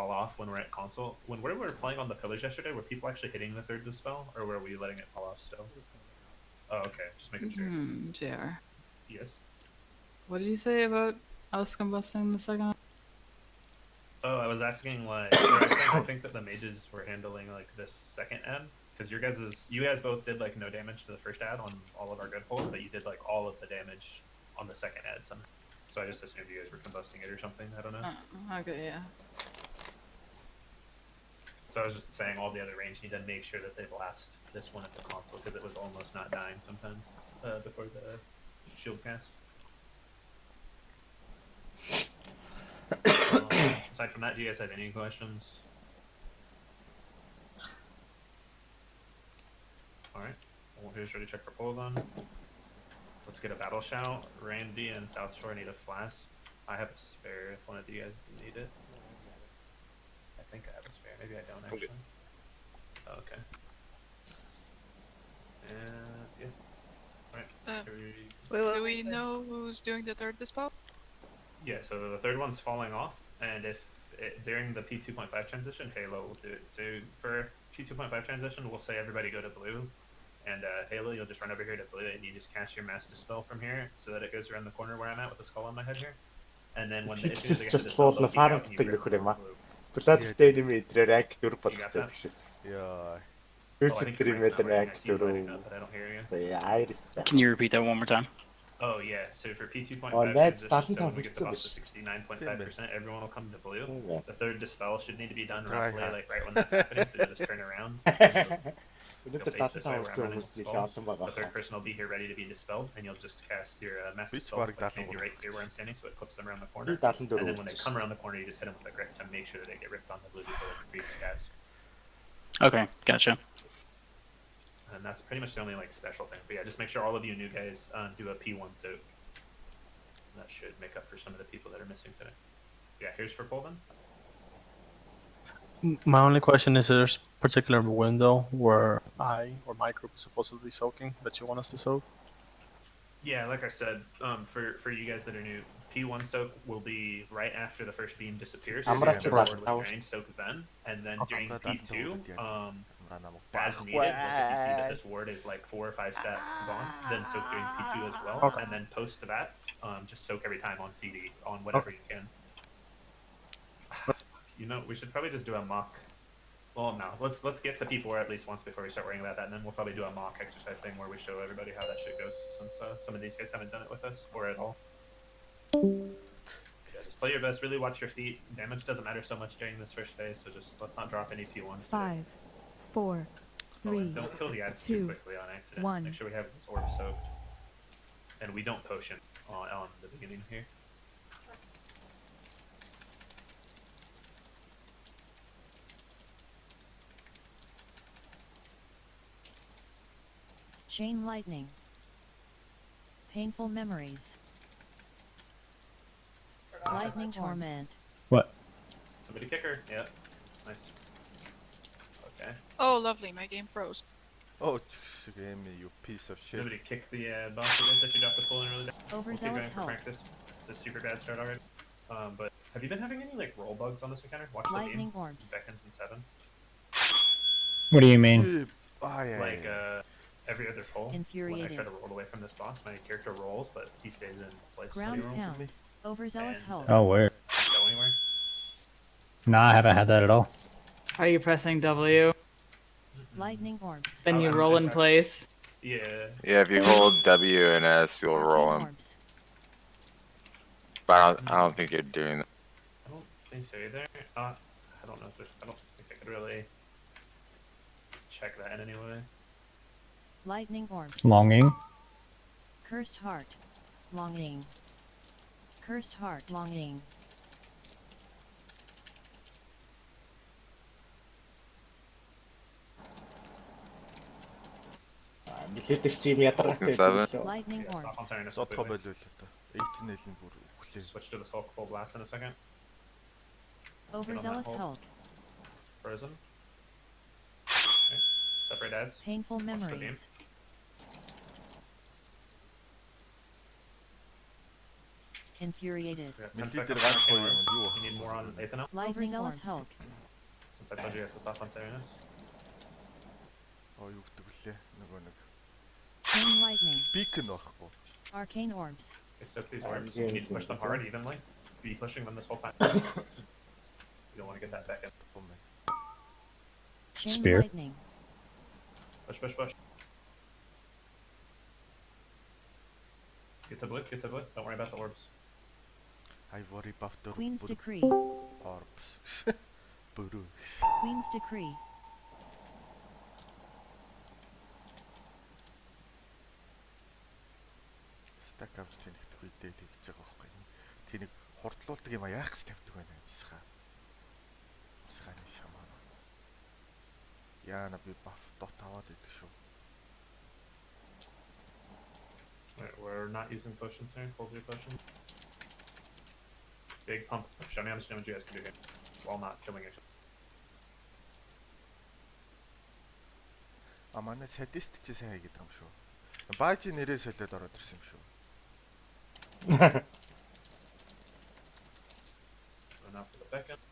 fall off when we're at console. When we were playing on the pillars yesterday, were people actually hitting the third dispel, or were we letting it fall off still? Oh, okay. Just making sure. JR. Yes. What did you say about us combusting the second? Oh, I was asking like, or I was saying I think that the mages were handling like this second ad because you guys both did like no damage to the first ad on all of our good pulls, but you did like all of the damage on the second ad somehow. So I just assumed you guys were combusting it or something. I don't know. Okay, yeah. So I was just saying all the other range need to make sure that they blast this one at the console because it was almost not dying sometimes before the shield cast. Aside from that, do you guys have any questions? Alright, well, who's ready to check for pull then? Let's get a battle shout. Randy and South Shore need a flask. I have a spare if one of you guys need it. I think I have a spare. Maybe I don't actually. Oh, okay. And yeah. Alright. Do we know who's doing the third dispel? Yeah, so the third one's falling off, and if during the P2.5 transition, Halo will do it. So for P2.5 transition, we'll say everybody go to blue, and Halo, you'll just run over here to blue, and you just cast your Mass Dispel from here, so that it goes around the corner where I'm at with the skull on my head here. And then when the Fixes just loosna farmдаг нөхөр юм аа. Bloodтэй нэмээ идрээ rank 4 болгоцоод гişээс. Yeah. Who's the rank 4? Can you repeat that one more time? Oh yeah, so for P2.5 transition, so when we get the boss to 69.5%, everyone will come to blue. The third dispel should need to be done roughly like right when that's happening, so you just turn around. The third person will be here ready to be dispelled, and you'll just cast your Mass Dispel candy right here where I'm standing, so it clips them around the corner. And then when they come around the corner, you just hit them with a grip to make sure that they get ripped on the blue before the freeze cast. Okay, gotcha. And that's pretty much the only like special thing. But yeah, just make sure all of you new guys do a P1 soak. That should make up for some of the people that are missing today. Yeah, here's for Colvin. My only question is, there's a particular window where I or my group is supposed to be soaking that you want us to soak? Yeah, like I said, for you guys that are new, P1 soak will be right after the first beam disappears. So the sword was drained, soak then, and then during P2, as needed, like if you see that this ward is like 4 or 5 steps gone, then soak during P2 as well, Okay. and then post that, just soak every time on CD, on whatever you can. You know, we should probably just do a mock. Well, no, let's get to P4 at least once before we start worrying about that, and then we'll probably do a mock exercise thing where we show everybody how that shit goes, since some of these guys haven't done it with us, or at all. Yeah, just play your best, really watch your feet. Damage doesn't matter so much during this first phase, so just let's not drop any P1s. 5, 4, 3, don't kill the ads too 2, quickly on accident. 1. Make sure we have this orb soaked. And we don't potion on the beginning here. Chain lightning. Painful memories. Lightning torment. What? Somebody kick her. Yep. Nice. Okay. Oh, lovely, my game froze. Oh, game, you piece of shit. Nobody kick the boss with this. I should drop the pull in really down. Overzealous help. Practice. It's a super bad start already. But have you been having any like roll bugs on this encounter? Watch Lightning the beam. orbs. Beckons in 7. What do you mean? Like every other pull, when I Infuriated. try to roll away from this boss, my character rolls, but he stays in place. Ground pound. Overzealous help. Oh, weird. Go anywhere. Nah, I haven't had that at all. Are you pressing W? Lightning orbs. Then you roll in place. Yeah. Yeah, if you hold W and S, you'll roll them. But I don't think you're doing that. I don't think so either. I don't know if there's. I don't think I could really check that in any way. Lightning orbs. Longing. Cursed heart. Longing. Cursed heart. Longing. Lightning orbs. Сотхо болов л та. 18-ийн бүр өглөө. Switch to the Hulk full blast in a second. Overzealous help. Frozen. Okay. Separate ads. Painful Watch the beam. memories. Infuriated. We got 10 Milli seconds дээр on ганц arcane хоёр юм orbs. юу You need more on Aether now? Lightning Overzealous Hulk. Since I told you guys to stop on Serenus. Оо юу гэдэг вүлээ. Нөгөө нэг Chain lightning. beacon байхгүй. Arcane orbs. Okay, soak these orbs. You need to push them hard evenly. Be pushing them this whole time. You don't want to get that back in. Chain Spear. lightning. Push, push, push. Get to blue, get to blue. Don't worry about the orbs. I worry about the Queen's decree. orbs. Бүрүү. Queen's decree. Stack up тэнэгдэх үедээ тэгж байгаа байхгүй. Тэнийг хурдлуулдаг юм а яах гэж тавьдаг байна бисгаа. Бисгааны шамаа. Яана би баф дот аваад идэх шүү. Alright, we're not using potions here. Hold your potion. Big pump. Show me how much damage you guys can do here while not killing each other. А манай садист ч сайн хийгээд байгаа юм шүү. Баажи нэрээ солиод ороод ирсэн юм шүү. So now for the back end.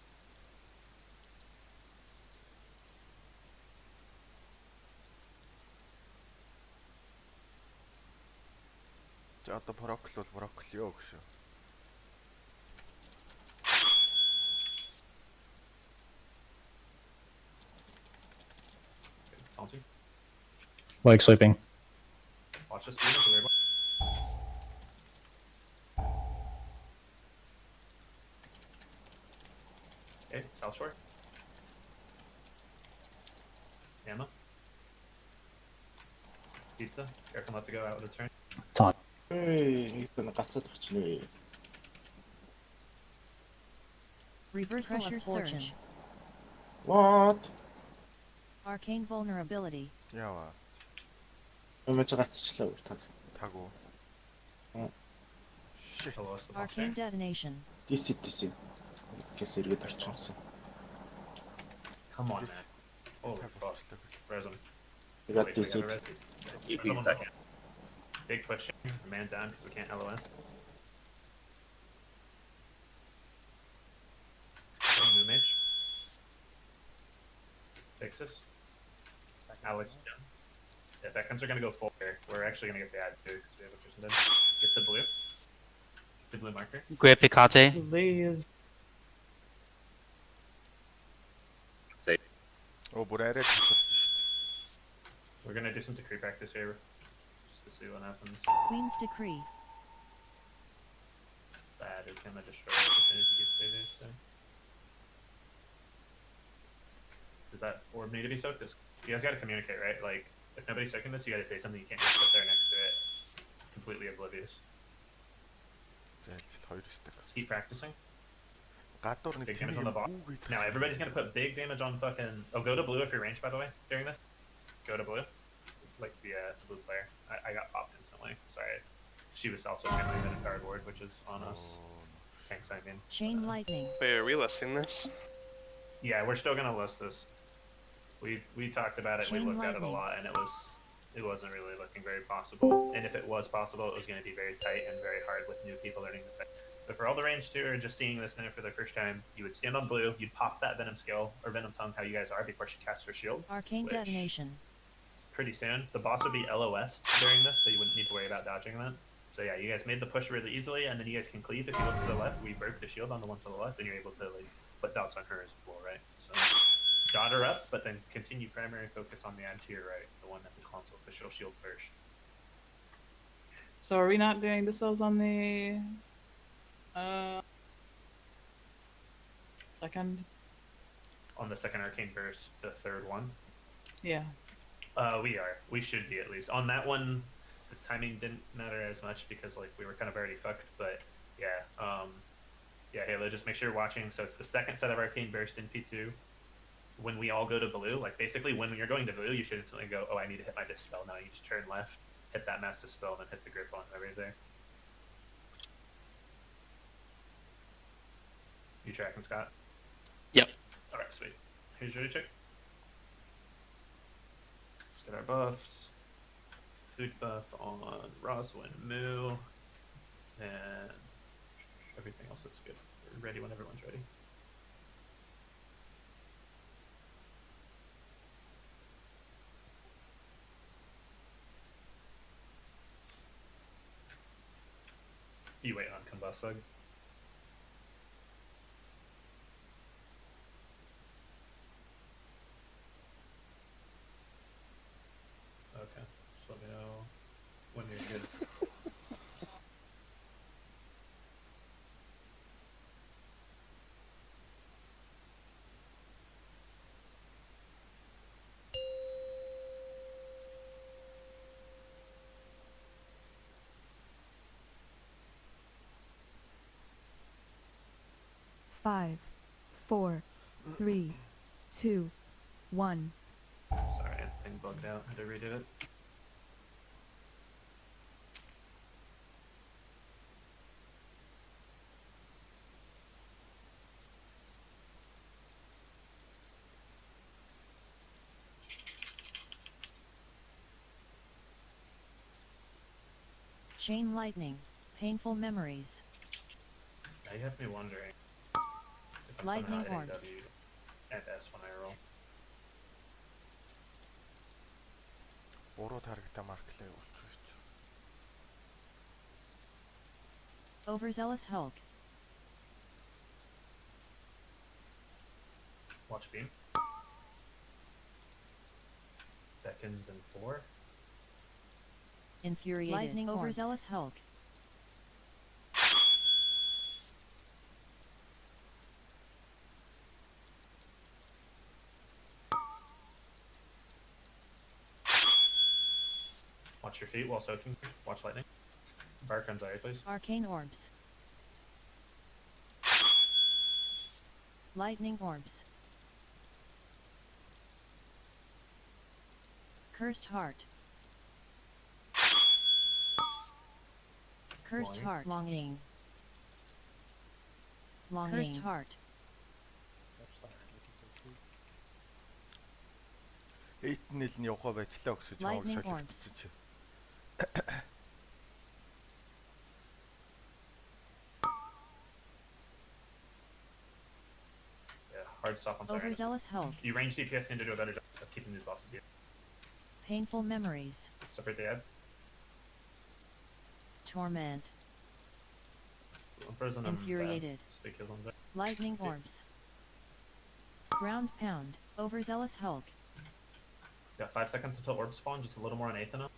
За одоо броккол бол броккол ёо гэж шүү. Okay, taunting. Like sleeping. Watch this speed. It's a weird one. Okay, South Shore. Gamma. Pizza. Careful not to go out of the turn. Taunt. 이거는 가짜도 치네. Reversal of fortune. What? Arcane vulnerability. Яава. 얼마짜 같이члаа 우리 다. Тагу. Shit. The lowest of Arcane detonation. DC. Гэс эргээд орчихсон. Come on, man. Holy fuck. Resin. I got Wait, we DC. got a res. Someone second. Big pushing. Man down because we can't LOS. New mage. Fix this. Alex down. Yeah, Beckhams are gonna go full here. We're actually gonna get bad too because we have a person dead. Get to blue. Get to blue marker. Great Picate. Please. Save. Оо бүр арай татарч шүү. We're gonna do some decree practice here. Just to see what happens. Queen's decree. Bad is gonna destroy it as soon as he gets there. So. Does that orb need to be soaked? You guys gotta communicate, right? Like, if nobody's soaking this, you gotta say something. You can't just sit there next to it, completely oblivious. Зайлшил 2 стек. Let's keep practicing. Гадуур нэг Big тийм damage on the bot. Now everybody's gonna put big damage on fucking. Oh, go to blue if you're ranged, by the way, during this. Go to blue. Like the blue player. I got popped instantly. Sorry. She was also channeling the card ward, which is on us. Tanks, I mean. Chain lightning. Wait, are we listing this? Yeah, we're still gonna list this. We talked about it. We Chain looked at it a lightning. lot, and it wasn't really looking very possible. And if it was possible, it was going to be very tight and very hard with new people learning the fight. But for all the range 2 or just seeing this now for the first time, you would stand on blue, you'd pop that Venom skill or Venom Tongue, how you guys are, before she casts her shield. Arcane Which- detonation. Pretty soon. The boss would be LOS during this, so you wouldn't need to worry about dodging that. So yeah, you guys made the push really easily, and then you guys can cleave. If you look to the left, we broke the shield on the one to the left, and you're able to like put dots on her as well, right? So dot her up, but then continue primary focus on the end to your right, the one at the console, because she'll shield first. So are we not doing the spells on the second? On the second arcane burst, the third one. Yeah. We are. We should be at least. On that one, the timing didn't matter as much because like we were kind of already fucked. But yeah, yeah, Halo. Just make sure you're watching. So it's the second set of arcane burst in P2. When we all go to blue, like basically when you're going to blue, you should instantly go, oh, I need to hit my dispel now. You just turn left, hit that mass dispel, and then hit the grip on right there. You tracking, Scott? Yep. All right, sweet. Here's your check. Let's get our buffs. Food buff on Roswin Moo. And Everything else looks good. We're ready when everyone's ready. You wait on Combust Bug. Okay, just let me know when you're good. Five, 4, 3, 2, 1. Sorry, thing bugged out. Had to redo it. Chain lightning. Painful memories. Now you have me wondering if I'm Lightning somehow hitting orbs. W and S when I roll. Буруу таргетаа марклээ болчихвч. Overzealous Hulk. Watch beam. Beckons in 4. Infuriated. Lightning Overzealous Hulk. Watch your feet while soaking. Watch lightning. Bark on Zarya, please. Arcane orbs. Lightning orbs. Cursed heart. Cursed Longing. heart. Longing. Longing. Cursed heart. Эйтнэл нь явахаа байчлаа өгсөж Lightning хаваг orbs. солигдсон чи. Yeah, hard stop on Zarya. Overzealous Hulk. You range DPS need to do a better job of keeping these bosses here. Painful memories. Separate the ads. Torment. I'm frozen. Infuriated. Just big kills on Zarya. Lightning orbs. Ground pound. Overzealous Hulk. Yeah, 5 seconds until orbs spawn. Just a little more on Aethana.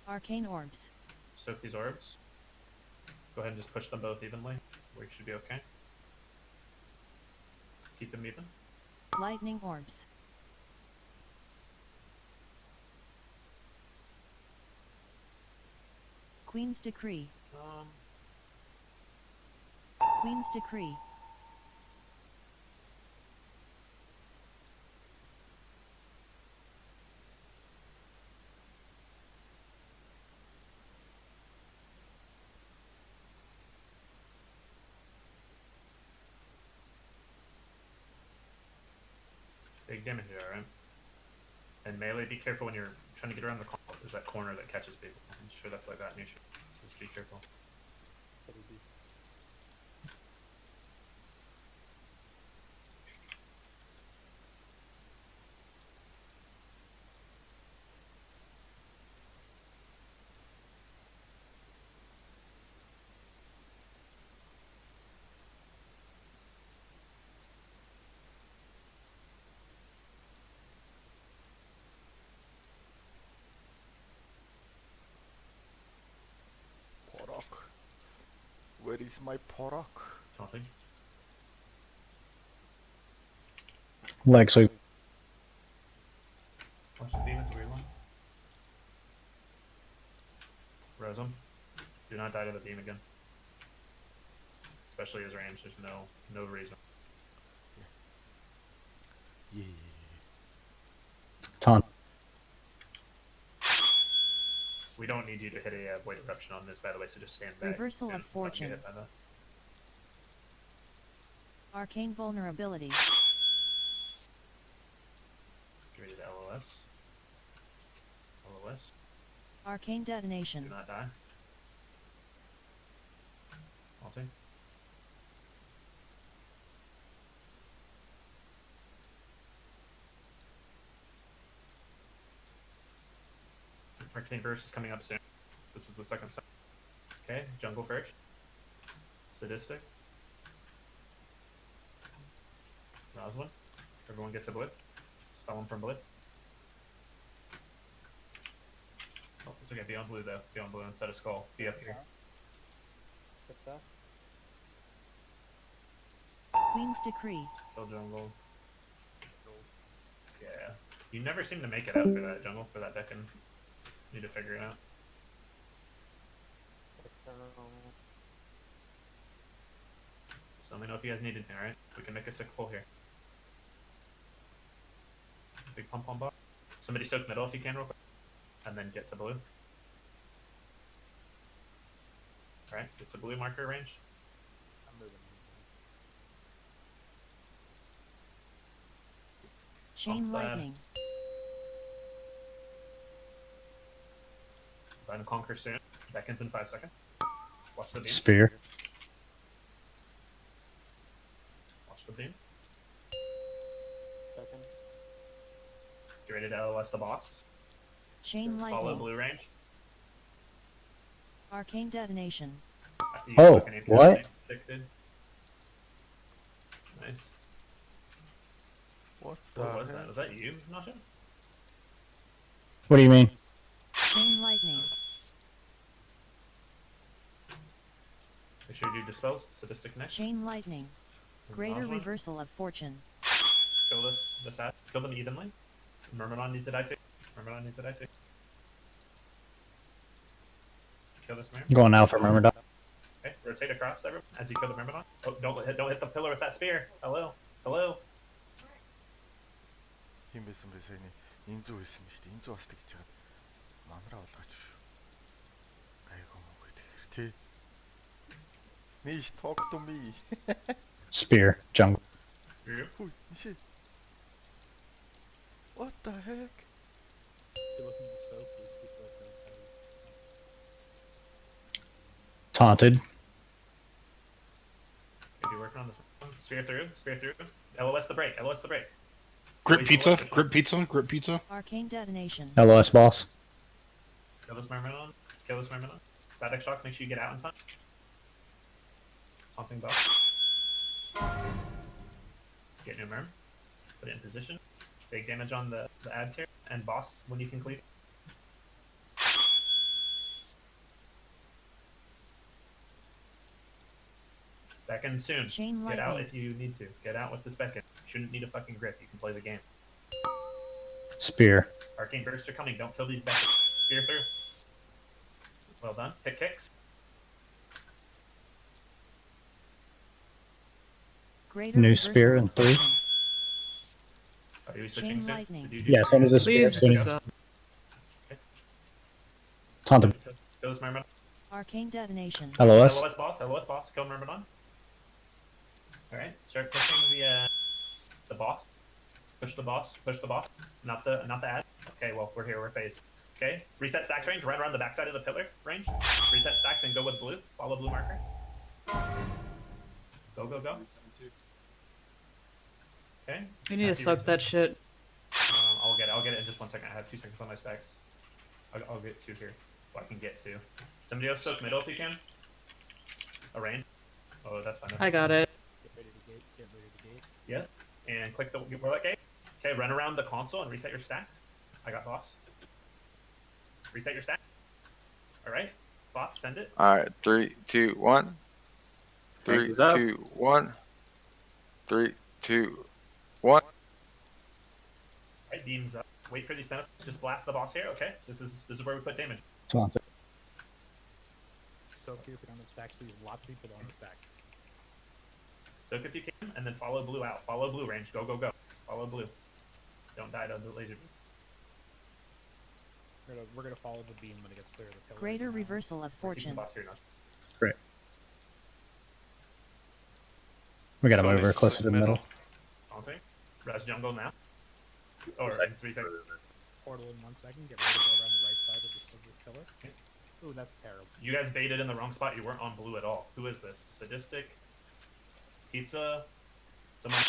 Arcane orbs. Soak these orbs. Go ahead and just push them both evenly. We should be okay. Keep them even. Lightning orbs. Queen's decree. Queen's decree. Big damage here, alright? And melee, be careful when you're trying to get around the corner. There's that corner that catches people. I'm sure that's what got in your shit. Just be careful. Порок. Where is my porok? Taunting. Leg sweep. Watch the beam at the rear one. Rose him. Do not die to the beam again. Especially his range. There's no reason. Yeah. Taunt. We don't need you to hit a void eruption on this, by the way, so just stand back. Reversal of and not get fortune. hit by that. Arcane vulnerability. Get ready to LOS. LOS. Arcane detonation. Do not die. Taunting. Arcane Burst is coming up soon. This is the second step. Okay, jungle first. Sadistic. Roslyn. Everyone gets a blip. Spell him from blip. Oh, it's okay. Be on blue though. Be on blue instead of skull. Be up here. Queen's Decree. Kill jungle. Yeah. You never seem to make it out for that jungle, for that Decan. Need to figure it out. So let me know if you guys need anything, alright? We can make a sick pull here. Big pump on bot. Somebody soak middle if you can real quick. And then get to blue. Alright, get to blue marker range. I'm moving. Chain lightning. Then conquer soon. Beckons in 5 seconds. Watch the beam. Spear. Watch the beam. Get ready to LOS the boss. Chain Follow lightning. blue range. Arcane detonation. You Oh, fucking aim what? down, addicted. Nice. What What was the that? heck? Was that you, Nasha? What do you mean? Chain lightning. Make sure you do dispels. Sadistic next. Chain lightning. Greater Nausea. reversal of fortune. Kill this ass. Kill them evenly. Myrmidon needs to die too. Myrmidon needs to die too. Kill this Myrmidon. Going out for Myrmidon. Okay, rotate across everyone as you kill the Myrmidon. Oh, don't hit the pillar with that spear. Hello. Hello. Тийм байсан бай саяны. Энэ зүү хэлсэн ба шүү дээ. Энэ зүү басдаг гэж чагаад манараа олгооч шүү. Айгуу мөн гэдэг тий. Nish, talk to me. Spear. Jungle. Húj, shit. What the heck? Taunted. If you're working on this one, spear through. LOS the break. LOS the break. Grip pizza. Grip pizza. Grip pizza. Arcane detonation. LOS boss. Kill this Myrmidon. Kill this Myrmidon. Static shock. Make sure you get out in time. Something buff. Get new Myrm. Put it in position. Big damage on the ads here. And boss when you can cleave. Back in soon. Chain Get out lightning. if you need to. Get out with this Beckon. Shouldn't need a fucking grip. You can play the game. Spear. Arcane bursts are coming. Don't kill these Beckons. Spear through. Well done. Hit kicks. Greater New reversal spear of in 3. fortune. Are you switching Chain soon? lightning. Did you do Yeah, same as this spear. Please Soon do as- so. Taunted. Kill this Myrmidon. Arcane detonation. LOS. LOS boss. LOS boss. Kill Myrmidon. Alright. Start pushing the boss. Push the boss. Push the boss. Not the ad. Okay, well, we're here. We're phased. Okay. Reset stacks range. Run around the backside of the pillar range. Reset stacks and go with blue. Follow blue marker. Go, go, go. Okay. We need to soak that shit. I'll get it in just 1 second. I have 2 seconds on my stacks. I'll get 2 here. Well, I can get 2. Somebody else soak middle if you can. A rain. Oh, that's fine. I got it. Get ready to gate. Get ready to gate. Yeah. And click the Warlock gate. Okay, run around the console and reset your stacks. I got boss. Reset your stack. Alright. Boss, send it. Alright, 3, 2, 1. 3, Hank is up. 2, 1. 3, 2, 1. Right, beams up. Wait for these stand-ups. Just blast the boss here, okay? This is where we put damage. Taunted. Soak here if you don't have stacks, please. Lots of people don't have stacks. Soak if you can, and then follow blue out. Follow blue range. Go, go, go. Follow blue. Don't die to the laser beam. We're gonna follow the beam when it gets clear of the pillar. Greater reversal of Keep the fortune. boss here, now. Great. We gotta move her Somebody's closer to the middle. Okay. Res jungle now. Or in 3 seconds. Portal in 1 second. Get ready to go around the right side of this pillar. Ooh, that's terrible. You guys baited in the wrong spot. You weren't on blue at all. Who is this? Sadistic? Pizza? Someone?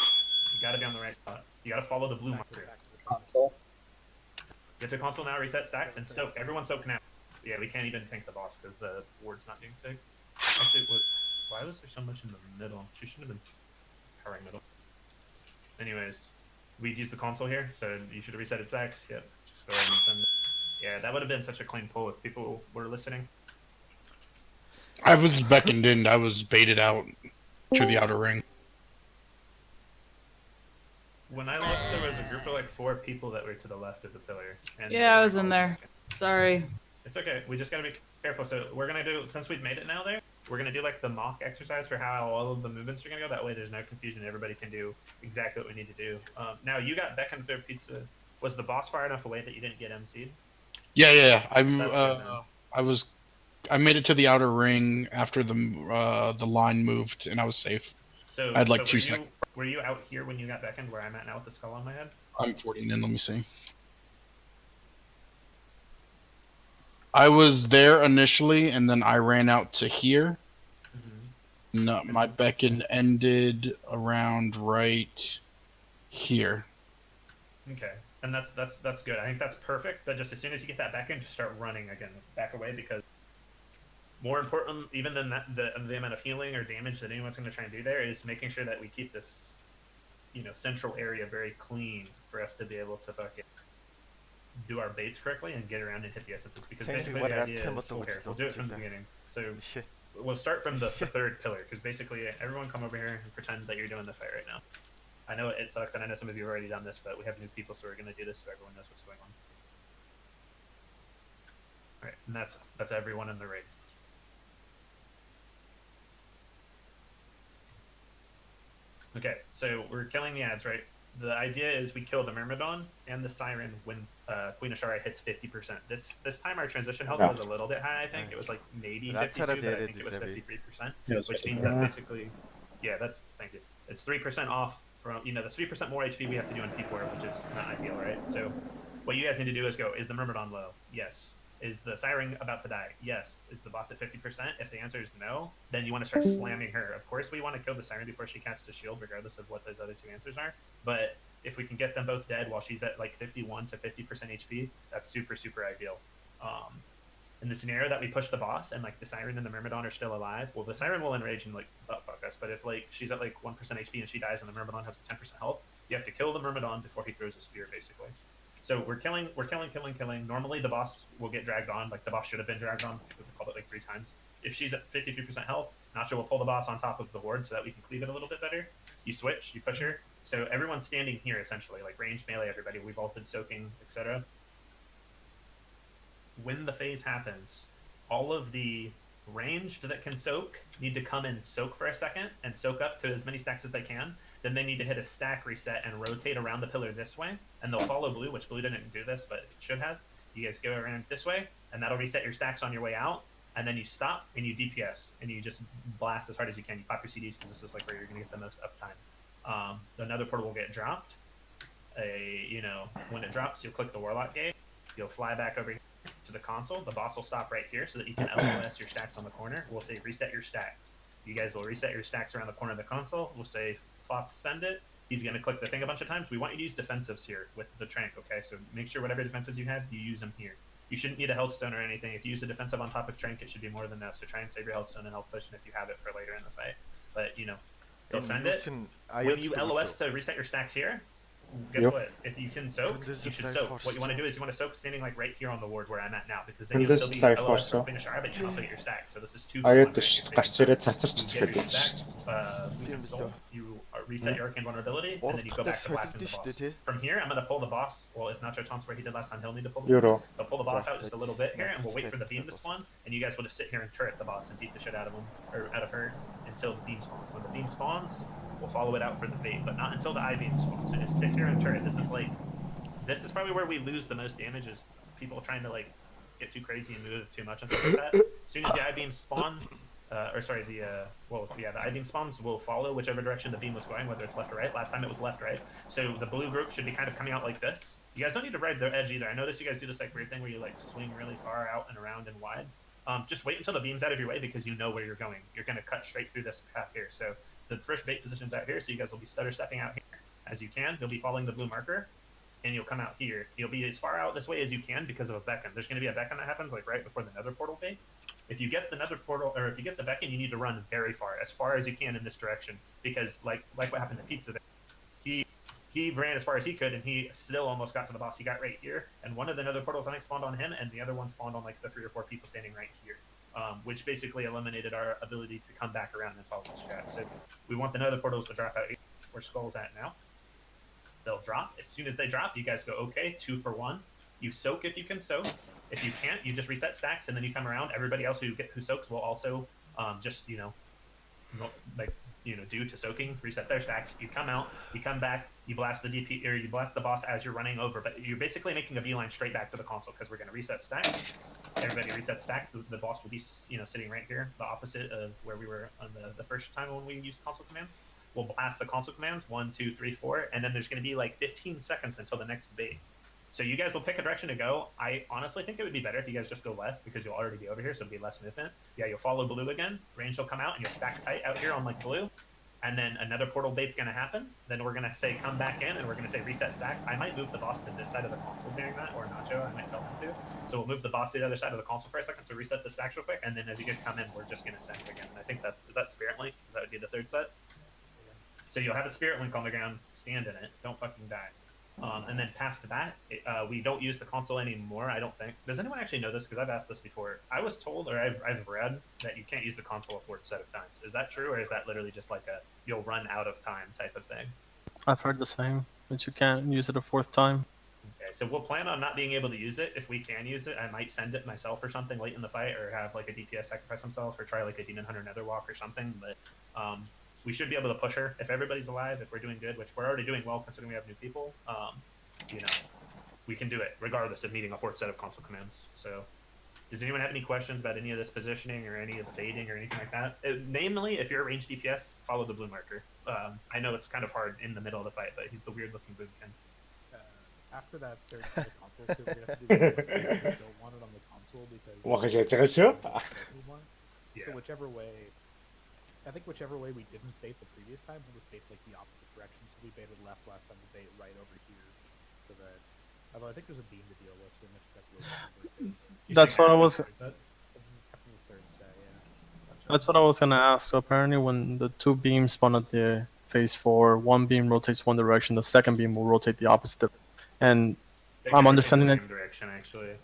You gotta be on the right spot. You gotta follow the blue marker. Console. Get to console now, reset stacks, and soak. Everyone soak now. Yeah, we can't even tank the boss because the ward's not being safe. Actually, why was there so much in the middle? She shouldn't have been powering middle. Anyways, we'd use the console here, so you should have resetted stacks. Yep, just go ahead and send it. Yeah, that would have been such a clean pull if people were listening. I was beckoned in. I was baited out to the outer ring. When I looked, there was a group of like 4 people that were to the left of the pillar. And Yeah, I was in there. Sorry. It's okay. We just gotta be careful. So we're gonna do, since we've made it now there, we're gonna do like the mock exercise for how all of the movements are gonna go. That way there's no confusion. Everybody can do exactly what we need to do. Now you got beckoned through pizza. Was the boss far enough away that you didn't get MC'd? Yeah. I made it to the outer ring after the line moved, and I was safe. So I had like so 2 seconds. Were you out here when you got beckoned, where I'm at now with the skull on my head? I'm 14 in. Let me see. I was there initially, and then I ran out to here. No, my beckon ended around right here. Okay, and that's good. I think that's perfect. But just as soon as you get that back in, just start running again, back away, because more important even than that, the amount of healing or damage that anyone's going to try and do there is making sure that we keep this, central area very clean for us to be able to fucking do our baits correctly and get around and hit the essences. Because basically the idea is, okay, we'll do it from the beginning. So we'll start from the third pillar, because basically everyone come over here and pretend that you're doing the fight right now. I know it sucks, and I know some of you have already done this, but we have new people, so we're going to do this so everyone knows what's going on. Alright, and that's everyone in the raid. Okay, so we're killing the ads, right? The idea is we kill the Myrmidon and the Siren when Queen Ashara hits 50%. This time our transition health was a little bit high, I think. It was like maybe 52, but I think it was 53%, which means that's basically, thank you. It's 3% off from, that's 3% more HP we have to do in P4, which is not ideal, right? So what you guys need to do is go, is the Myrmidon low? Yes. Is the Siren about to die? Yes. Is the boss at 50%? If the answer is no, then you want to start slamming her. Of course, we want to kill the Siren before she casts a shield, regardless of what those other 2 answers are. But if we can get them both dead while she's at like 51 to 50% HP, that's super, super ideal. In the scenario that we push the boss and like the Siren and the Myrmidon are still alive, well, the Siren will enrage and like butt fuck us. But if like she's at like 1% HP and she dies and the Myrmidon has 10% health, you have to kill the Myrmidon before he throws a spear, basically. So we're killing. Normally the boss will get dragged on, like the boss should have been dragged on, because we called it like 3 times. If she's at 53% health, Nacho will pull the boss on top of the horde so that we can cleave it a little bit better. You switch, you push her. So everyone's standing here essentially, like range, melee, everybody. We've all been soaking, etc. When the phase happens, all of the ranged that can soak need to come and soak for a second and soak up to as many stacks as they can. Then they need to hit a stack reset and rotate around the pillar this way, and they'll follow blue, which blue didn't do this, but it should have. You guys go around this way, and that'll reset your stacks on your way out, and then you stop and you DPS, and you just blast as hard as you can. You pop your CDs, because this is like where you're going to get the most uptime. Another portal will get dropped. When it drops, you'll click the Warlock gate. You'll fly back over here to the console. The boss will stop right here so that you can LOS your stacks on the corner. We'll say reset your stacks. You guys will reset your stacks around the corner of the console. We'll say Flots send it. He's going to click the thing a bunch of times. We want you to use defensives here with the Trank, okay? So make sure whatever defensives you have, you use them here. You shouldn't need a health stone or anything. If you use a defensive on top of Trank, it should be more than that. So try and save your health stone and health potion if you have it for later in the fight. But, they'll send it. When you LOS to reset your stacks here, guess what? If you can soak, you should soak. What you want to do is you want to soak standing like right here on the ward where I'm at now, because then you'll still be LOS from Queen Ashara, but you can also get your stacks. So this is 2 for 1. You get your stacks, we console, you reset your Arcane Vulnerability, and then you go back to blasting the boss. From here, I'm going to pull the boss. Well, if Nacho taunts where he did last time, he'll need to pull the boss. He'll pull the boss out just a little bit here, and we'll wait for the beam to spawn, and you guys will just sit here and turret the boss and beat the shit out of him, or out of her, until the beam spawns. When the beam spawns, we'll follow it out for the bait, but not until the I-beam spawns. So just sit here and turret. This is probably where we lose the most damage, is people trying to like get too crazy and move too much and stuff like that. As soon as the I-beam spawn, the I-beam spawns will follow whichever direction the beam was going, whether it's left or right. Last time it was left, right? So the blue group should be kind of coming out like this. You guys don't need to ride the edge either. I noticed you guys do this like weird thing where you like swing really far out and around and wide. just wait until the beam's out of your way because you know where you're going. You're going to cut straight through this path here. So the first bait position's out here, so you guys will be stutter stepping out here as you can. You'll be following the blue marker, and you'll come out here. You'll be as far out this way as you can because of a beacon. There's going to be a beacon that happens like right before the nether portal bait. If you get the nether portal, or if you get the beacon, you need to run very far as you can in this direction, because like what happened to Pizza there, he ran as far as he could, and he still almost got to the boss. He got right here, and one of the nether portals I think spawned on him, and the other one spawned on like the 3 or 4 people standing right here, which basically eliminated our ability to come back around and follow the strat. So we want the nether portals to drop out here where Skull's at now. They'll drop. As soon as they drop, you guys go, okay, 2 for 1. You soak if you can soak. If you can't, you just reset stacks, and then you come around. Everybody else who soaks will also just, due to soaking, reset their stacks. You come out, you come back, you blast the DP, or you blast the boss as you're running over, but you're basically making a beeline straight back to the console because we're going to reset stacks. Everybody reset stacks. The boss will be, sitting right here, the opposite of where we were on the first time when we used console commands. We'll blast the console commands, 1, 2, 3, 4, and then there's going to be like 15 seconds until the next bait. So you guys will pick a direction to go. I honestly think it would be better if you guys just go left because you'll already be over here, so it'll be less movement. Yeah, you'll follow blue again. Range will come out, and you'll stack tight out here on like blue. And then another portal bait's going to happen. Then we're going to say come back in, and we're going to say reset stacks. I might move the boss to this side of the console during that, or Nacho, I might tell him to. So we'll move the boss to the other side of the console for a second to reset the stacks real quick, and then as you guys come in, we're just going to send again. And I think is that Spirit Link? Because that would be the third set. So you'll have a Spirit Link on the ground, stand in it, don't fucking die. And then past that, we don't use the console anymore, I don't think. Does anyone actually know this? Because I've asked this before. I was told, or I've read, that you can't use the console a 4th set of times. Is that true, or is that literally just like you'll run out of time type of thing? I've heard the same, that you can't use it a 4th time. Okay, so we'll plan on not being able to use it. If we can use it, I might send it myself or something late in the fight, or have like a DPS sacrifice himself, or try like a Demon Hunter Nether Walk or something, but we should be able to push her if everybody's alive, if we're doing good, which we're already doing well considering we have new people. We can do it regardless of needing a 4th set of console commands. So does anyone have any questions about any of this positioning or any of the baiting or anything like that? Namely, if you're a ranged DPS, follow the blue marker. I know it's kind of hard in the middle of the fight, but he's the weird looking boomkin. After that third set of console, so we have to do we don't want it on the console because Yeah. So whichever way, I think whichever way we didn't bait the previous time, we'll just bait like the opposite direction. So we baited left last time, we bait right over here, so that. Although I think there's a beam to deal with, so we might just have to wait. That's what I was. After the third set, yeah. That's what I was gonna ask. So apparently, when the 2 beams spawn at the phase 4, 1 beam rotates one direction, the second beam will rotate the opposite. And I'm understanding that. Direction actually.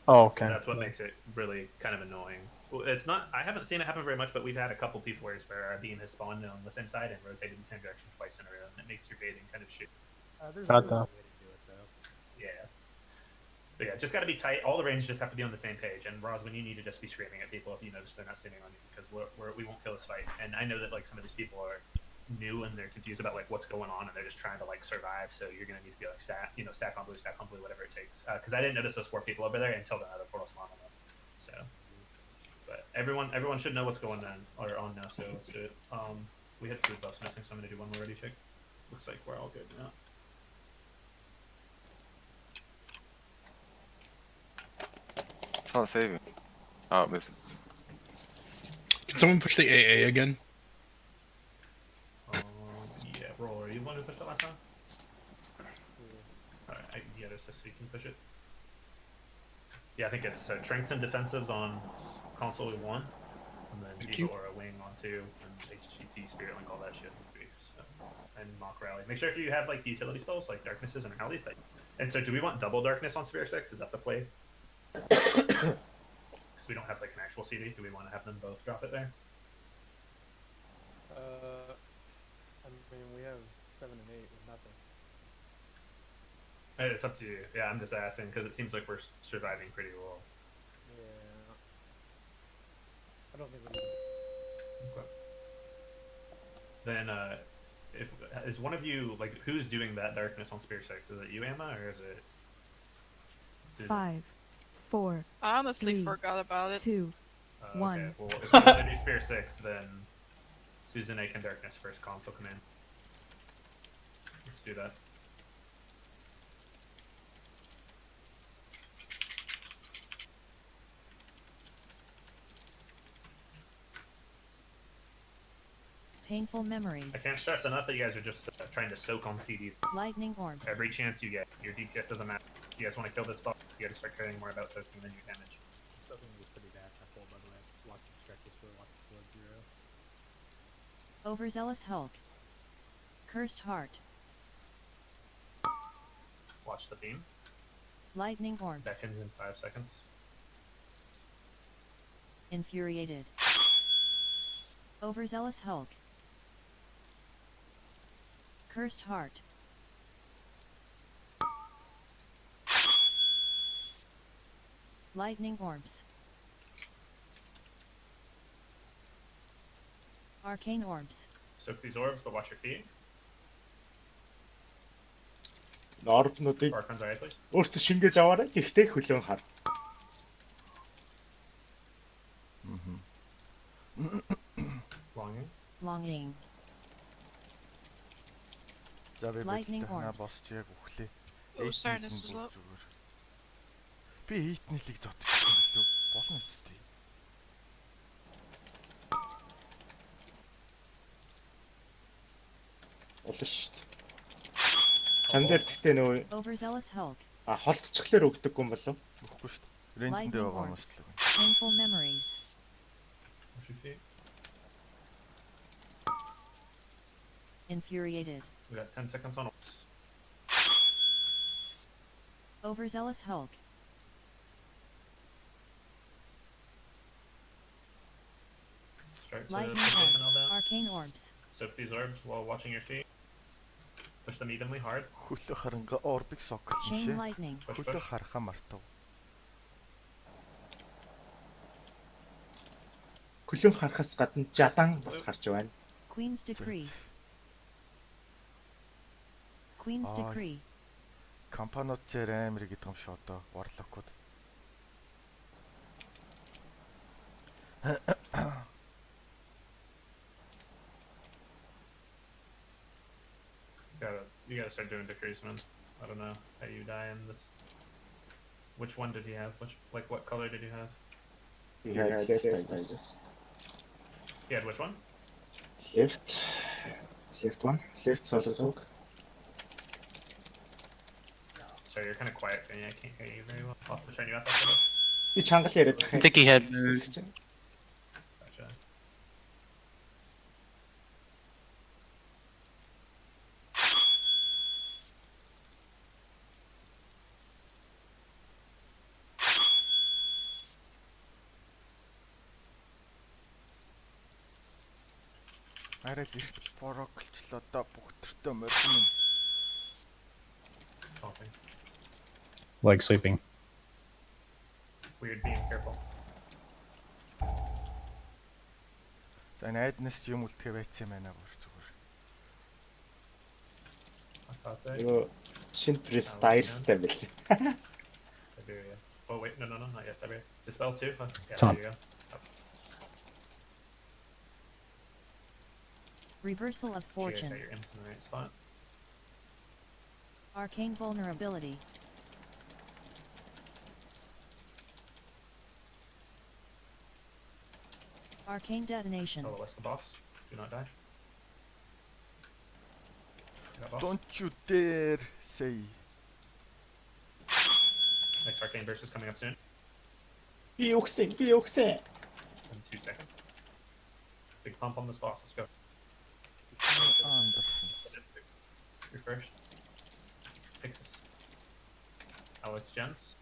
Oh, okay. So that's what makes it really kind of annoying. Well, it's not. I haven't seen it happen very much, but we've had a couple people where our beam has spawned on the same side and rotated in the same direction twice in a row, and it makes your baiting kind of shit. There's Got a that. way to do it though. Yeah. But yeah, just got to be tight. All the range just have to be on the same page. And Roswin, you need to just be screaming at people if you notice they're not standing on you, because we won't kill this fight. And I know that like some of these people are new and they're confused about like what's going on, and they're just trying to like survive. So you're gonna need to be like stack on blue, whatever it takes. Because I didn't notice those 4 people over there until the other portal spawned on us. So, but everyone should know what's going on now. So let's do it. We had 2 buffs missing, so I'm gonna do one more ready check. Looks like we're all good now. It's not saving. Oh, missing. Can someone push the AA again? Yeah, Roll, are you the one who pushed it last time? Alright, yeah, there's this, so you can push it. Yeah, I think it's Tranks and Defensives on console 1, and then Diva Aura Wing on 2, and HGT, Spirit Link, all that shit on 3, so. And Mock Rally. Make sure if you have like the utility spells, like Darknesses and Rallies, that. And so do we want double Darkness on Spirit 6? Is that the play? Because we don't have like an actual CD. Do we want to have them both drop it there? I mean, we have 7 and 8 with nothing. It's up to you. Yeah, I'm just asking because it seems like we're surviving pretty well. Yeah. I don't think we need. Okay. Then, if is one of you like who's doing that Darkness on Spirit 6? Is it you, Emma, or is it Susan? 5, 4. I honestly 3, forgot about it. 2, 1. Okay. Well, if you want to do Spirit 6, then Susan A can Darkness first console command. Let's do that. Painful memories. I can't stress enough that you guys are just trying to soak on CD. Lightning orbs. Every chance you get, your DPS doesn't matter. If you guys want to kill this boss, you got to start caring more about soaking than your damage. Soaking was pretty bad. I pulled, by the way. Lots of stretches for lots of blood zero. Overzealous Hulk. Cursed Heart. Watch the beam. Lightning orbs. Beckons in 5 seconds. Infuriated. Overzealous Hulk. Cursed Heart. Lightning orbs. Arcane orbs. Soak these orbs, but watch your feet. Орбнуудыг Archons are please. өөртөө шингээж аваарай. Гэхдээ хөлөөн хар. Longing. Longing. За би Lightning на orbs. босч яг өглөө. Oh, Sarnus is low. Би хитнэлийг зодчих юм билүү? Болно үстэй. Болно шүү дээ. Чан дээр гэхдээ нөгөө Overzealous Hulk. холтчихлоор өгдөггүй юм болов? Өгөхгүй шүү дээ. Рейнжэндээ байгаа юм шүү дээ. Painful memories. Watch your feet. Infuriated. We got 10 seconds on orbs. Overzealous Hulk. Start to Lightning push orbs. all down. Arcane orbs. Soak these orbs while watching your feet. Push them evenly hard. Хөлөө харанга орбиг соклсон Chain шээ. lightning. Хөлөө харахаа мартав. Хөлөөн харахаас гадна жадан бас харж байна. Queen's decree. Queen's decree. Компаниуд чээр амар гэдэг юм шиг одоо Warlock-ууд. You gotta start doing decrees, man. I don't know how you die in this. Which one did he have? What color did you have? He had left. He had which one? Left one. Left solo soak. Sorry, you're kind of quiet for me. I can't hear you very well. I'll have to turn you up a little. Би чангал яриад I think he had. Gotcha. Арай л ихт бороглчлоо да бүх төртөө морин юм. Talking. Like sleeping. Weird beam, careful. За найднаас ч юм үлдэхэ байцсан юм байна бүр зүгээр. I thought that. Нөгөө шин пресс тайрстай бэл. Siberia. Oh wait, no, not yet. Siberia. Dispel too. Huh? Yeah, Top. there you go. Reversal of fortune. Got your imps in the right spot. Arcane vulnerability. Arcane detonation. Oh, what's the boss? Do not die. Got boss. Don't you dare say. Next arcane burst is coming up soon. Би өгсөн. In 2 seconds. Big pump on this boss. Let's go. Anderson. You're first. Fixus. Alex Jens.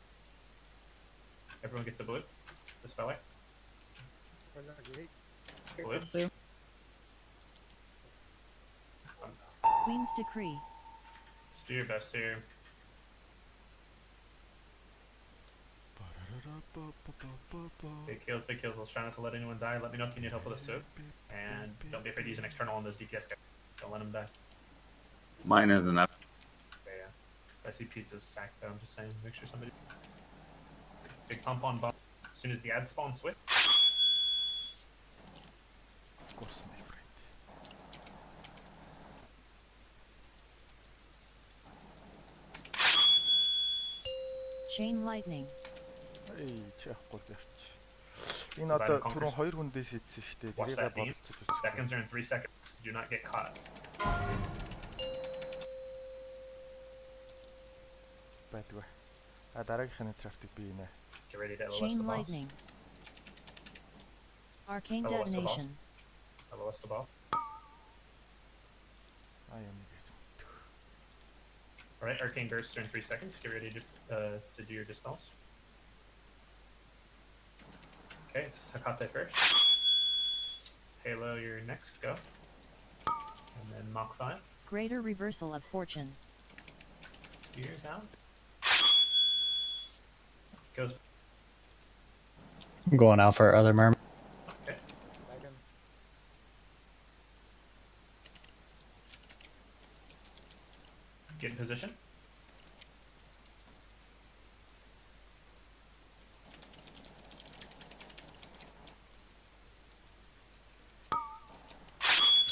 Everyone gets a blue. This fella. Blue. Queen's decree. Just do your best here. Big kills. Let's try not to let anyone die. Let me know if you need help with a soup. And don't be afraid to use an external on those DPS guys. Don't let them die. Mine isn't up. Okay, yeah. If I see pizza's sacked though, I'm just saying, make sure somebody... Big pump on bomb. As soon as the ad spawn switch. Of course, my friend. Chain lightning. Эй, чахгүй явч. Энэ одоо түрүүн 2 хүндээс идсэн шүү дээ. Watch Тэрийг that beam. бодолцож үзчих. Seconds are in 3 seconds. Do not get caught. Байдгүй. Дараагийнхны трафтик би инэ. Get ready to LOS the Chain boss. lightning. Arcane LOS the boss. detonation. LOS the boss. I am. Alright, arcane bursts are in 3 seconds. Get ready to do your dispels. Okay, it's Hakate first. Halo, you're next. Go. And then Mach 5. Greater reversal of fortune. Spears out. Goes. I'm going out for other mermaid. Okay. Get in position.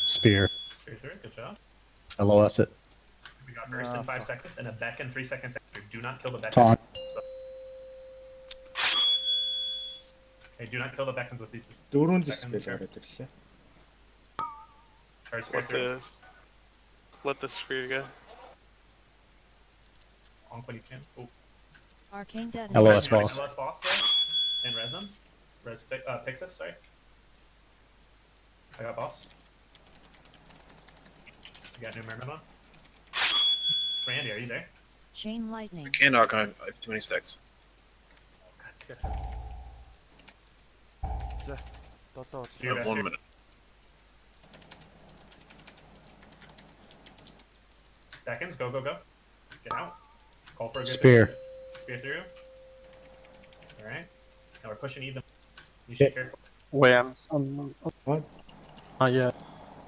Spear. Spear through. Good job. LOS it. We got burst in 5 seconds and a beck in 3 seconds after. Do not kill the beck. Taunt. Okay, do not kill the beckons with these. Дөрөв Beckons диспел here. ороод ирлээ. Alright, spear through. Let the spear go. On when you can. Oh. Arcane LOS detonation. boss. LOS boss though. And res him. Pixis, sorry. I got boss. You got new merman on? Randy, are you there? Chain lightning. Can't knock on. I have too many stacks. Do your best 1 here. minute. Seconds, go, go, go. Get out. Call for a good Spear. position. Spear through. Alright. Now we're pushing even. You should be careful. Wait, What? yeah.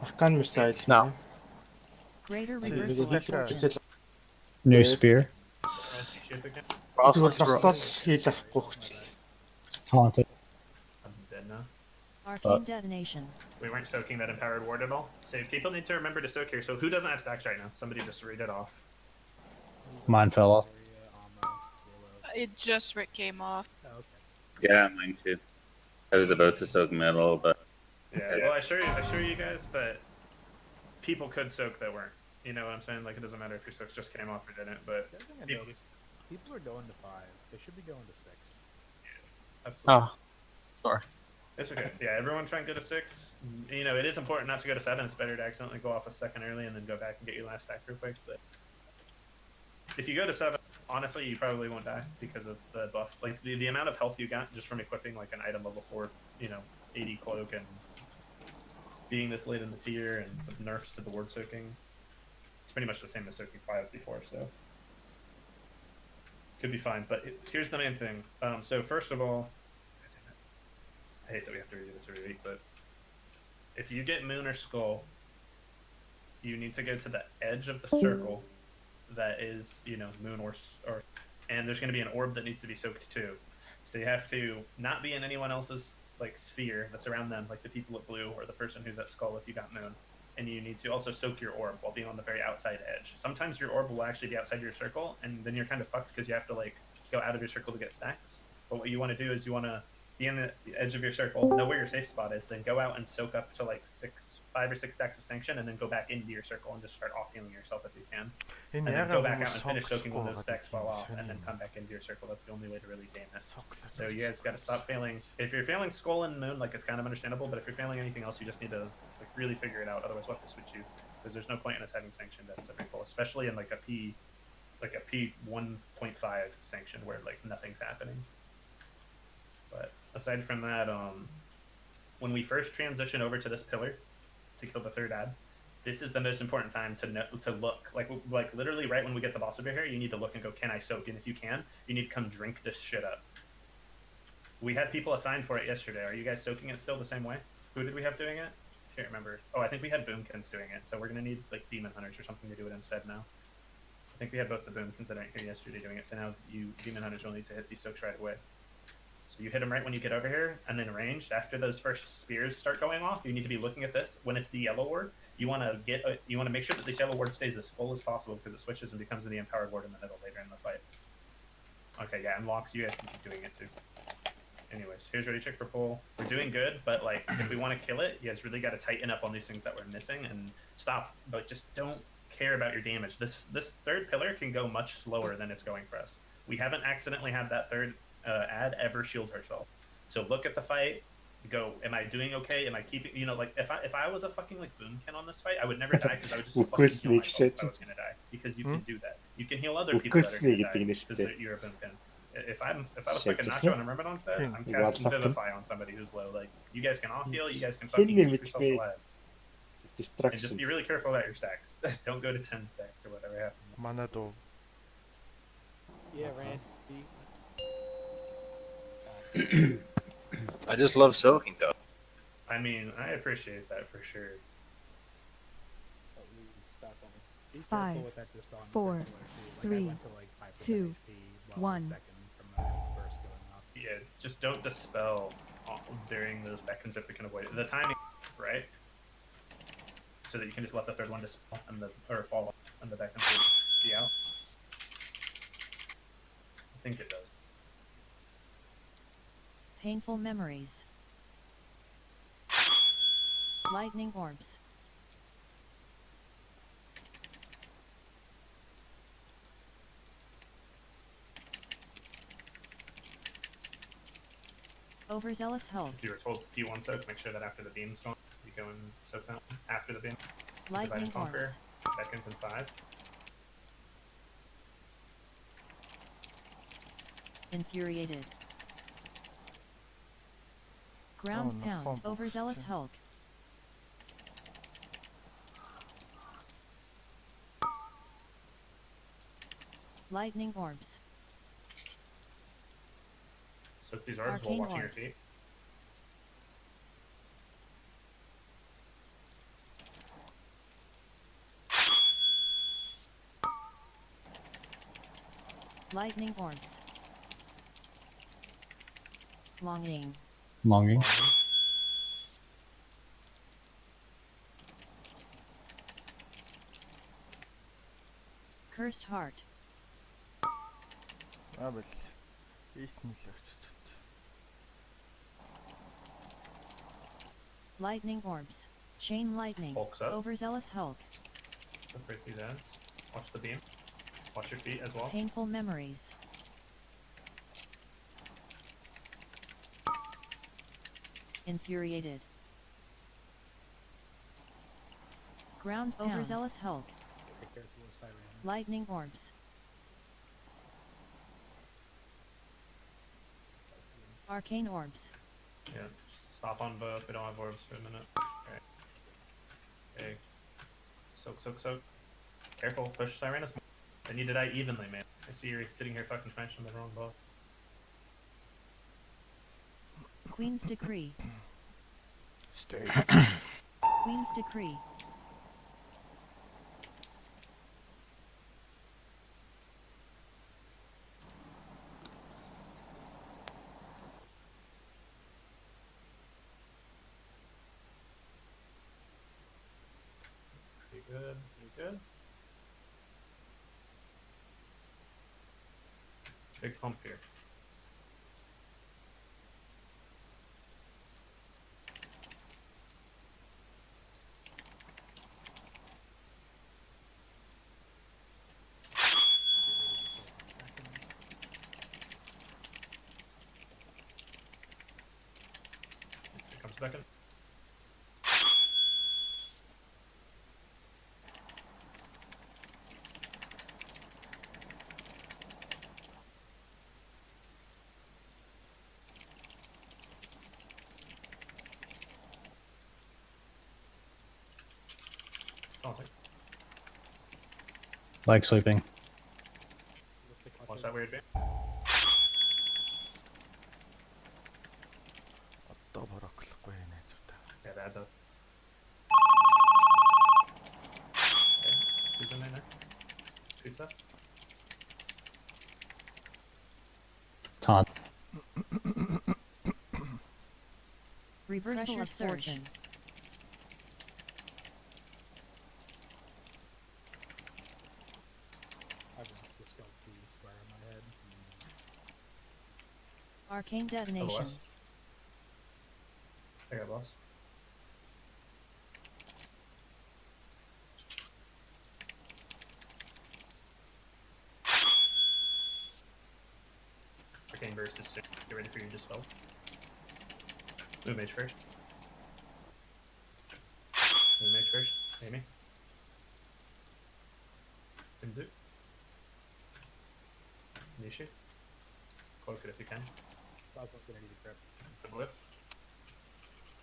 Arcane missile. No. Greater See, reversal of this fortune. Missile. New spear. Shoot again. Лосол хийл авахгүй хүч. Taunted. I'm dead now. Arcane detonation. We weren't soaking that empowered ward at all. So people need to remember to soak here. So who doesn't have stacks right now? Somebody just read it off. Mine fell off. It just came off. Oh, okay. Yeah, mine too. I was about to soak metal, but Yeah, well, I assure you guys that people could soak that weren't. You know what I'm saying? Like, it doesn't matter if your soaks just came off or didn't, but The other thing I people, noticed, people are going to 5. They should be going to 6. absolutely. Oh, sorry. It's okay. Yeah, everyone try and go to 6. You know, it is important not to go to 7. It's better to accidentally go off a second early and then go back and get your last stack real quick. But if you go to 7, honestly, you probably won't die because of the buff. Like, the amount of health you got just from equipping, like, an item level 4, you know, 80 cloak and being this late in the tier and with nerfs to the ward soaking. It's pretty much the same as soaking 5 before, so could be fine. But here's the main thing. So first of all, I hate that we have to redo this every week, but if you get Moon or Skull, you need to go to the edge of the circle that is, you know, Moon or and there's going to be an orb that needs to be soaked too. So you have to not be in anyone else's like sphere that's around them, like the people at Blue or the person who's at Skull if you got Moon. And you need to also soak your orb while being on the very outside edge. Sometimes your orb will actually be outside your circle, and then you're kind of fucked because you have to like go out of your circle to get stacks. But what you want to do is you want to be in the edge of your circle, know where your safe spot is, then go out and soak up to like 5 or 6 stacks of sanction, and then go back into your circle and just start off healing yourself if you can. And then go back out and finish soaking when those stacks fall off, and then come back into your circle. That's the only way to really gain it. So you guys got to stop failing. If you're failing Skull and Moon, like it's kind of understandable, but if you're failing anything else, you just need to like really figure it out. Otherwise, we'll have to switch you because there's no point in us having sanctioned at Symmetrical, especially in like a P 1.5 sanction where like nothing's happening. But aside from that, when we first transition over to this pillar to kill the 3rd ad, this is the most important time to look. Like literally right when we get the boss over here, you need to look and go, can I soak? And if you can, you need to come drink this shit up. We had people assigned for it yesterday. Are you guys soaking it still the same way? Who did we have doing it? I can't remember. Oh, I think we had Boomkins doing it. So we're going to need like Demon Hunters or something to do it instead now. I think we had both the Boomkins that aren't here yesterday doing it. So now you Demon Hunters will need to hit these soaks right away. So you hit them right when you get over here, and then ranged. After those first spears start going off, you need to be looking at this. When it's the yellow ward, you want to make sure that this yellow ward stays as full as possible because it switches and becomes the empowered ward in the middle later in the fight. Okay, yeah, and locks, you guys can keep doing it too. Anyways, here's ready check for pull. We're doing good, but like if we want to kill it, you guys really got to tighten up on these things that we're missing and stop. But just don't care about your damage. This third pillar can go much slower than it's going for us. We haven't accidentally had that third ad ever shield herself. So look at the fight. Go. Am I doing okay? Am I keeping? You know, like if I was a fucking like boomkin on this fight, I would never die because I would just fucking heal myself if I was gonna die. Because you can do that. You can heal other people that are gonna die because you're a boomkin. If I was fucking Nacho and a Myrmidon's dead, I'm casting Vivify on somebody who's low. Like you guys can off heal. You guys can fucking keep yourselves alive. And just be really careful about your stacks. Don't go to 10 stacks or whatever happens. Mana do. Yeah, Randy. I just love soaking though. I mean, I appreciate that for sure. Be 5, careful with that dispel on 4, the too. Like, 3, I went to like 5% 2, HP while I was 1. Becking from the burst going off. Yeah, just don't dispel during those beckons if we can avoid it. The timing, right? So that you can just let the third one dispel and or fall off and the beckons will be out. I think it does. Painful memories. Lightning orbs. Overzealous health. If you were told to P1 soak, make sure that after the beam's gone, you go and soak that one. After the beam. So Lightning conquer, orbs. beckons in 5. Infuriated. Ground no, pound. fumble. Overzealous Hulk. Lightning orbs. Soak these orbs while Arcane watching your orbs. feet. Lightning orbs. Longing. Longing. Cursed heart. Well, eaten searched. Lightning orbs. Chain lightning. Hulks up. Overzealous Hulk. Separate these ends. Watch the beam. Watch your feet as well. Painful memories. Infuriated. Ground pound. Overzealous Hulk. Be careful with sirens. Lightning orbs. Arcane orbs. Yeah, stop on both. We don't have orbs for a minute. Okay. Okay. Soak, soak, soak. Careful. Push Sirenus more. They need to die evenly, man. I see you're sitting here fucking smashing the wrong ball. Queen's decree. Stay. Queen's decree. Pretty good. Pretty good. Big pump here. Here comes Beacon. Oh, thank Leg sweeping. Watch that weird beam. Одоо бороклохгүй найзуудаа. Yeah, that's up. Okay, who's in there? Shoots up. Taunt. Reversal of fortune. I've lost the skull P square in my head. Arcane detonation. LOS. I got lost. Arcane burst is 6. Get ready for your dispel. Move mage first. Move mage first. Amy. Kinzu. Nishi. Cloak it if you can. Last one's gonna need a grip. The bliss.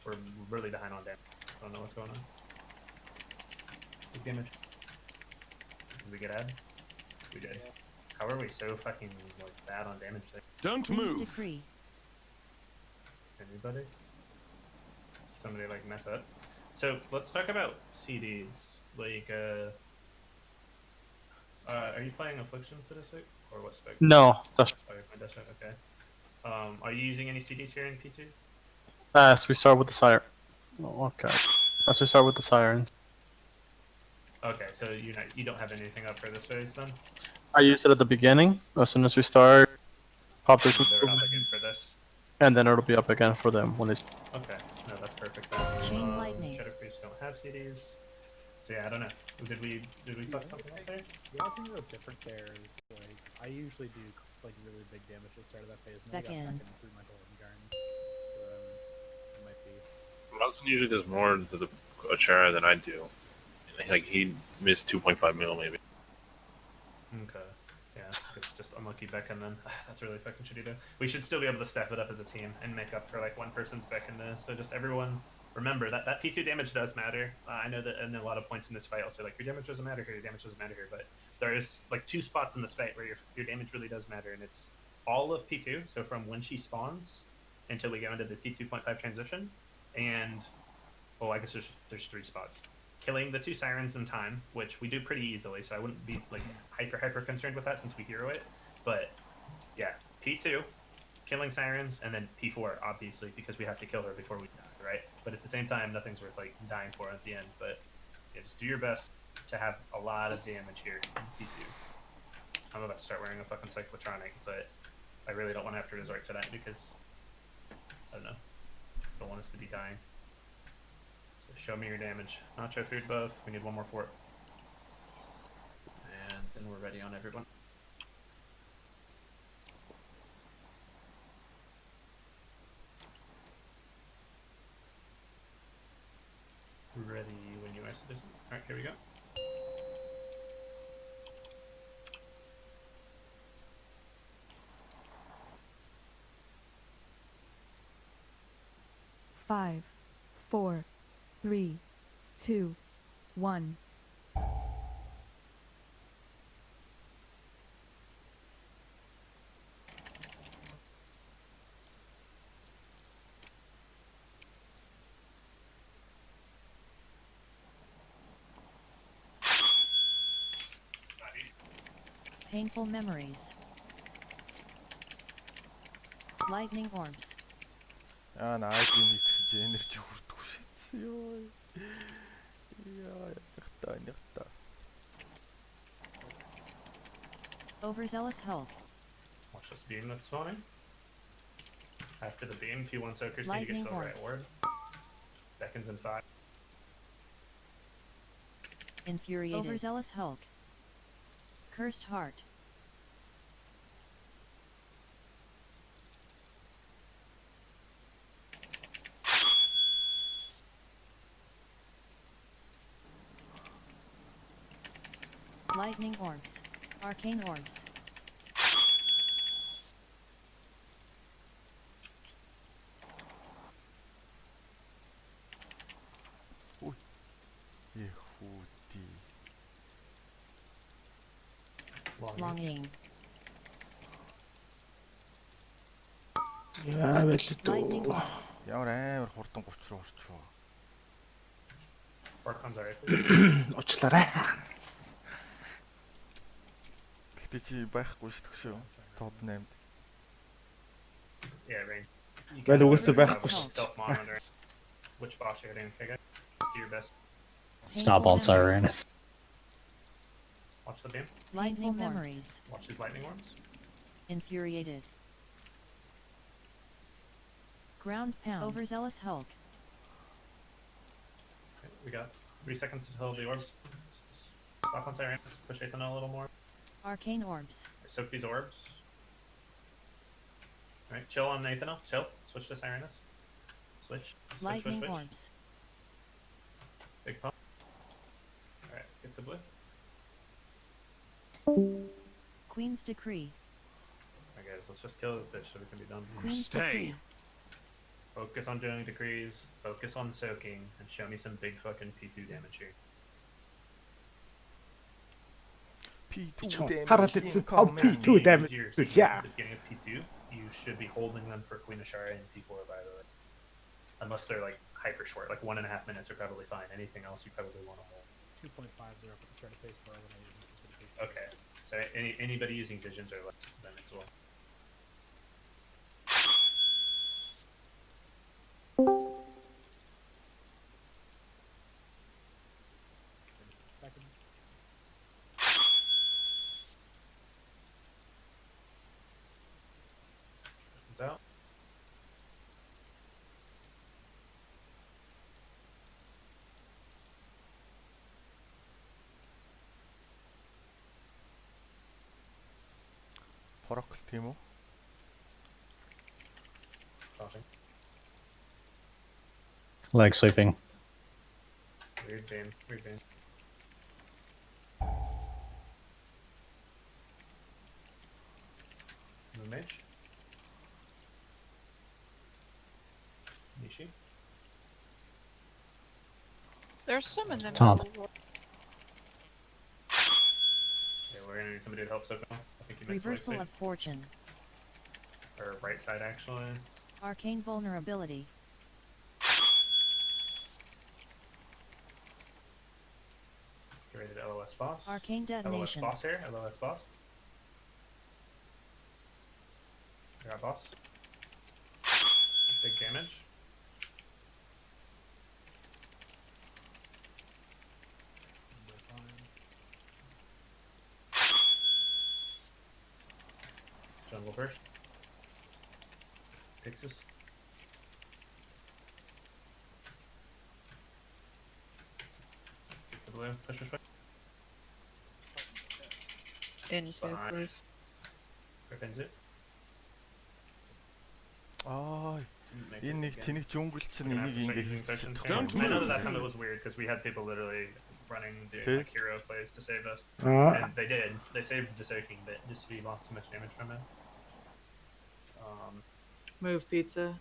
We're really behind on damage. I don't know what's going on. Big damage. Did we get ad? We did. Yeah. How are we so fucking like bad on damage there? Don't move. Decree. Anybody? Somebody like mess up? So let's talk about CDs. Like, are you playing Affliction Statistic or what spec? No, that's Oh, you're playing Dust Right, okay. Are you using any CDs here in P2? as we start with the siren. Oh, okay. As we start with the sirens. Okay, so you don't have anything up for this phase then? I use it at the beginning. As soon as we start, pop the They're up again for this. and then it'll be up again for them when they. Okay, no, that's perfect. Chain lightning. Shadow Priests don't have CDs. So yeah, I don't know. Did we fuck something up there? The only thing that was different there is like I usually do like really big damage at the start of that phase, and then I got back in through my golden garden. So it might be. My husband usually does more to the Achara than I do. Like he missed 2.5 mil maybe. Okay. Yeah, it's just unlucky Beckon then. That's really fucking shitty though. We should still be able to staff it up as a team and make up for like one person's Beckon there. So just everyone remember that P2 damage does matter. I know that in a lot of points in this fight also like your damage doesn't matter here, your damage doesn't matter here, but there is like 2 spots in this fight where your damage really does matter, and it's all of P2, so from when she spawns until we go into the P2.5 transition, and well, I guess there's 3 spots. Killing the 2 sirens in time, which we do pretty easily, so I wouldn't be like hyper concerned with that since we hero it. But yeah, P2, killing sirens, and then P4 obviously because we have to kill her before we die, right? But at the same time, nothing's worth like dying for at the end. But yeah, just do your best to have a lot of damage here in P2. I'm about to start wearing a fucking cyclotronic, but I really don't want to have to resort to that because I don't know. I don't want us to be dying. Show me your damage. Nacho food buff. We need 1 more for it. And then we're ready on everyone. Ready when you are, citizen. Alright, here we go. Five, 4, 3, 2, 1. Painful memories. Lightning orbs. 나 아이템 익스지 에너지 хүрдэг шээдсэн ёо. Яа, ягта. Overzealous Hulk. Watch this beam that's spawning. After the beam, P1 soakers need to get to the right orb. Beckons in 5. Infuriated. Overzealous Hulk. Cursed Heart. Lightning orbs. Arcane orbs. Yehudi. Longing. Яа вэ Lightning лээ. orbs. Ямар амар хурдан 30 руу орчихоо. Work comes alright. Очлаарай. Гэтэ чи байхгүй шүү. Топ 8. Yeah, range. Well, угсаа байхгүй шүү. Self-monitor. Which boss you're hitting, okay guys? Do your best. Stop all sirens. Watch the beam. Lightning memories. Watch his lightning orbs. Infuriated. Ground pound. Overzealous Hulk. Okay, we got 3 seconds until the orbs. Stop on Siren. Push Aethano a little more. Arcane orbs. Soak these orbs. Alright, chill on Aethano. Chill. Switch to Sirenus. Switch. Lightning switch. orbs. Big pump. Alright, get to blue. Queen's decree. Alright guys, let's just kill this bitch so we can be done. Queen's decree. Focus on doing decrees, focus on soaking, and show me some big fucking P2 damage here. P2 Harald, it's about P2 damage. Yeah. At the beginning of P2, you should be holding them for Queen Ashara and P4, by the way. Unless they're like hyper short, like 1.5 minutes are probably fine. Anything else you probably want to hold. 2.50 at the start of phase 4 when I use the start of phase 6. Okay. So anybody using visions or less than as well. Second. It's out. Порокл тийм үү? Tossing. Leg sweeping. Weird vein. Weird vein. Moon Mage. Nishi. There's some in the Taunt. middle. Yeah, we're gonna need somebody to help Soko. I think you missed Reversal the of fortune. Or right side, actually. Arcane vulnerability. Get ready to LOS boss. Arcane detonation. LOS boss here. LOS boss. I got boss. Big damage. Jungle burst. Pixis. Get to blue. Push. Inside, please. Griffins it. Аа, энэ нэг тэнэг жунгл чинь We're gonna энийг have to ингэ start using хийчихсэн. special I know that time it was weird because we had people literally running doing like hero plays to save us. And they did. They saved the soaking, but just we lost too much damage from it. Move pizza.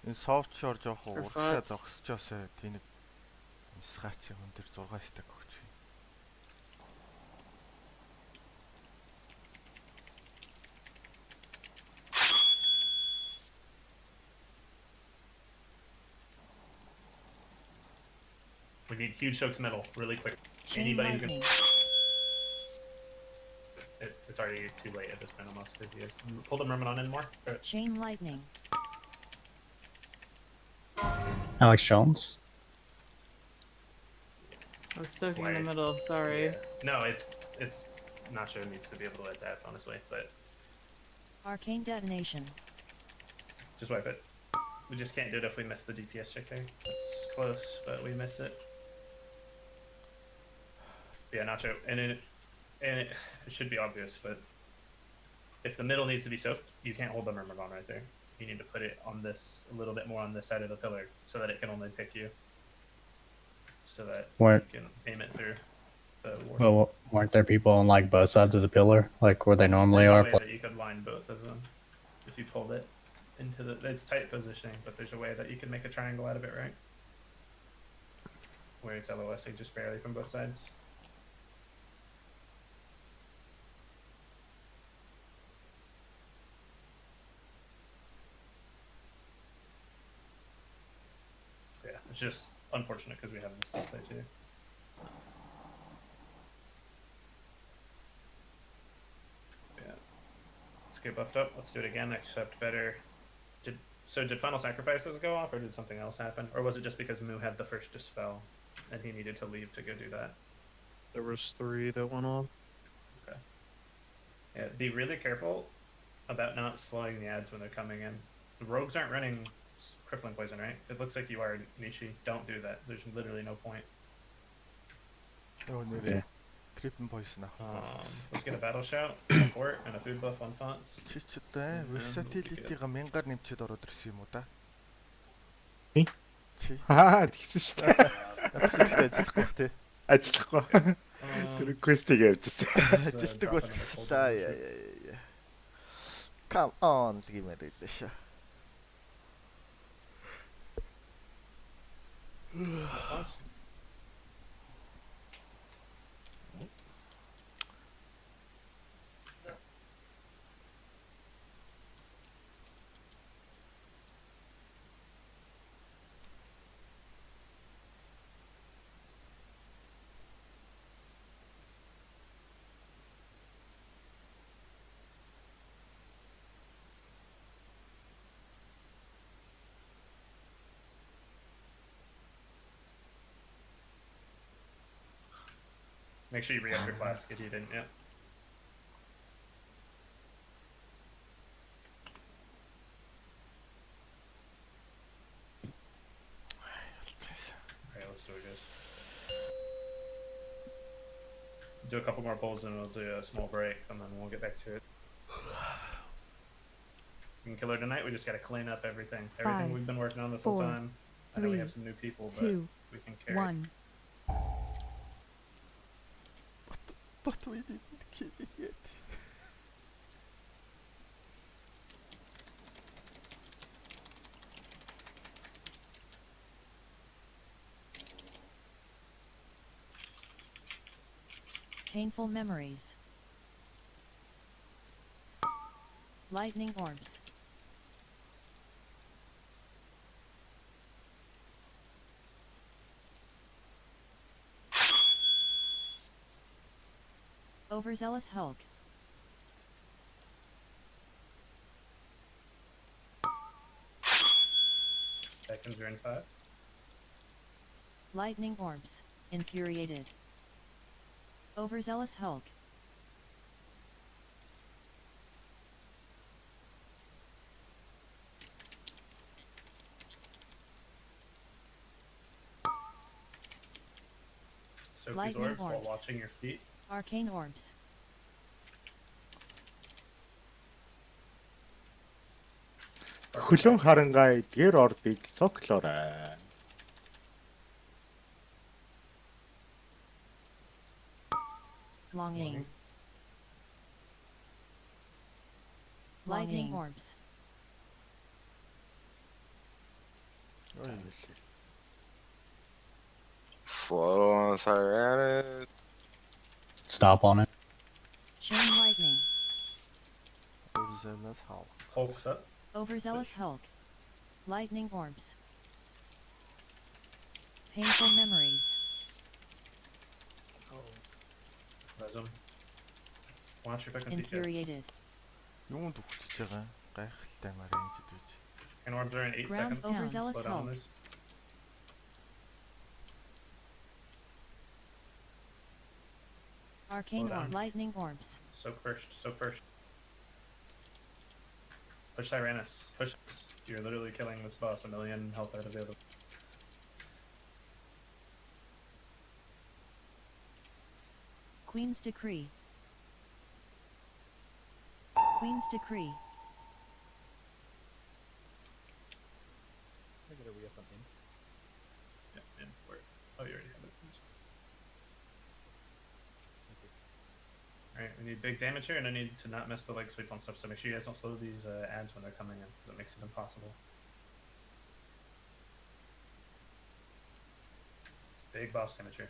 Энэ софтшор жоох For урагшаа farts. зогсчоосоо тэнэг скач өндөр 6 стак өгч. We need huge soaks middle really quick. Chain Anybody who can. lightning. It's already too late at this point almost because he has pull the merman on in more. Chain lightning. Alex Jones. I was soaking in Wait. the middle. Sorry. Yeah. No, it's Nacho needs to be able to let that honestly, but Arcane detonation. just wipe it. We just can't do it if we miss the DPS check there. It's close, but we miss it. Yeah, Nacho, and it should be obvious, but if the middle needs to be soaked, you can't hold the Myrmidon right there. You need to put it on this, a little bit more on this side of the pillar, so that it can only pick you. So that Where- you can aim it through the ward. Well, weren't there people on like both sides of the pillar, like where they normally There's are? a way that you could line both of them if you pulled it into the. It's tight positioning, but there's a way that you can make a triangle out of it, right? Where it's LOSing just barely from both sides. Yeah, it's just unfortunate because we have this to play too. Yeah. Let's get buffed up. Let's do it again, except better. Did Final Sacrifices go off, or did something else happen? Or was it just because Moo had the first Dispel, and he needed to leave to go do that? There was 3 that went off. Okay. Yeah, be really careful about not slowing the ads when they're coming in. The rogues aren't running crippling poison, right? It looks like you are, Nishi. Don't do that. There's literally no point. Oh, Yeah. Creeping poison авах. Let's get a battle shout, a fort, and a food buff on fonts. Чи ч одоо versatility-га 1000-аар нэмчихэд ороод ирсэн юм уу та? Чи. Тэгсэн шүү дээ. Тэгтээ ажиллахгүй бах тий. Ажиллахгүй. Тэр quest-ийг явьжсэн. Ажилтдаг болчихсон та. Яа. Come on гэмээр хэлээш. Make sure you re-up your flask if you didn't yet. Alright, let's do it, guys. Do a couple more pulls and we'll do a small break and then we'll get back to it. We can kill her tonight, we just gotta clean up everything. Everything we've been working on this whole time. I know we have some new people, but we can carry it. But we didn't kill it yet. Painful memories. Lightning orbs. Overzealous Hulk. Seconds are in 5. Lightning orbs. Infuriated. Overzealous Hulk. Soak these Lightning orbs while orbs. watching your feet. Arcane orbs. Хөлөн харангаа эдгээр ордыг соглоорой. Longing. Lightning orbs. Slow on Tyrannus. Stop on it. Chain lightning. Overzealous Hulk. Hulk's up. Overzealous Hulk. Lightning orbs. Painful memories. Resume. Watch your fucking feet. Infuriated. Юунд өгчөж байгаа? Гайхалтай маринжд үж. And orbs are in 8 Ground seconds. overzealous Slow down on Hulk. this. Arcane Slow down. orbs. Lightning orbs. Soak first. Soak first. Push Tyrannus. Push. You're literally killing this boss. 1,000,000 health out of the other. Queen's decree. Queen's decree. I get a re-up on int. Yeah, in for it. Oh, you already have it. Alright, we need big damage here, and I need to not miss the leg sweep on stuff, so make sure you guys don't slow these ads when they're coming in, because it makes it impossible. Big boss damage here.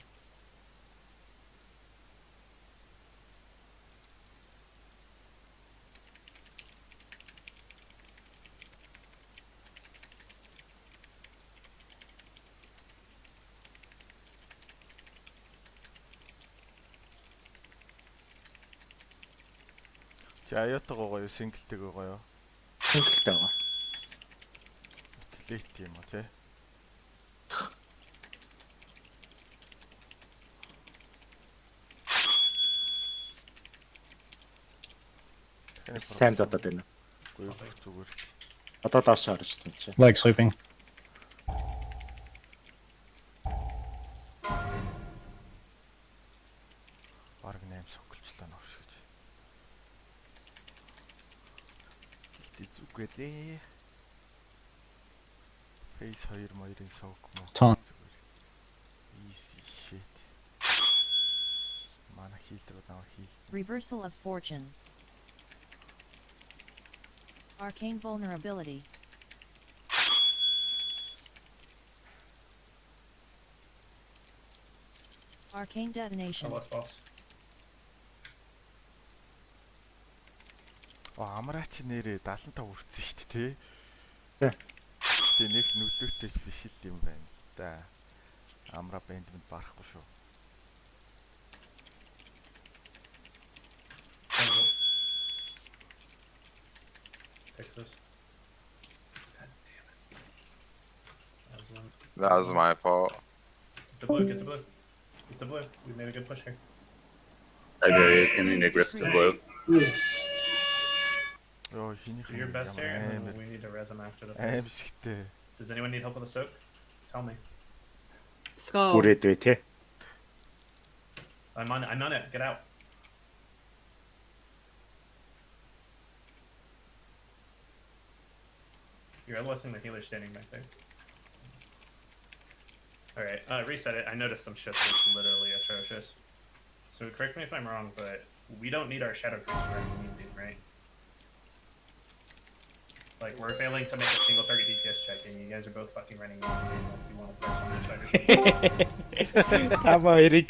За аяатайгаа гоё, синглтэйгээ гоё. Синглтэй байгаа. Лейт юм уу те? Сайн зодод байна. Гоё зүгээр л. Одоо доош орж тийм чи. Like sleeping. Бараг 8 сонголчлоо ногш гэж. Гэхдээ зүгээрээ. Face 2 моёрын сог мөн. Ton. Easy shit. Mana healer удаан heal. Reversal of fortune. Arcane vulnerability. Arcane detonation. Oh, what's false? Амраач нэрээ 75 хүрсэн шүү дээ, тий. Гэтэ нэг нөлөөтэй биш л юм байна л да. Амра бэндмэнд барахгүй шүү. Texas. That was my fault. Get the blue, get the blue. Get the blue. We made a good push here. Iberia is gonna need to grip the blue. Yo, Do your best here, and then we need to res him after the face. Does anyone need help with the soak? Tell me. Skull. Бүрээд бай тий. I'm on it. Get out. You're LSing the healer standing back there. Alright, reset it. I noticed some shit that's literally atrocious. So correct me if I'm wrong, but we don't need our shadow creatures running mean, right? Like, we're failing to make a single target DPS check, and you guys are both fucking running mean, like you want to press on this fighter. Ama Erik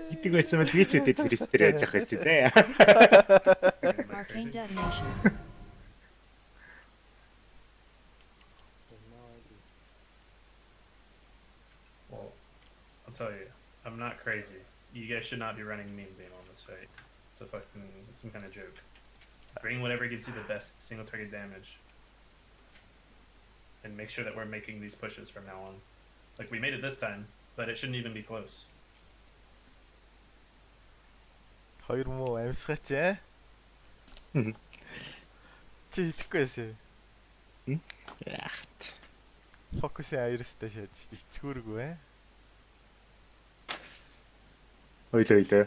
Гэдэг байсан бол би ч үдээд фристер яаж явах гэсэн тий. Arcane detonation. Well, I'll tell you, I'm not crazy. You guys should not be running Mean Beam on this fight. It's a fucking, some kind of joke. Bring whatever gives you the best single target damage. And make sure that we're making these pushes from now on. Like, we made it this time, but it shouldn't even be close. Хоёр муу амьсгаач ээ. Чи хэлэхгүй байсан. Яахт. Фокусын аярстай шааж ичгүүргүй ээ. Ойлоо.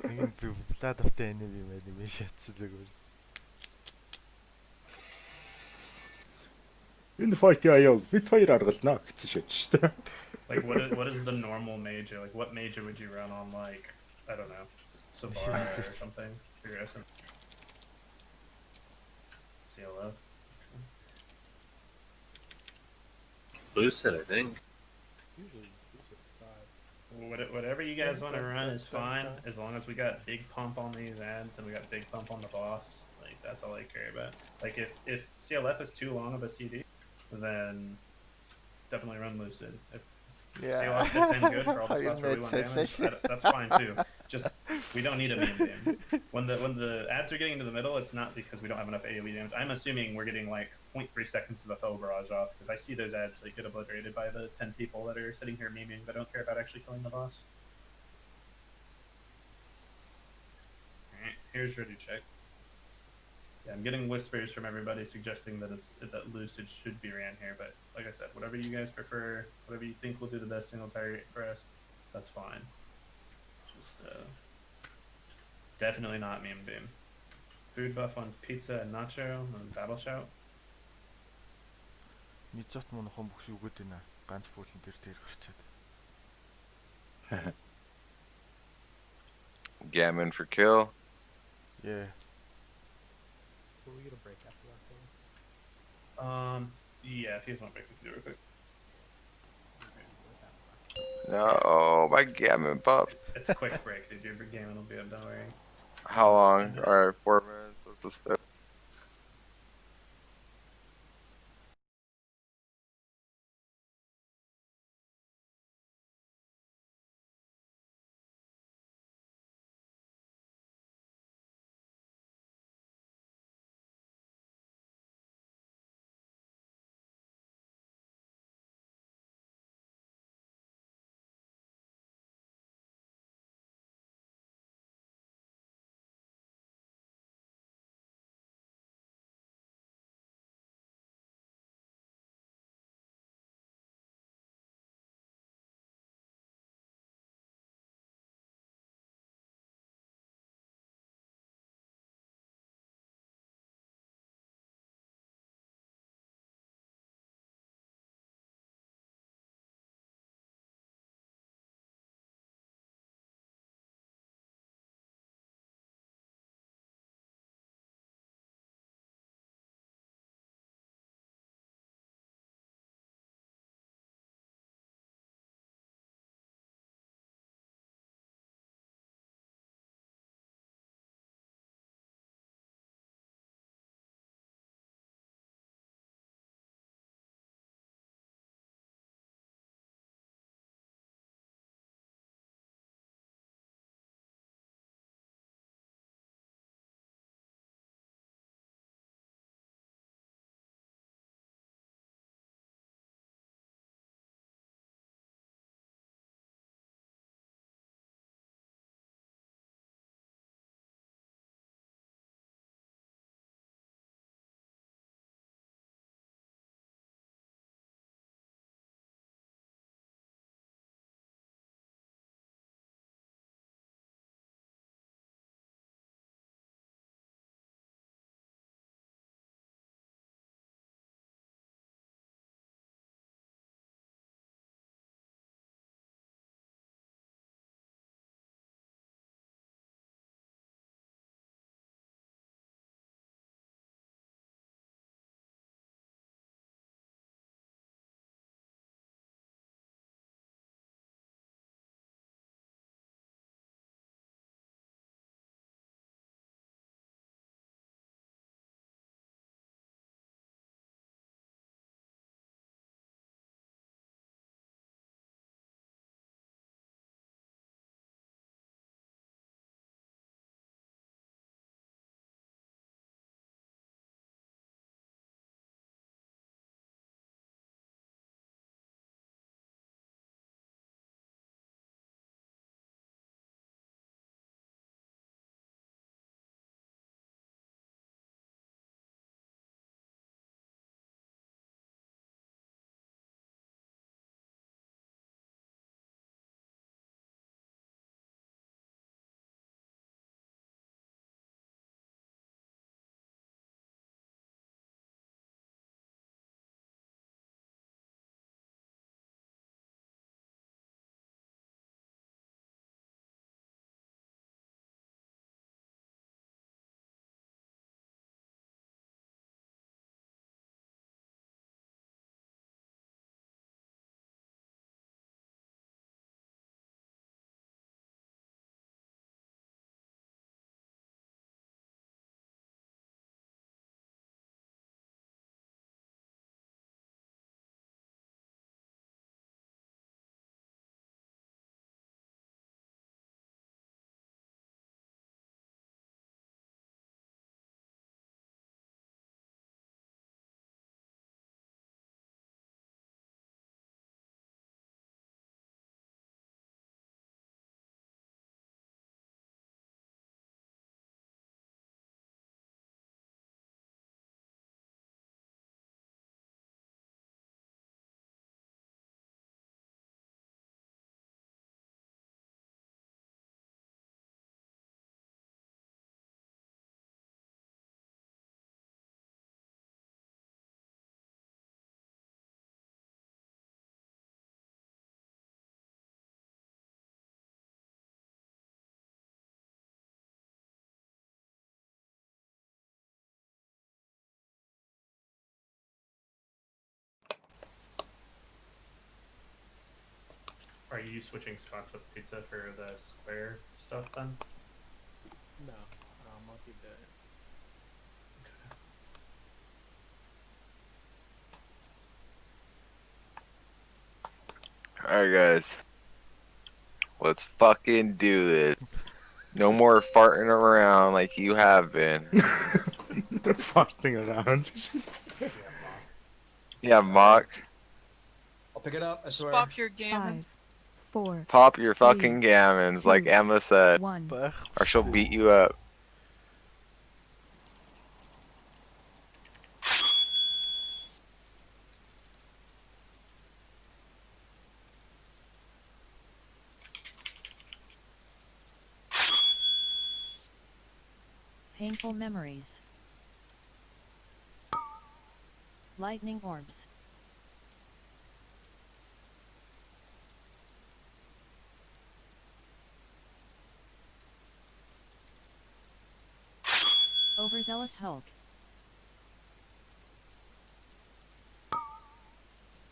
Нэг Blood of the Enemy юм шатсан зүгээр. Энэ fight яа бид хоёр аргалнаа гэсэн шат шүү дээ. Like, what is the normal major? Like, what major would you run on, like, I don't know, Savara or something? Figure out some CLF. Lucid, I think. Whatever you guys want to run is fine, as long as we got big pump on these ads and we got big pump on the boss. Like, that's all I care about. Like, if CLF is too long of a CD, then definitely run Lucid. If CLF fits in good for all the spots where we want damage, that's fine too. Just, we don't need a main game. When the ads are getting into the middle, it's not because we don't have enough AoE damage. I'm assuming we're getting like 0.3 seconds of a faux barrage off, because I see those ads like get obliterated by the 10 people that are sitting here memeing but don't care about actually killing the boss. Alright, here's ready check. Yeah, I'm getting whispers from everybody suggesting that that Lucid should be ran here, but like I said, whatever you guys prefer, whatever you think will do the best single target for us, that's fine. Just definitely not meme beam. Food buff on pizza and nacho and battle shout. Низот монохон бүхс үгөөд байна. Ганц буулан дээр гарчаад. Gammon for kill. Yeah. Will we get a break after that, though? Yeah, if you guys want to break, we can do it real quick. No, my gammon buff. It's a quick break, dude. Your gammon will be up, don't worry. How long? Alright, 4 minutes. Let's just do you switching spots with pizza for the square stuff then? No, I'll keep doing it. Alright, guys. Let's fucking do this. No more farting around like you have been. Farting around. Yeah, Mock. I'll pick it up, I swear. Pop your gammons. 5, 4, Pop your 3, fucking gammons, like 2, Emma said. 1. Or she'll beat you up. Painful memories. Lightning orbs. Overzealous Hulk.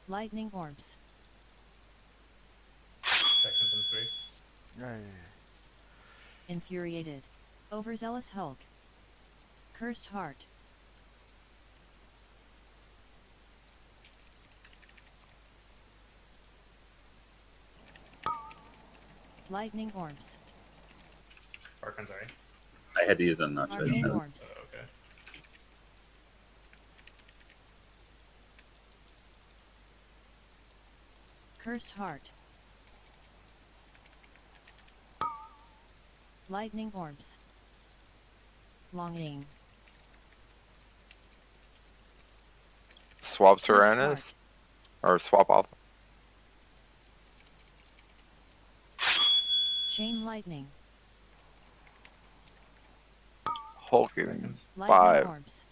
Lightning orbs. Seconds in 3. Yeah. Infuriated. Overzealous Hulk. Cursed heart. Lightning orbs. Archon, sorry. I had to use a notch. Arcane orbs. Oh, okay. Cursed heart. Lightning orbs. Longing. Swap Tyrannus? Or swap off. Chain lightning. Hulking. Lightning 5. orbs.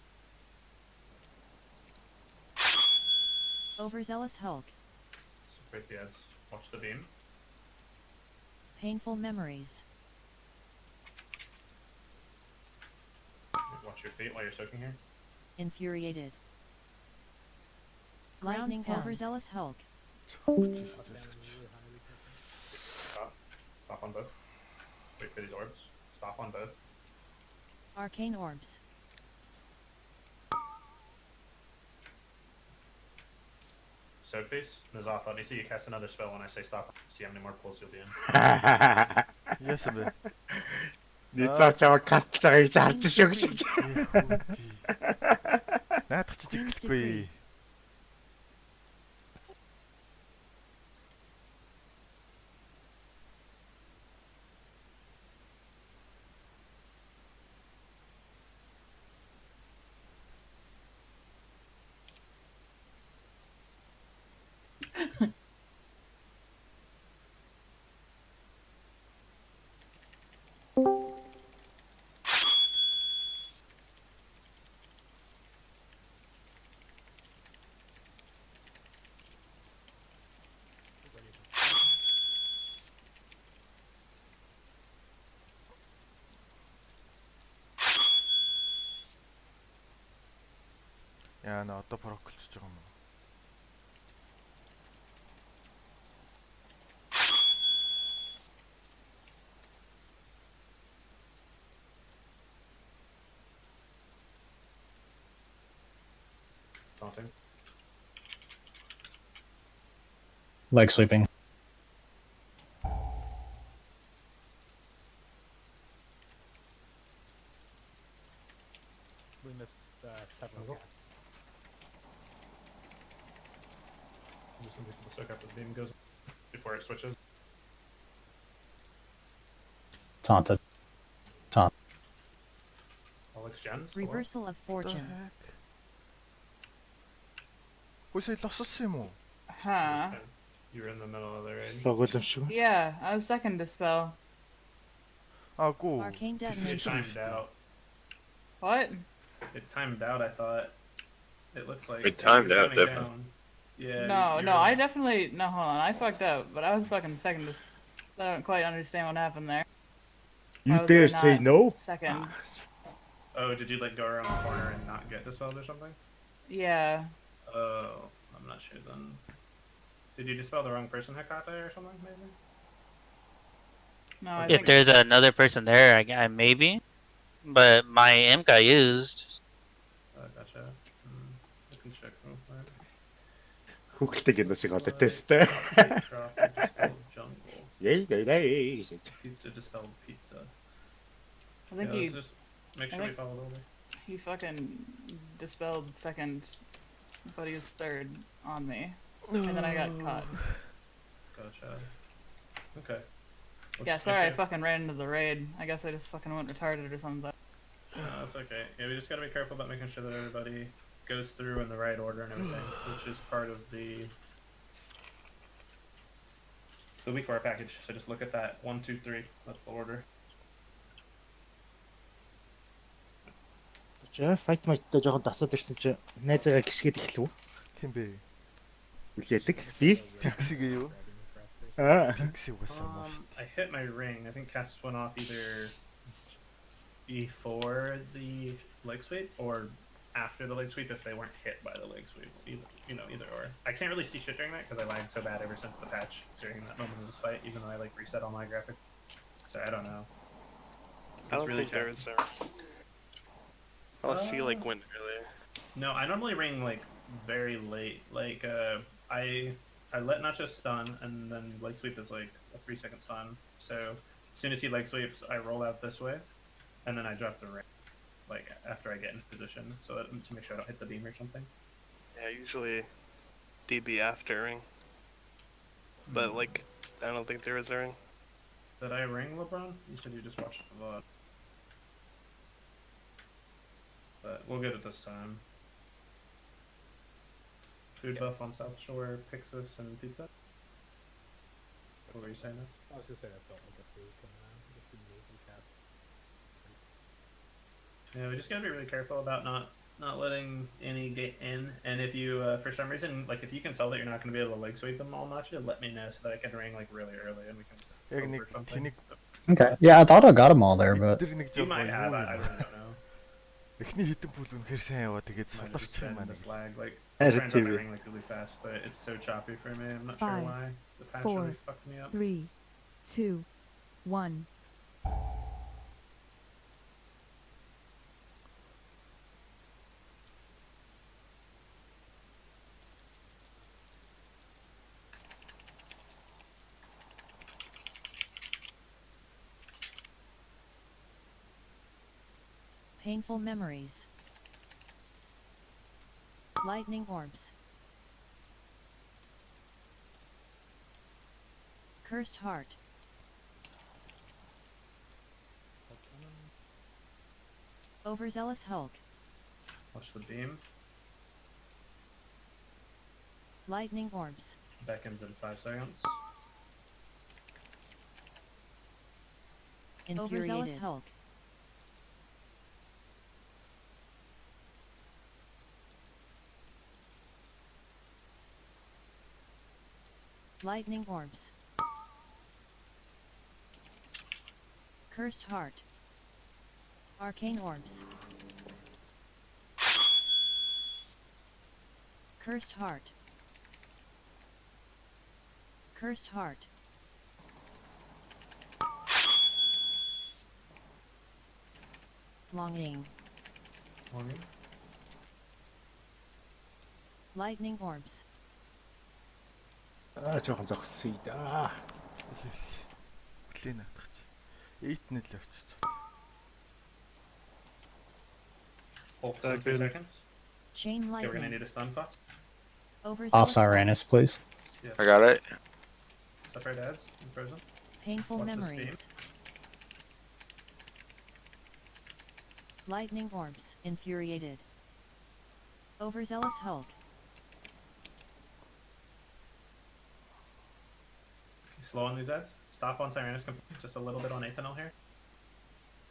Overzealous Hulk. Separate the ads. Watch the beam. Painful memories. Watch your feet while you're soaking here. Infuriated. Ground Lightning pound. overzealous Hulk. Stop. Stop on both. Wait for these orbs. Stop on both. Arcane orbs. Soak face. Nazoth, let me see you cast another spell when I say stop. See how many more pulls you'll be in. Yes, a bit. 니차차와 카스타가 이제 아저씨 역시. Наадах чи чихгүй. Яа, на одоо проклчж байгаа юм уу? Taunting. Like sleeping. We missed several casts. I'm just gonna wait for the soak after the beam goes before it switches. Taunted. Taunt. Alex Gens. Reversal of fortune. Хөөсөө лоссон юм уу? Huh. You were in the middle of the raid. Согулмшгүй. Yeah, I was second to spell. Аагүй. Arcane It detonation. timed out. What? It timed out, I thought. It looked like... It timed you were out, counting definitely. down. Yeah. No, you no, were- I definitely... No, hold on. I fucked up, but I was fucking second to... I don't quite understand what happened there. You Why was dare I say not no? Second. Oh, did you like go around the corner and not get dispelled or something? Yeah. Oh, I'm not sure then. Did you dispel the wrong person, Hekate, or something, maybe? No, I If think there's another person there, maybe. But my M got used. Gotcha. I can check real quick. Хүүхэлдэг юм шиг одоо тесттэй. Dropper dispelled jungle. Yay, yay, yay. Pizza dispelled pizza. I think Let's just make sure we follow the order. he fucking dispelled second, but he was third on me, and then I got caught. Gotcha. Okay. Yeah, sorry, I fucking ran into the raid. I guess I just fucking went retarded or something. No, that's okay. Yeah, we just gotta be careful about making sure that everybody goes through in the right order and everything, which is part of the weak package. So just look at that 1, 2, 3. That's the order. Fight match-тай жоохон дасаад ирсэн чи найзаагаа гисгээд эхлэв. Хин бэ? Үлээдэг. Би Pixie юу? Pixie I hit my ring. I think casts went off either before the leg sweep or after the leg sweep if they weren't hit by the leg sweep. Either or. I can't really see shit during that because I lagged so bad ever since the patch during that moment of this fight, even though I like reset all my graphics. So I don't know. I don't think there is there. I'll see like when earlier. No, I normally ring like very late. Like I let Nacho stun, and then leg sweep is like a 3-second stun. So as soon as he leg sweeps, I roll out this way, and then I drop the ring, like after I get in position, so that, to make sure I don't hit the beam or something. Yeah, usually DB after ring. But like, I don't think there is a ring. Did I ring LeBron? You said you just watched the VOD. But we'll get it this time. Food buff on South Shore, Pixis, and pizza. What were you saying now? I was gonna say that felt like a food coming out. It just didn't move as fast. Yeah, we just gotta be really careful about not letting any get in. And if you, for some reason, like if you can tell that you're not gonna be able to leg sweep them all much, let me know so that I can ring like really early and we can just go for something. Okay. Yeah, I thought I got them all there, but You might have, I really don't know. Эхний хитэн бүл үнэхээр сайн яваа тэгээд суларч юм байна. Like, I'm trying to ring like really fast, but it's so choppy for me. I'm not sure 5, why. The patch 4, really fucked me up. 3, 2, 1. Painful memories. Lightning orbs. Cursed heart. Overzealous Hulk. Watch the beam. Lightning orbs. Beckons in 5 seconds. Overzealous Hulk. Lightning orbs. Cursed heart. Arcane orbs. Cursed heart. Cursed heart. Longing. Longing. Lightning orbs. жоохон зогсъё да. Хүлээ наадах чи. 8 нэл авчиж. Hold for 2 seconds. Chain Okay, we're gonna lightning. need a stun fox. off Cyrannus, please. Yes. I got it. Separate ads and frozen. Painful Watch this memories. beam. Lightning orbs. Infuriated. Overzealous Hulk. Slow on these ads. Stop on Tyrannus. Just a little bit on Athanol here.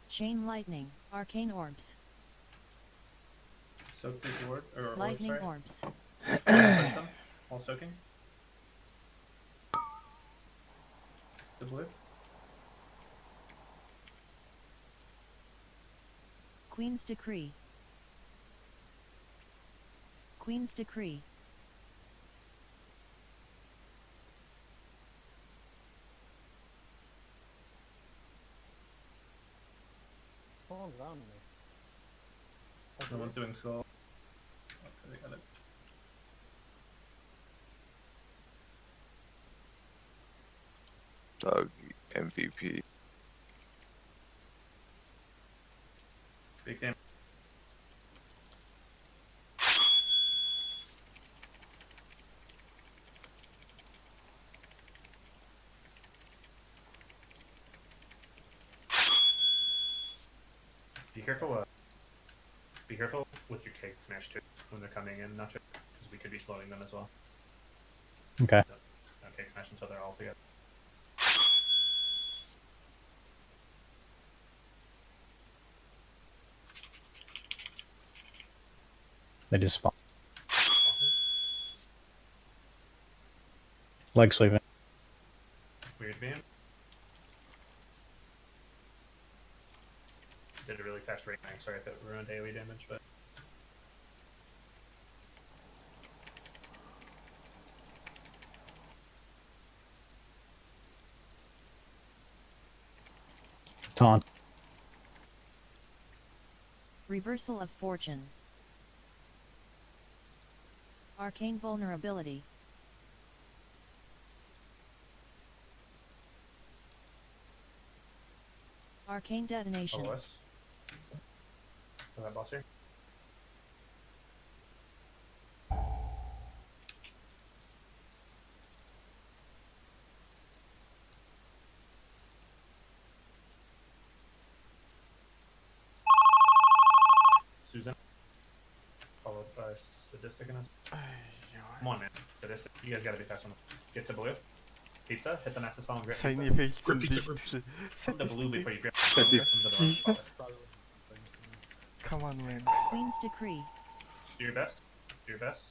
Chain lightning. Arcane orbs. Soak these ward or Lightning orbs. orbs. Push them while soaking. The blue. Queen's decree. Queen's decree. around me. No one's doing skull. Okay, they got it. Doug MVP. Big damage. Be careful with your cake smash too when they're coming in, not just because we could be slowing them as well. Okay. So, cake smash until they're all together. They just spawn. Leg sweeping. Weird beam. Did a really fast rate. I'm sorry if it ruined AoE damage, but Taunt. Reversal of fortune. Arcane vulnerability. Arcane detonation. OS. Is that boss here? Susan. Followed by Sadistic and us. Come on, man. Sadistic. You guys gotta be fast on the. Get to blue. Pizza. Hit the massive spawn. Grip Сайн pizza. фейлсэн Grip pizza, дээ grip шүү pizza. From the blue before you grab. Sadistic. From the bronze spot. Come on, man. Queen's decree. Do your best. Do your best.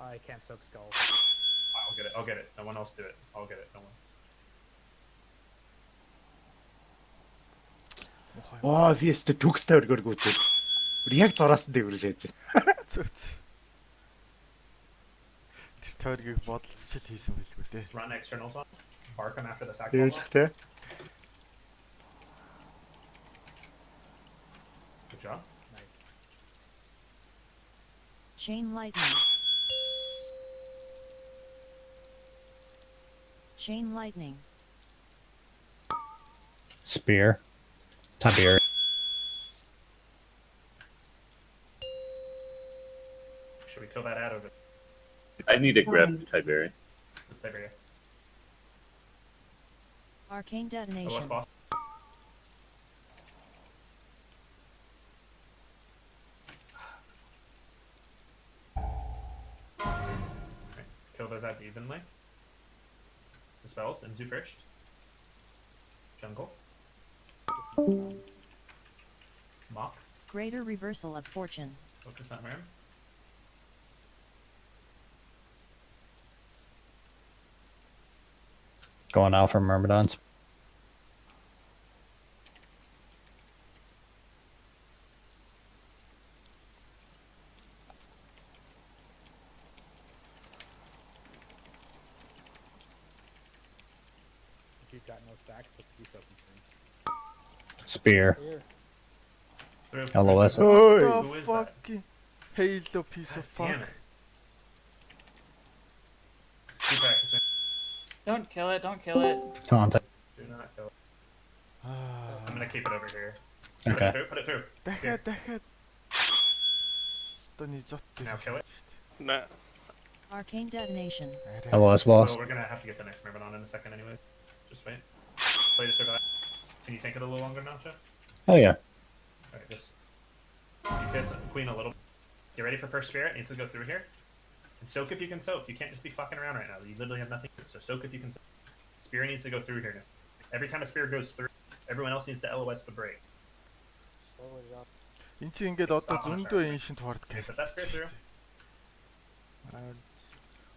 I can't soak skull. I'll get it. I'll get it. No one else do it. I'll get it. No one. Ваа, би өстө төгстэй өргөөргөө үзээ. Яг зураас дэврэж яаж. Зүт. Тэр тойргийг бодолцчод хийсэн байлгүй дээ. Run externals on. Bark them after the sack. Тэгэлтэй. Good job. Nice. Chain lightning. Chain lightning. Spear. Tiberius. Should we kill that ad over I need to grab Tiberius. Tiberia? Arcane OS detonation. boss. Okay. Kill those ads evenly. Dispels and Zoo first. Jungle. Mock. Greater reversal of fortune. Focus on Ram. Going out for Myrmidons. If you've got no stacks, that could be so concerned. Spear. Through. LOS. Who The is that? fucking Halo piece of Damn fuck. it. Keep practicing. Don't kill it, don't kill it. Taunt. Do not kill it. I'm gonna keep it over here. Okay. Put it through. Дахиад дахиад. Таны зот. Now kill it. Nah. Arcane detonation. LOS boss. Well, we're gonna have to get the next Myrmidon in a second anyway. Just wait. Play to survive. Can you take it a little longer now, Chef? Oh yeah. Alright, just. You piss Queen a little. Get ready for first spirit. Needs to go through here. And soak if you can soak. You can't just be fucking around right now. You literally have nothing. So soak if you can soak. Spear needs to go through here. Every time a spear goes through, everyone else needs to LOS the break. Энд чи ингээд одоо зөндөө ancient word Okay, cast. put that spear through.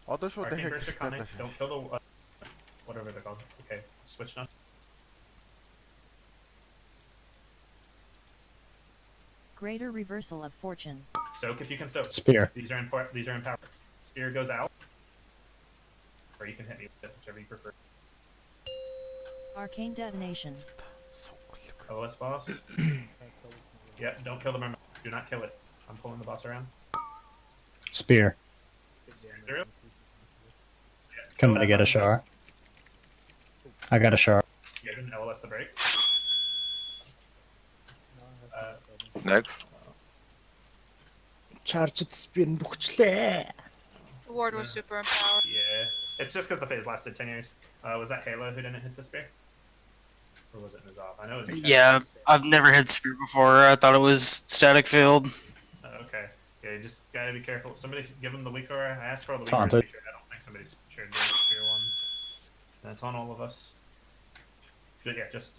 Одоо шууд Arcane дахиад Burst are coming. кристаллаа. Don't kill the whatever they're called. Okay, switch now. Greater reversal of fortune. Soak if you can soak. Spear. These are in power. Spear goes out. Or you can hit me with it, whichever you prefer. Arcane detonation. OS boss. Yep, don't kill the mermaid. Do not kill it. I'm pulling the boss around. Spear. Through. Coming to get a shard. I got a shard. Yeah, then LOS the break. Next. Charged spin бүхчлээ. The ward was super empowered. Yeah, it's just because the phase lasted 10 years. Was that Halo who didn't hit the spear? Or was it Nazov? I know it was Yeah, I've never had spear before. I thought it was static field. Okay. Yeah, you just gotta be careful. Somebody give him the weak aura. I asked for all the weak Taunted. auras. I don't think somebody's shared those spear ones. That's on all of us. But yeah, just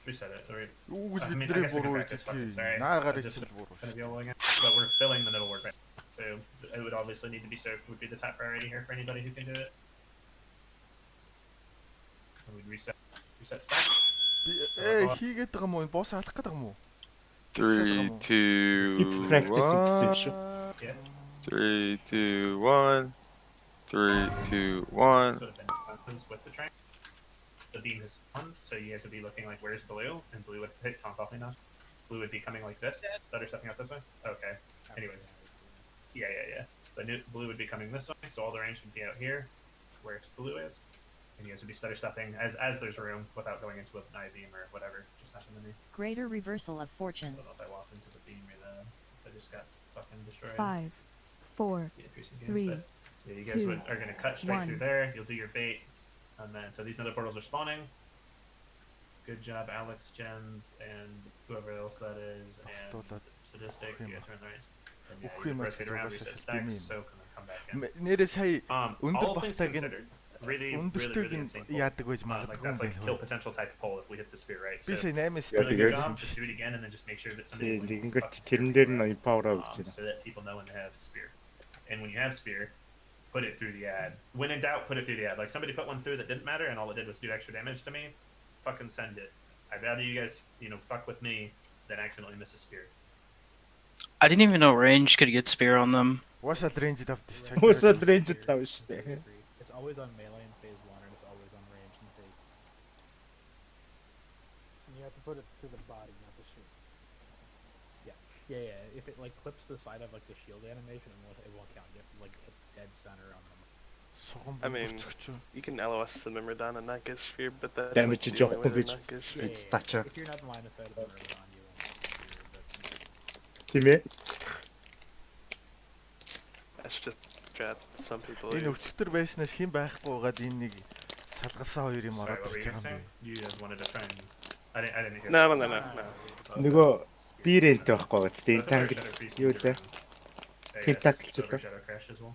reset it. Or, I mean, I guess we can practice fucking, sorry. Just gonna be yellow again. But we're filling the middle ward right now. So it would obviously need to be served. Would be the top priority here for anybody who can do it. We'd reset stacks. хийгээд байгаа юм уу? Босс алах гэдэг юм уу? 3, 2, 1. 3, 2, 1. 3, 2, 1. With the train. The beam has spawned, so you guys would be looking like, where's blue? And blue would hit Tom off me now. Blue would be coming like this. Stutter stepping up this way. Okay. Anyways. Yeah. The new blue would be coming this way, so all the range would be out here, where blue is. And you guys would be stutter stepping as there's room without going into an eye beam or whatever just happened to me. Greater reversal of fortune. I don't know if I walked into the beam or I just got fucking destroyed. 5, 4, 3, Yeah, you guys are going to cut straight through there. You'll do your bait. And then, so these nether portals are spawning. Good job, Alex, Jens, and whoever else that is, and Sadistic. You guys are in the right. And yeah, you rotate around, reset stacks, so come back in. Нэрээ сая өндөр All things багтааг considered, really insane pull. яадаг байж Like магадгүй that's юм like kill potential type pull if we hit the spear, right? Би сая 8-аас really good job, just do it again and then just make sure that somebody Ингээд тэрэн дээр нь empower авч байна. so that people know when they have spear. And when you have spear, put it through the ad. When in doubt, put it through the ad. Like somebody put one through that didn't matter and all it did was do extra damage to me, fucking send it. I'd rather you guys, fuck with me than accidentally miss a spear. I didn't even know range could get spear on them. What's that range тавьчих. What's that range тавьчихтэй. It's always on melee in phase 1 and it's always on range in phase. And you have to put it through the body, not the shield. Yeah. If it like clips the side of like the shield animation, it won't count. You have to like hit dead center on them. I mean, you can LOS the Myrmidon and not get spear, but that's Damage like, is the only way your to not get spear. If you're not in line of sight of the Myrmidon, you won't get spear. Тийм ээ. That's just trap. Some people Энэ use. өчтөр байснаас хэн байхгүй байгаад энэ нэг салгасан хоёр юм ороод Sorry, ирж what were байгаа юм you guys saying? You guys wanted to try and... I didn't hear No. Нөгөө бирэнтэй байхгүй байгаа. Тэгээ тангл юу лээ? Тентакл ч үлээ. Shadow Crash as well.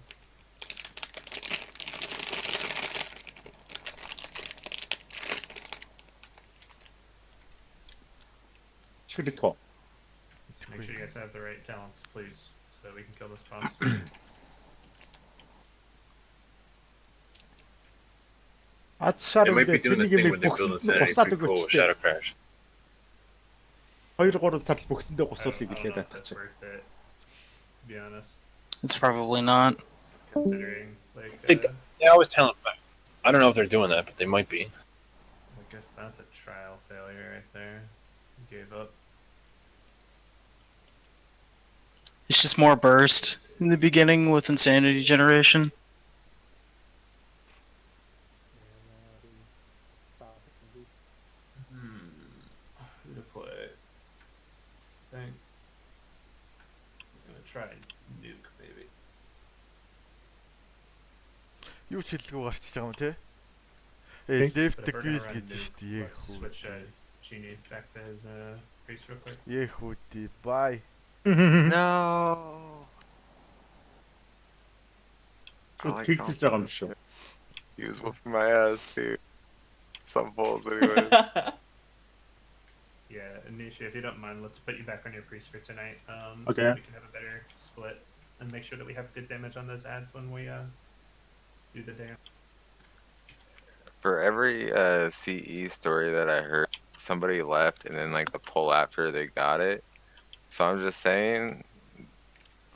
Шүлэт. Make sure you guys have the right talents, please, so that we can kill this boss. They might be doing the thing when they're building sanity pretty cool with Shadow Crash. 2-3 сар бөхсөндөө гусуулыг I don't хэлээд know if that's татчих. worth it, to be honest. It's probably not. Considering, like, They always talent back. I don't know if they're doing that, but they might be. I guess that's a trial failure right there. Gave up. It's just more burst in the beginning with insanity generation. Who to play? I think I'm gonna try nuke, maybe. Юу ч хэллгүй гарчиж байгаа юм те. Left But if we're gonna grid run гэж nuke, штий. let's switch Genie back to his priest real quick. Хөөти bye. No. Тэгж байгаа юм шүү. He was whooping my ass, dude. Some balls, anyway. Yeah, Nisha, if you don't mind, let's put you back on your priest for tonight. So Okay. that we can have a better split and make sure that we have good damage on those ads when we do the damage. For every CE story that I heard, somebody left and then like the pull after they got it. So I'm just saying,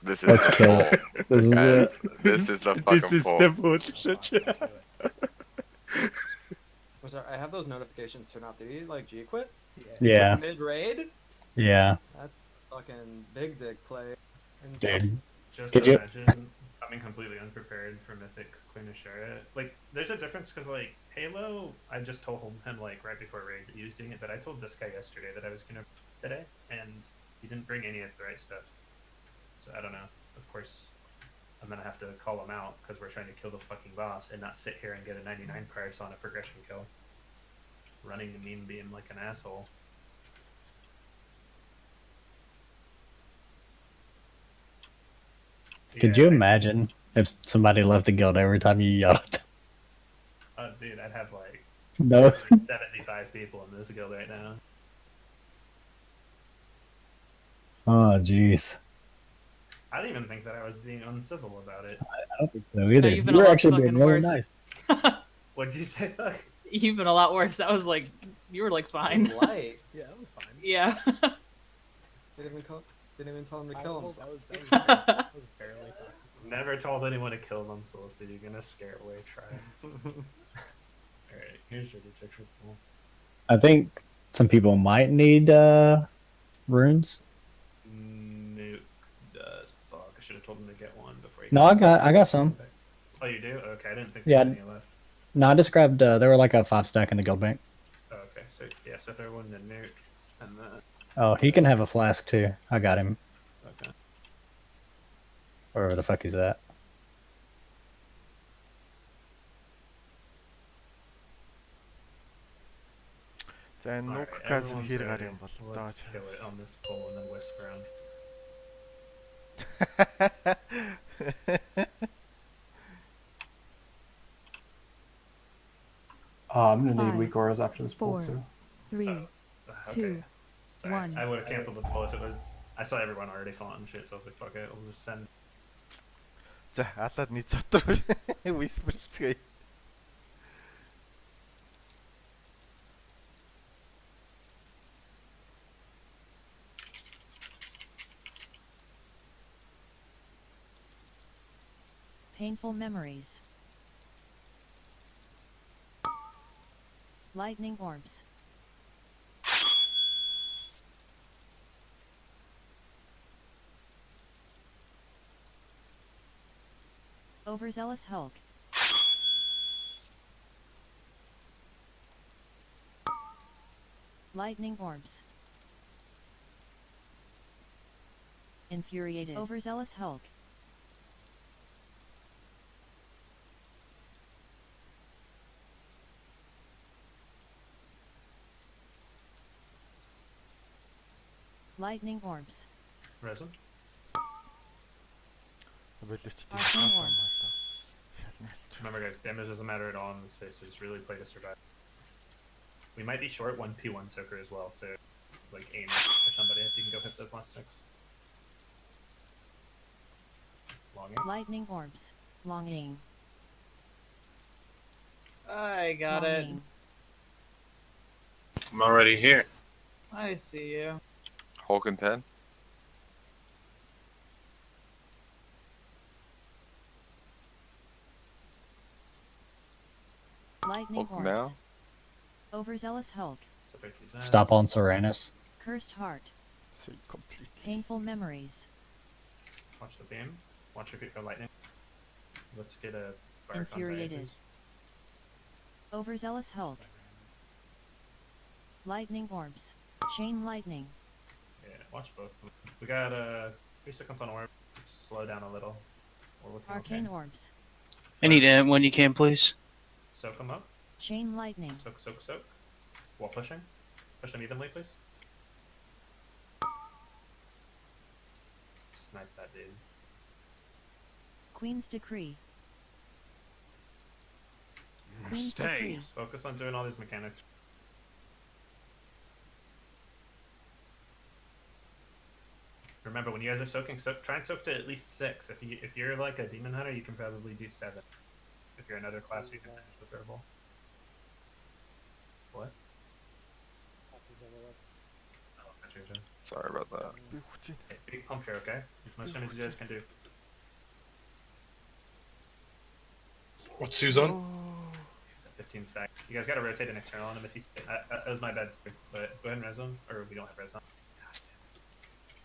this is Let's the kill pull. it. This is Guys, it. this is the This fucking is pull. the bullshit. I'm sorry, I have those notifications turned off. Did he like G quit? Yeah. Mid raid? Yeah. That's fucking big dick play. Dude. Just Could you? imagine coming completely unprepared for Mythic Queen of Shara. Like, there's a difference because, like, Halo, I just told him, like, right before raid that he was doing it, but I told this guy yesterday that I was going to today, and he didn't bring any of the right stuff. So I don't know. Of course, I'm going to have to call him out because we're trying to kill the fucking boss and not sit here and get a 99 price on a progression kill. Running the meme beam like an asshole. Could you imagine if somebody left the guild every time you yelled at them? Oh, dude, I'd have like No. 75 people in this guild right now. Oh, jeez. I didn't even think that I was being uncivil about it. I don't think so either. you've You been a were lot actually being fucking really worse. nice. What'd you say, Doug? You've been a lot worse. That was like, you were like fine. It was light. Yeah, that was fine. Yeah. Didn't even tell him to kill himself. That was barely toxic. Never told anyone to kill themselves, dude. You're gonna scare away, try. Alright, here's your picture. I think some people might need runes. Nuke does. Fuck, I should have told him to get one before he No, I got some. Oh, you do? Okay, I didn't think Yeah. there was any left. No, I just grabbed. There were like a 5 stack in the guild bank. Oh, okay, so yeah, so throw one in the nuke, and then. Oh, he can have a flask too. I got him. Okay. Wherever the fuck he's at. За нукгаас нь хэр гар юм бол доо. Let's kill it on this pole and then whisper him. I'm gonna need 5, weak auras after this pull 4, too. 3, Okay. 2, Sorry, 1. I would have canceled the poll if it was. I saw everyone already falling and shit, so I was like, fuck it, we'll just send. За атад нийт дотор whisper-цгээе. Painful memories. Lightning orbs. Overzealous Hulk. Lightning orbs. Infuriated. Overzealous Hulk. Lightning orbs. Resin? Remember, guys, damage doesn't matter at all in this phase, so just really play to survive. We might be short one P1 soaker as well, so like aim for somebody if you can go hit those last 6. Long aim. Lightning orbs. Long aim. I got Long it. aim. I'm already here. I see you. Hulk and 10. Lightning Hulk orbs. now. Overzealous Hulk. Stop on Serenus. Cursed heart. Painful memories. Watch the beam. Watch your feet go lightning. Let's get a fire Infuriated. Overzealous Hulk. Lightning orbs. Chain lightning. Yeah, watch both of them. We got 3 seconds on orb. Just slow down a little. We're looking Arcane okay. orbs. I need it when you can, please. Soak them up. Chain lightning. Soak, soak, soak. While pushing. Push them evenly, please. Snipe that dude. Queen's decree. Queen's decree. Just focus on doing all these mechanics. Remember, when you guys are soaking, try and soak to at least 6. If you're like a demon hunter, you can probably do 7. If you're another class, you can finish with verbal. What? Oh, that's your turn. Sorry about that. Okay, big pump here, okay? As much damage as you guys can do. What's Susan? He's at 14 stack. You guys got to rotate an external on him if he's. That was my bad, sir. But go ahead and res him, or we don't have res on.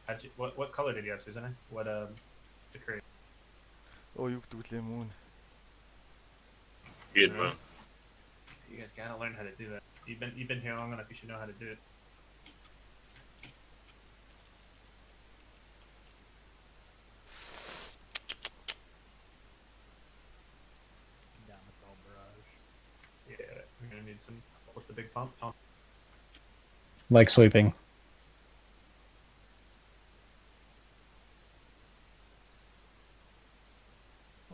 How'd you, what color did you have, Susan? What decree? Oh, you do the moon. Good moon. You guys gotta learn how to do that. You've been here long enough. You should know how to do it. Down with the whole barrage. Yeah, we're gonna need some with the big pump. Like sweeping.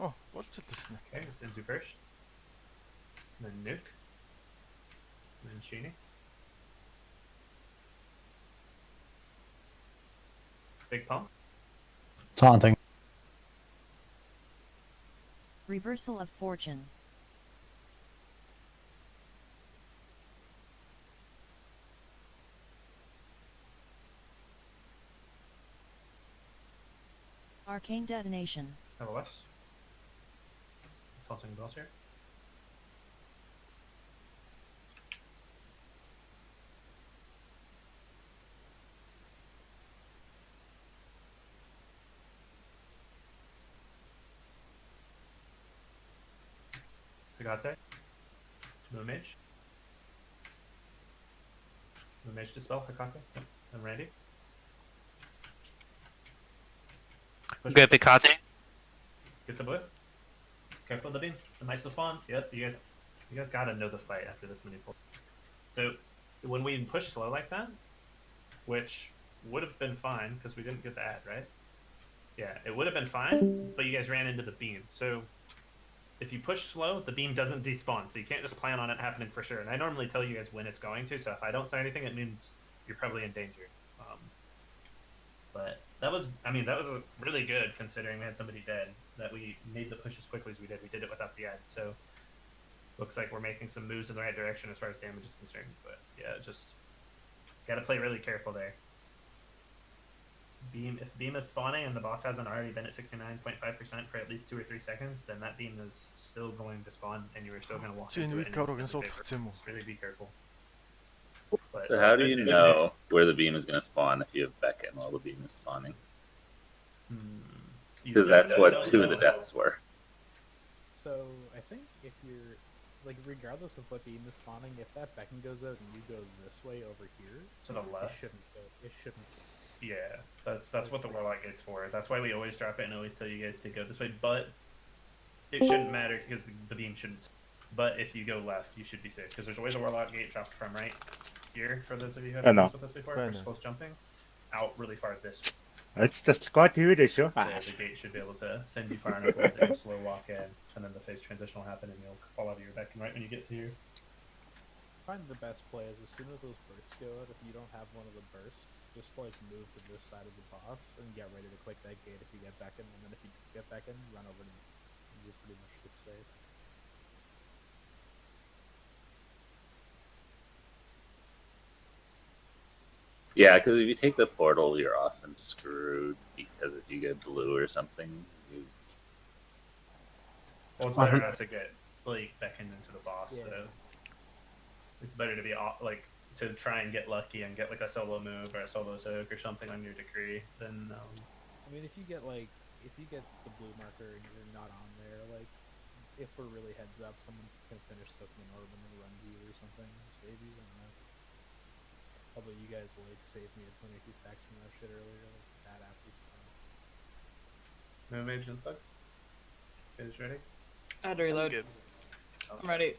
Oh, what's the listener? Okay, it's Enzu first. Then Nuke. Then Sheeny. Big pump. Taunting. Reversal of fortune. Arcane detonation. LOS. Taunting boss here. Hagate. Moon Mage. Moon Mage dispel, Hagate. Yep. I'm ready. Good Picate. Get the blue. Careful of the beam. The mice will spawn. Yep, you guys gotta know the fight after this many pulls. So when we push slow like that, which would have been fine because we didn't get the ad, right? Yeah, it would have been fine, but you guys ran into the beam. So if you push slow, the beam doesn't despawn, so you can't just plan on it happening for sure. And I normally tell you guys when it's going to, so if I don't say anything, it means you're probably in danger. But that was really good considering we had somebody dead, that we made the push as quickly as we did. We did it without the ad, so looks like we're making some moves in the right direction as far as damage is concerned. But yeah, just gotta play really careful there. Beam, if beam is spawning and the boss hasn't already been at 69.5% for at least 2 or 3 seconds, then that beam is still going to spawn, and you are still going to walk into it. Just really be careful. But, So how do you know where the beam is going to spawn if you have Beckon while the beam is spawning? Because that's what 2 of the deaths were. So I think if you're like, regardless of what beam is spawning, if that beacon goes out and you go this way over here, to the left, it shouldn't go. It shouldn't. Yeah, that's what the Warlock gate's for. That's why we always drop it and always tell you guys to go this way. But it shouldn't matter because the beam shouldn't. But if you go left, you should be safe because there's always a Warlock gate dropped from right here. For those of you who haven't played with us before, for close jumping, out really far this way. It's just got to do So the gate should be able to send you far enough that you'll slow walk in, and then the phase transition will happen, and you'll fall out of your Beacon right when you get to here. I find the best play is as soon as those bursts go out, if you don't have one of the bursts, just like move to this side of the boss and get ready to click that gate if you get back in, and then if you get back in, run over to me. You're pretty much just safe. Yeah, because if you take the portal, you're often screwed because if you get blue or something, you. Well, it's better not to get beckoned into the boss. Yeah. So it's better to be like to try and get lucky and get like a solo move or a solo soak or something on your decree. Then I mean, if you get the blue marker and you're not on there, like if we're really heads up, someone can finish soaking an orb and then run to you or something, save you. I don't know. Although you guys saved me a 22 stacks from that shit earlier, like badasses. No mage and fuck. You guys ready? I had to reload. I'm ready.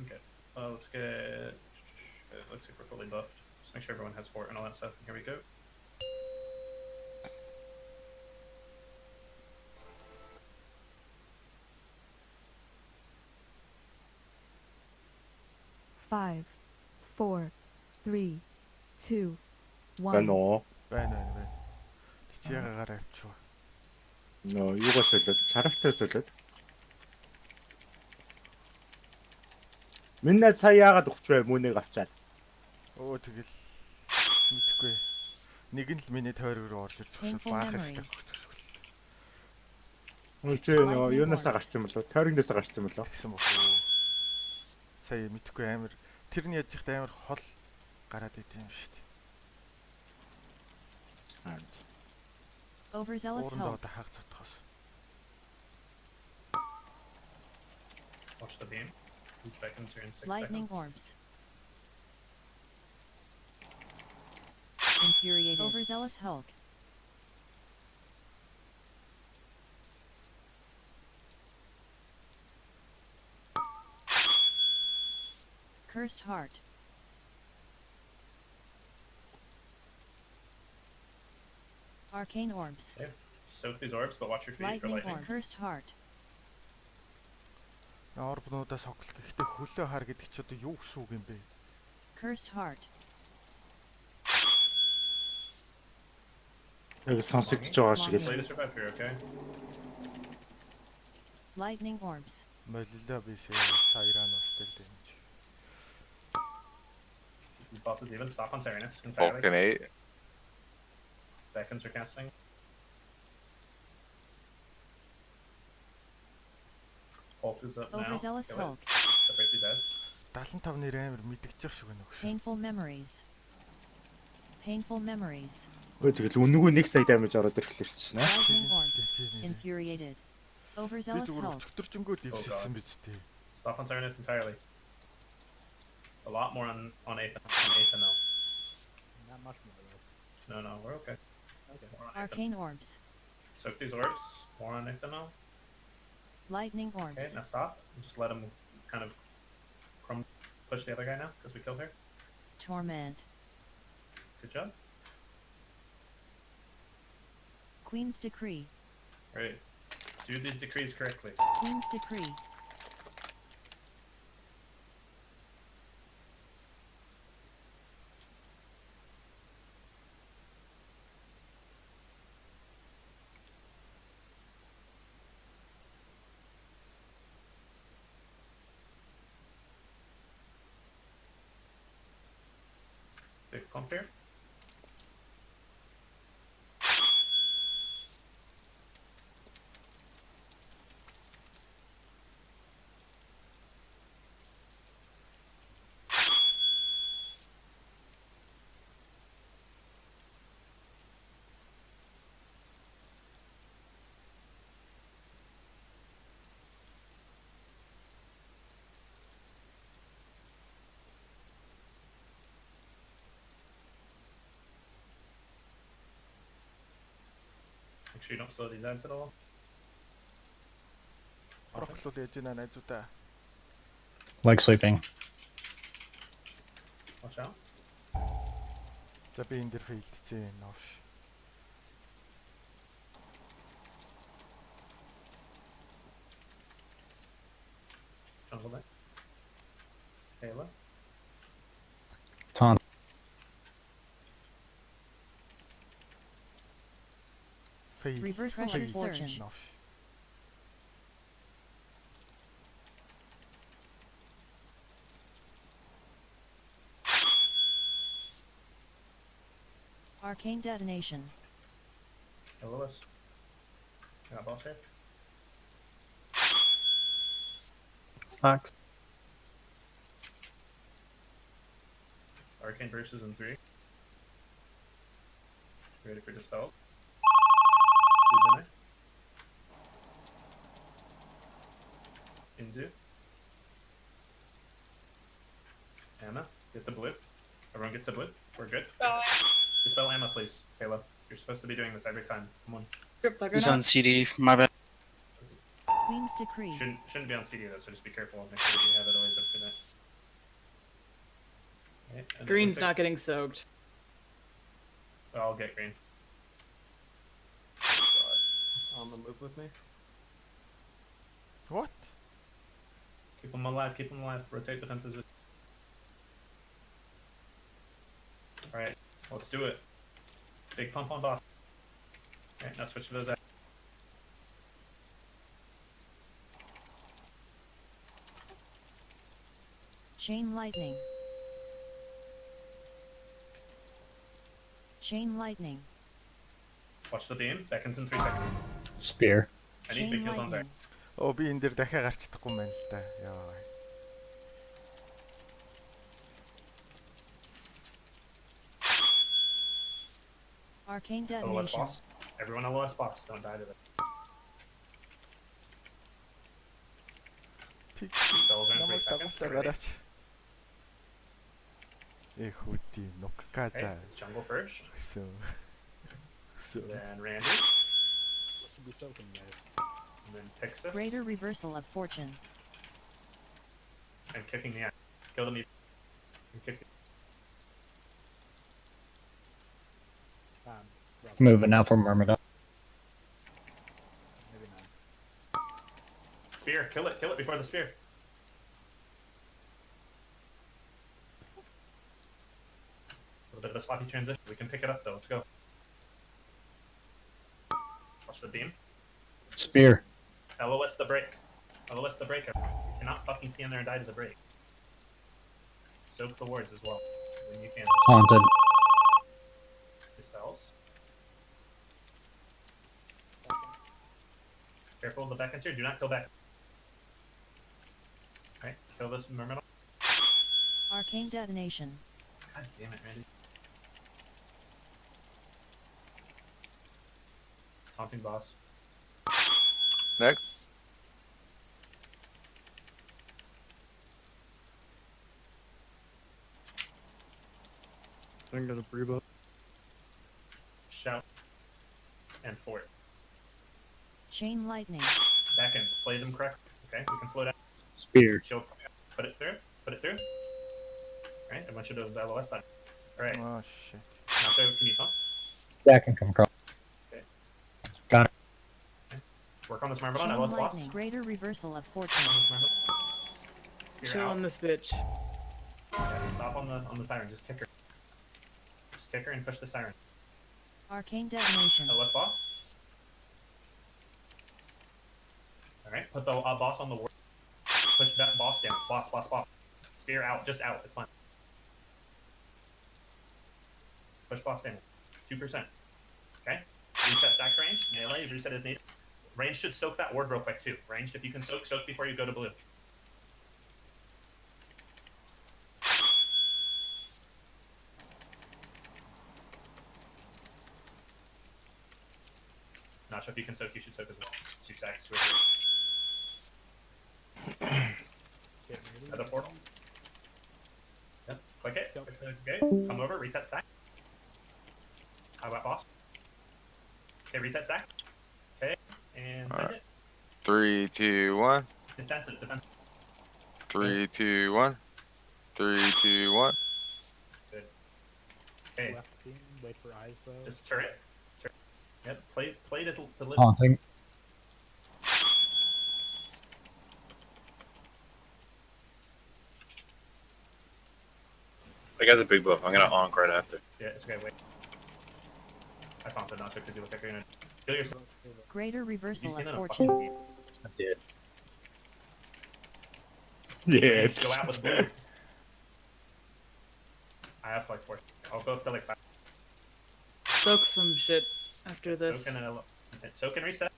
Okay. Well, let's get. It looks like we're fully buffed. Just make sure everyone has fort and all that stuff. Here we go. Five, 4, 3, 2, 1. Байна. Чичээгээр авчгаа. Юугаас солиод? Чарагтай солиод. Минь сая яагаад өгч вэ? Мөнийг авчаад. Оо тэгэл мэдгүй. Нэг нь л миний тойрог руу орж ирж байгаа баах хэстэй өгчихвөл. Үгүй юунаас гарч юм болов? Тойрогнаас гарч юм болов? Тэгсэн бохоо. сая мэдхгүй амар тэрний яж ихтэй амар хол гараад идэв юм шүү дээ. Overzealous Уурандаа help. одоо хаах цотхоос. Watch the beam. These beckons are in 6 Lightning seconds. orbs. Infuriated. Overzealous Hulk. Cursed heart. Arcane orbs. Okay. Soak these orbs, but watch your feet for Lightning lightning. orb. Cursed heart. Орбнуудаа соглох гэхдээ хөлөө хар гэдэг чи одоо юу гэсэн үг юм бэ? Cursed heart. Яг сонсогдож байгаа шиг Play л. to survive here, okay? Lightning orbs. Молилоо бишээ саиран устдаг дэмж. These bosses even stop on Tyrannus entirely. Vulcanate. Beckons are casting. Hulk is up now. Overzealous Kill it. Hulk. Separate these heads. 75 нэр амар мэдгэж шиг байна өгш. Painful memories. Painful memories. Өө тэгэл үнэгүй 1 сая дамиж ороод ирэхлээр чинь. Lightning orbs. Infuriated. Би Overzealous зүгээр Hulk. өчтөржөнгөө дэвшсэн биз дээ. Stop on Tyrannus entirely. A lot more on Aethan now. Not much more though. No, we're okay. Okay. More on Aethan. Arcane orbs. Soak these orbs. More on Aethan now. Lightning Okay, orbs. now stop. And just let him kind of push the other guy now, because we killed her. Torment. Good job. Queen's decree. Alright. Do these decrees correctly. Queen's decree. Big pump here. Make sure you don't slow these ads at all. Орохлол яаж ийна найзуудаа. Like sleeping. Watch out. За би энэ дэр фейлдсэн новш. Jungle there. Halo. It's on. Fail. Reversal of Fail. fortune. Новш. Arcane detonation. Hello, us. Got boss here. Stacks. Arcane versus in 3. Ready for dispel. Who's in there? Inzu. Emma, get the blue. Everyone gets a blue. We're good. Dispel Emma, please. Halo. You're supposed to be doing this every time. Come on. He's on CD. My bad. Queen's decree. Shouldn't be on CD though, so just be careful. Make sure that you have it always up to that. Okay, and then Green's looks not like- getting soaked. I'll get green. On the move with me. What? Keep them alive. Keep them alive. Rotate defenses. All right, let's do it. Big pump on boss. Okay, now switch to those. Chain lightning. Chain lightning. Watch the beam. Beckons in 3 seconds. Spear. I need big Chain heals on there. lightning. Оо би энэ дэр дахиад гарч чадахгүй юм байна л да. Яа. Arcane LOS detonation. boss. Everyone LOS boss. Don't die to it. Spells are in 3 seconds. Get ready. Éhúti, Okay, nukkaza. it's jungle first. So. Then Randy. What should be soaking, guys? And then Pixis. Greater reversal of fortune. And kicking the ass. Kill them. And kick. Moving now from Myrmidon. Maybe not. Spear. Kill it. Kill it before the spear. A little bit of a sloppy transition. We can pick it up though. Let's go. Watch the beam. Spear. LOS the break. LOS the break. You cannot fucking stand there and die to the break. Soak the wards as well when you can. Haunted. Dispels. Careful of the back here. Do not kill back. Alright, kill this Myrmidon. Arcane detonation. God damn it, Randy. Taunting boss. Next. I'm gonna brew up. Shout. And fort. Chain lightning. Back ends. Play them correct. Okay, we can slow down. Spear. Shield. Put it through. Put it through. Alright, I want you to LOS that. Alright. Oh shit. Now, so can you taunt? Yeah, I can come across. Okay. Got it. Okay. Work on this Myrmidon. Chain LOS boss. lightning. Greater reversal of fortune. On this Myrmidon. Spear Chill out. on this bitch. Yeah, stop on the siren. Just kick her. Just kick her and push the siren. Arcane detonation. LOS boss. Alright, put the boss on the ward. Push that boss down. Boss. Spear out. Just out. It's fine. Push boss down. 2%. Okay? Reset stacks range. Melee. Reset is needed. Range should soak that ward real quick too. Ranged, if you can soak before you go to blue. Not sure if you can soak, you should soak as well. 2 stacks. 2 or 3. Another portal. Yep. Click it. Okay. Come over. Reset stack. How about boss? Okay. Reset stack. Okay. And send it. 3, 2, 1. Defensive. 3, 2, 1. 3, 2, 1. Good. Okay. Left beam. Wait for eyes though. Just turret. Yep. Play to live. Haunting. That guy's a big buff. I'm gonna honk right after. Yeah, it's okay. Wait. I found the not because you look like you're gonna kill yourself. Greater reversal seen of that in a fortune. fucking game? I did. Yeah. Go out with blue. I have like 4. I'll go up to like 5. Soak some shit after this. Soak and reset.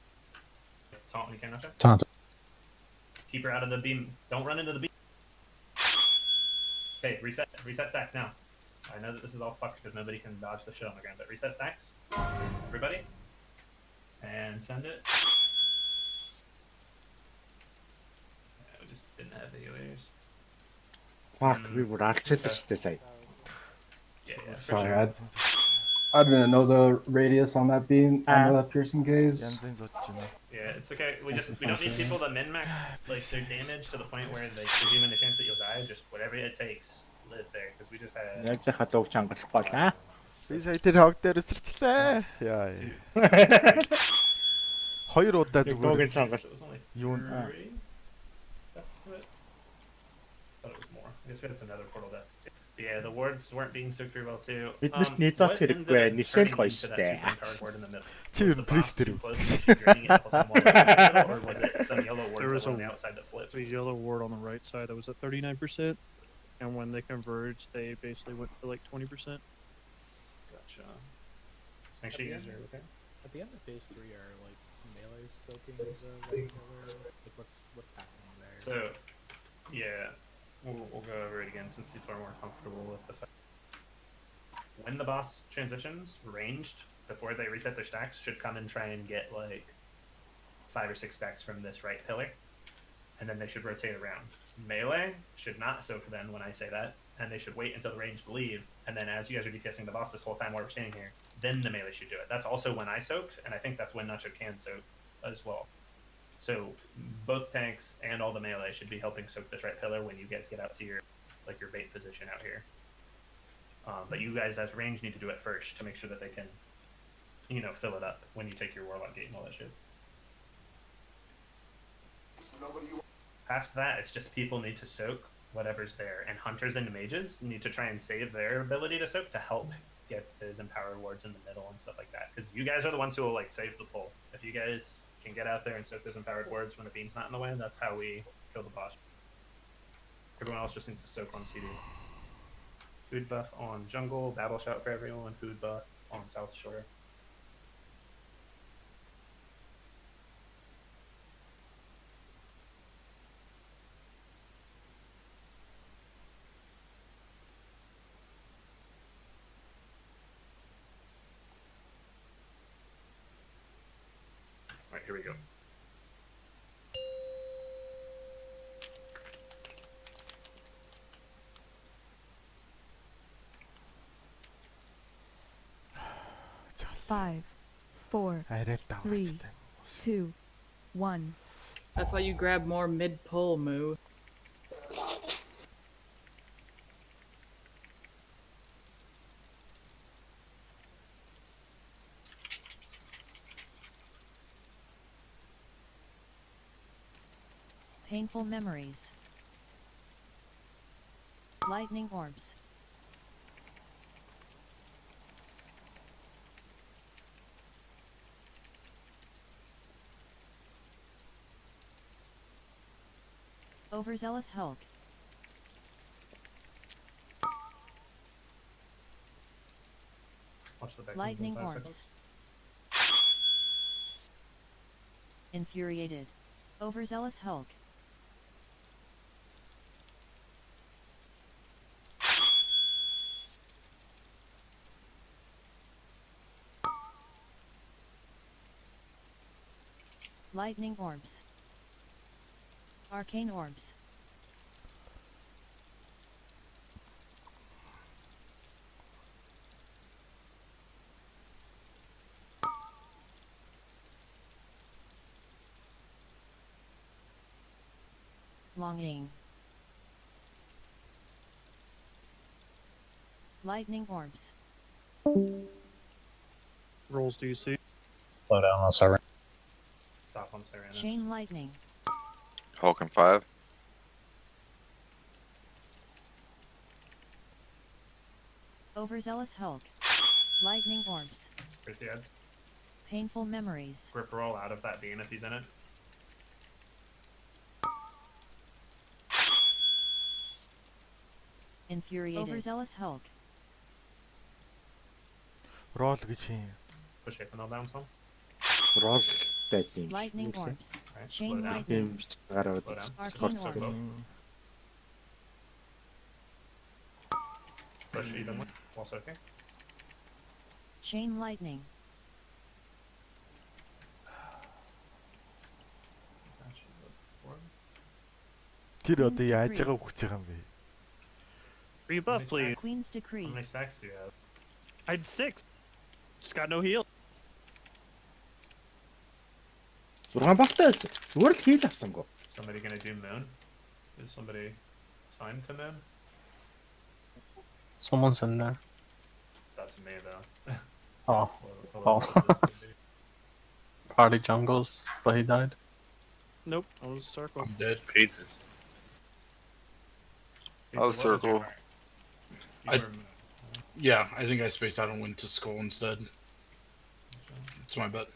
Taunt when you can, Russia. Taunt. Keep her out of the beam. Don't run into the beam. Okay, reset stacks now. I know that this is all fucked because nobody can dodge the shit on the ground, but reset stacks. Everybody. And send it. We just didn't have the healers. Fuck, we were actually this side. Yeah, for Sorry, sure. I didn't know the radius on that beam. On the piercing gaze. Yeah, it's okay. We don't need people to min-max like their damage to the point where there's even a chance that you'll die. Just whatever it takes, live there. Because we just had. Яаж хатууч хангалтахгүй аа. Би сая тэр хог дээр өсөрчлээ. Яа. Хоёр удаа зүгээр. Юунд. That's it. Thought it was more. I guess we had some other portal deaths. Yeah, the wards weren't being soaked very well too. Биднэрт нийцээд хэрэггүй. Нишэл гоё штэ. Чи приестер. Or was it some yellow There wards was on the outside that flipped? a yellow ward on the right side that was at 39%, and when they converged, they basically went to like 20%. Gotcha. Just make sure you guys are okay. At the end of phase 3, are like melee soaking the like what's happening there? So, yeah, we'll go over it again since people are more comfortable with the fact. When the boss transitions, ranged, before they reset their stacks should come and try and get like 5 or 6 stacks from this right pillar, and then they should rotate around. Melee should not soak then when I say that, and they should wait until the range to leave, and then as you guys are DPSing the boss this whole time while we're standing here, then the melee should do it. That's also when I soaked, and I think that's when Nacho can soak as well. So both tanks and all the melee should be helping soak this right pillar when you guys get out to your your bait position out here. But you guys as range need to do it first to make sure that they can, fill it up when you take your warlock gate and all that shit. Past that, it's just people need to soak whatever's there, and hunters and mages need to try and save their ability to soak to help get those empowered wards in the middle and stuff like that. Because you guys are the ones who will save the pull. If you guys can get out there and soak those empowered wards when the beam's not in the way, that's how we kill the boss. Everyone else just needs to soak on CD. Food buff on jungle, battle shout for everyone, food buff on South Shore. Alright, here we go. Five, four, 3, 2, 1. That's why you grab more mid-pull, Moo. Painful memories. Lightning orbs. Overzealous Hulk. Watch the back Lightning in 5 orbs. seconds. Infuriated. Overzealous Hulk. Lightning orbs. Arcane orbs. Longing. Lightning orbs. Rolls do you see? Slow down on server. Stop on Tyrannus. Chain lightning. Hulk and 5. Overzealous Hulk. Lightning orbs. Spirit the ads. Painful memories. Grip roll out of that beam if he's in it. Infuriated. Overzealous Hulk. Roll гэж юм. Push Hypnol down some. Roll that thing. Lightning orbs. Alright, Chain slow down. lightning. Гараад Slow down. Arcane Support orbs. circle. Push evenly while soaking. Chain lightning. Тэр одоо яаж байгаа хүч байгаа юм бэ? Rebuff, please. Queen's decree. How many stacks do you have? I had 6. Just got no heal. 6 багтаа байсан. Зүгээр л хийл авсангүй. Somebody gonna do moon? Is somebody signed to moon? Someone's in there. That's me though. Oh. Well, Oh. Party jungles, but he died. Nope, I was circle. I'm dead. Pizzas. Oh, circle. Yeah, I think I spaced out and went to skull instead. That's my bet.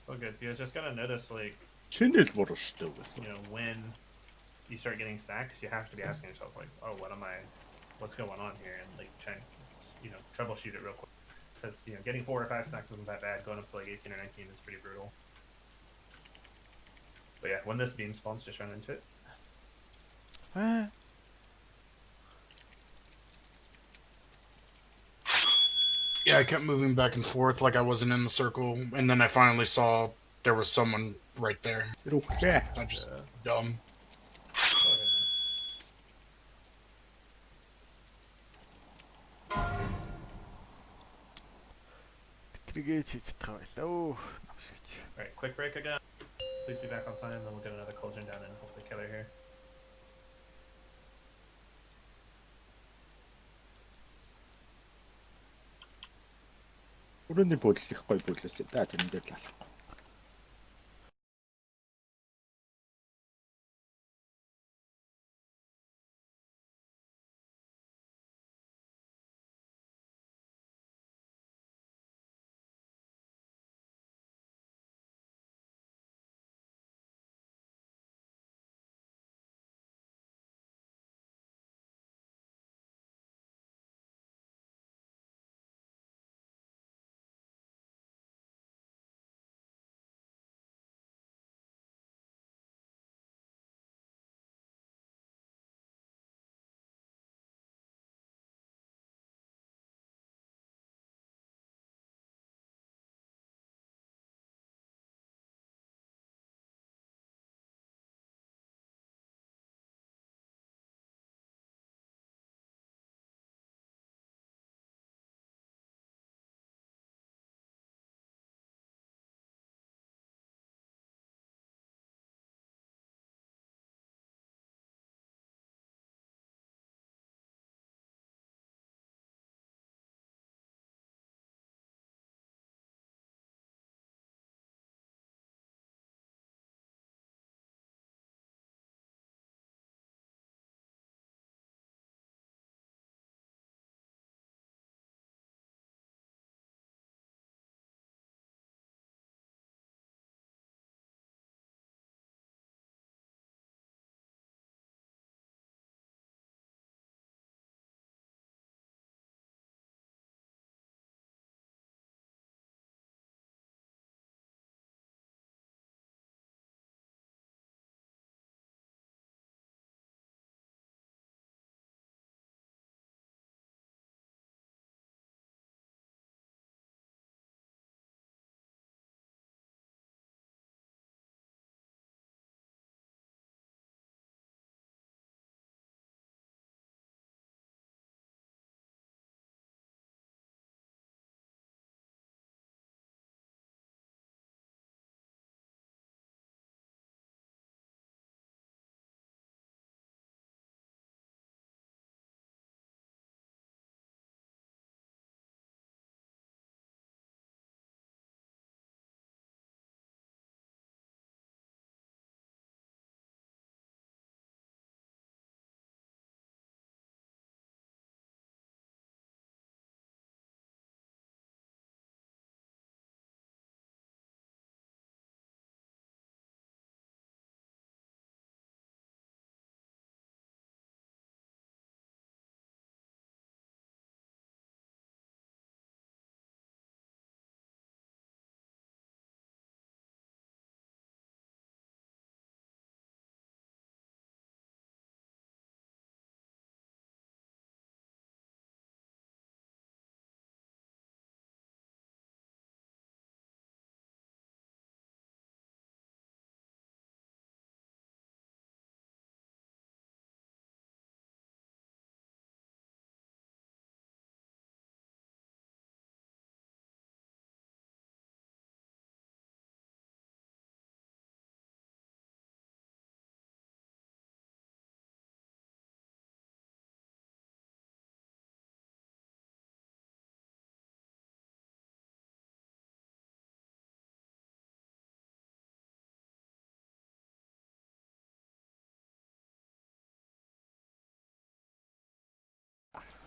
Well, good. You guys just gotta notice, like, Чиндэл буруу шүү дээ. when you start getting stacks, you have to be asking yourself, like, oh, what's going on here? And, like, try and, troubleshoot it real quick. Because, getting 4 or 5 stacks isn't that bad. Going up to, like, 18 or 19 is pretty brutal. But, yeah, when this beam spawns, just run into it. Yeah, I kept moving back and forth like I wasn't in the circle, and then I finally saw there was someone right there. I'm just dumb. Alright, quick break again. Please be back on time, then we'll get another cauldron down and hopefully kill her here. Өрөөний бодол их гоё бүлээсээ да тэрэндээ л алах.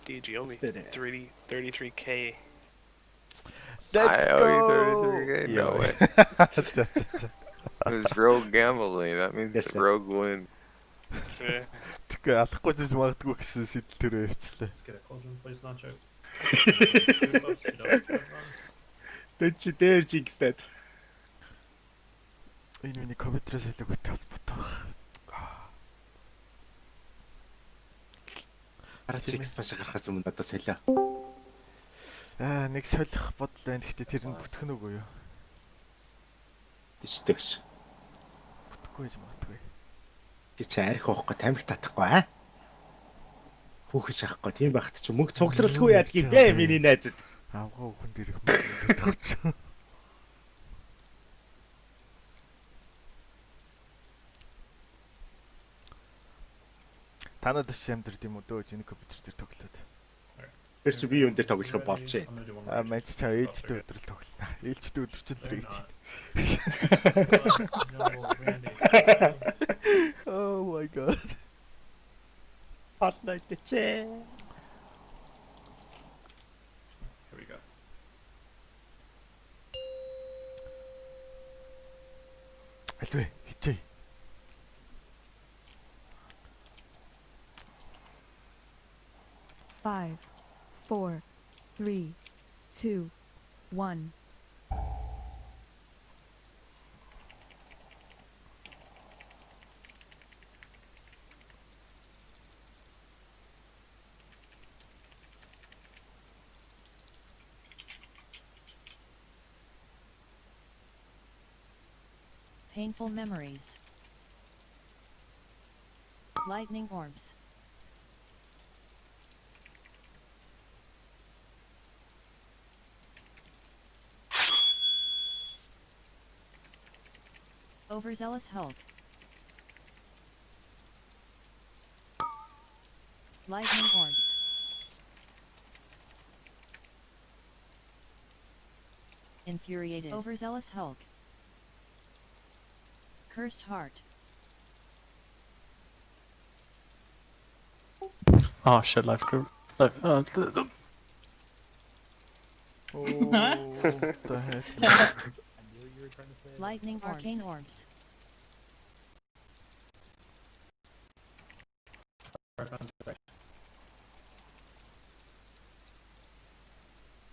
DG only 33K. I owe you 33K? No way. It was rogue gambling. That means rogue win. Тэгвэл алахгүй гэж магадгүй гэсэн сэтэл тавьчлаа. Let's get a cauldron, please, Nacho. Тэд чи дээр жигстэд. Энэ миний компьютерээс хэлэгтэй холбоотой баг. Араа чигс маш гарахаас өмнө одоо солио. Нэг солих бодол байна. Гэхдээ тэр нь бүтгэн үгүй юу? Тэжтэгш. Бүтгэхгүй гэж магадгүй. Чи арх уухгүй тамхи татахгүй аа? Хүүхэн шахахгүй тийм байхт чи мөнгө цугларалгүй яадгийг бэ миний найзад. Авгаа хүн дэрх мөнгө төгч. Танад ч амдэр тийм үү дөө энэ компьютер дээр тоглоод. Тэр чи би юун дээр тоглох болж байна. Мэж чаа ээлжтэй өдрөл тоглоно. Ээлжтэй өдрчл рейд. Oh my god. Fortnite che. Here we go. Алвэ хичээ. Five, 4, 3, 2, 1. Painful memories. Lightning orbs. Overzealous Hulk. Lightning orbs. Infuriated. Overzealous Hulk. Cursed heart. Oh shit, life group. Life, Oh, the heck. Lightning arcane orbs.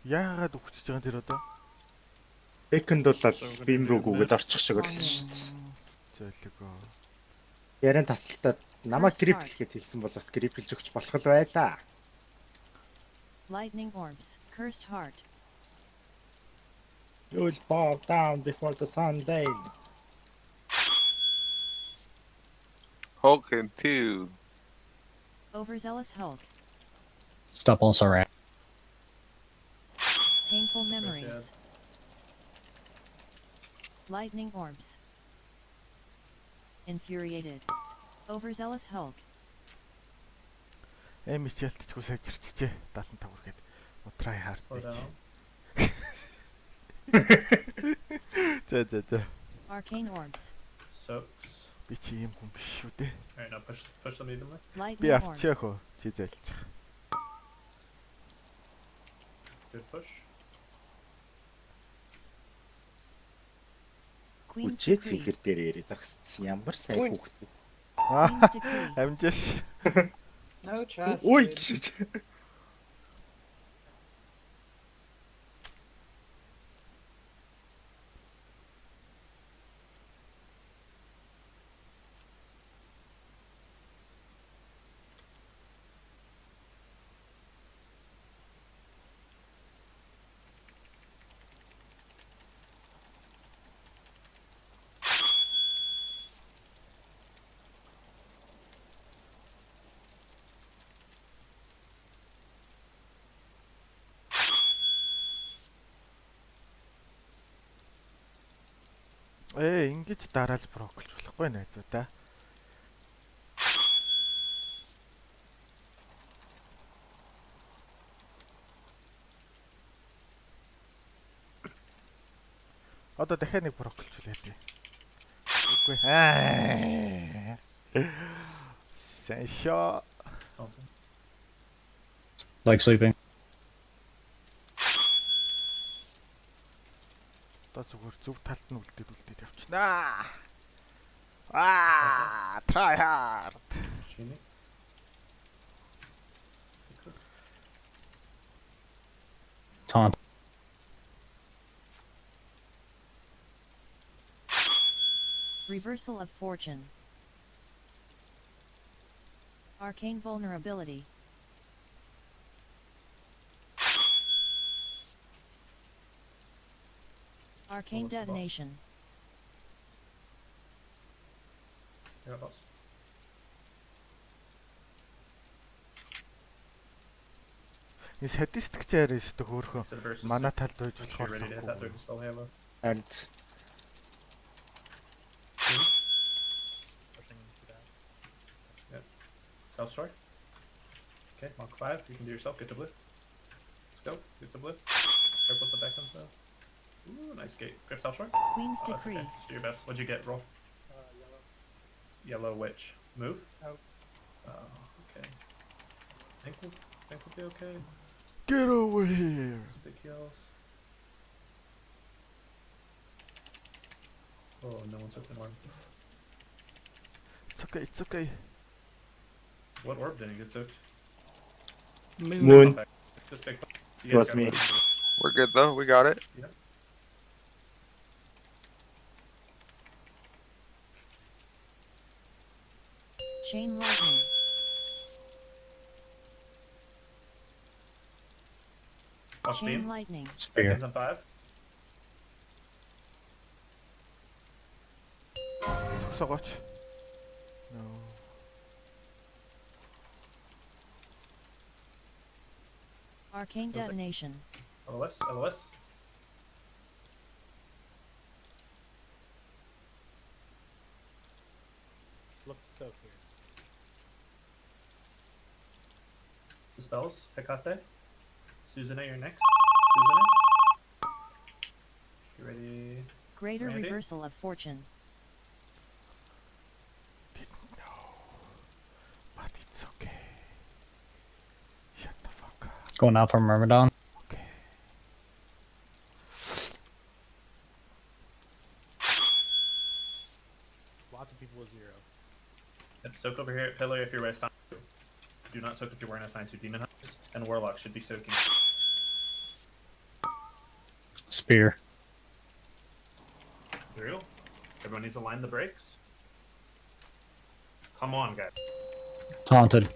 Яагаад үхчихэж байгаа тэр одоо? Second болол бим рүү гүгээд орчих шиг л шүү дээ. Зөөлөгөө. Яран тасалтад намайг криплэхэд хэлсэн бол бас криплж өгч болох л байлаа. Lightning orbs. Cursed heart. You'll fall down before the sun rain. Hulk and 2. Overzealous Hulk. Stop also ran. Painful memories. Lightning orbs. Infuriated. Overzealous Hulk. Эмич ялтчгүй сайжирчжээ 75 үргээд. Try hard. За. Arcane orbs. Soaks. Би чи юм хүн биш шүү дээ. Alright, now push them evenly. Би авчихъя хөө. Чи зайлчих. Good push. Үчээд фигэр дээр ярэ зогссон ямар сайн хүүхэд. Амжиж. No trust. Ой. Ингэж дараал броколж болохгүй найзуудаа. Одоо дахиад нэг броколж үлээ. Үгүй. Сайн шоо. Like sleeping. Одоо зүгээр зөв талд нь үлдээд явчихнаа. Try hard. Taunt. Reversal of fortune. Arcane vulnerability. Arcane what's the boss? detonation. Yeah, boss. Энэ садистик чаар шүү дээ хөөхөн. So the burst is Манай super. талд байж Make sure болохоор you're ready to hit that third dispel halo. And Pushing to that. Yep. South shore. Okay, Mach 5. You can do yourself. Get to blue. Let's go. Get to blue. Careful with the back ends though. Ooh, nice gate. Grab South shore. Queen's Oh, that's decree. okay. Just do your best. What'd you get? Roll. Yellow. Yellow witch. Move. Out. Okay. Think we'll be okay. Get over here. Some big heals. Oh, no one's open orb. It's okay, it's okay. What orb didn't get soaked? Moon. Just pick. It was me. We're good though. We got it. Yep. Chain lightning. Watch Chain beam. lightning. Spear. Seconds on 5. Согсогооч. No. Arcane detonation. LOS. LOS. Look to soak here. The spells. Hecate. Susanna, you're next. Susanna. You ready? Greater Randy? reversal of fortune. Didn't know. But it's okay. Shut the fuck up. Going out from Myrmidon. Okay. Lots of people with 0. Yep, soak over here at Pillar if you're assigned to. Do not soak if you weren't assigned to. Demon Hunters and Warlocks should be soaking. Spear. Through. Everyone needs to line the brakes. Come on, guys. Taunted.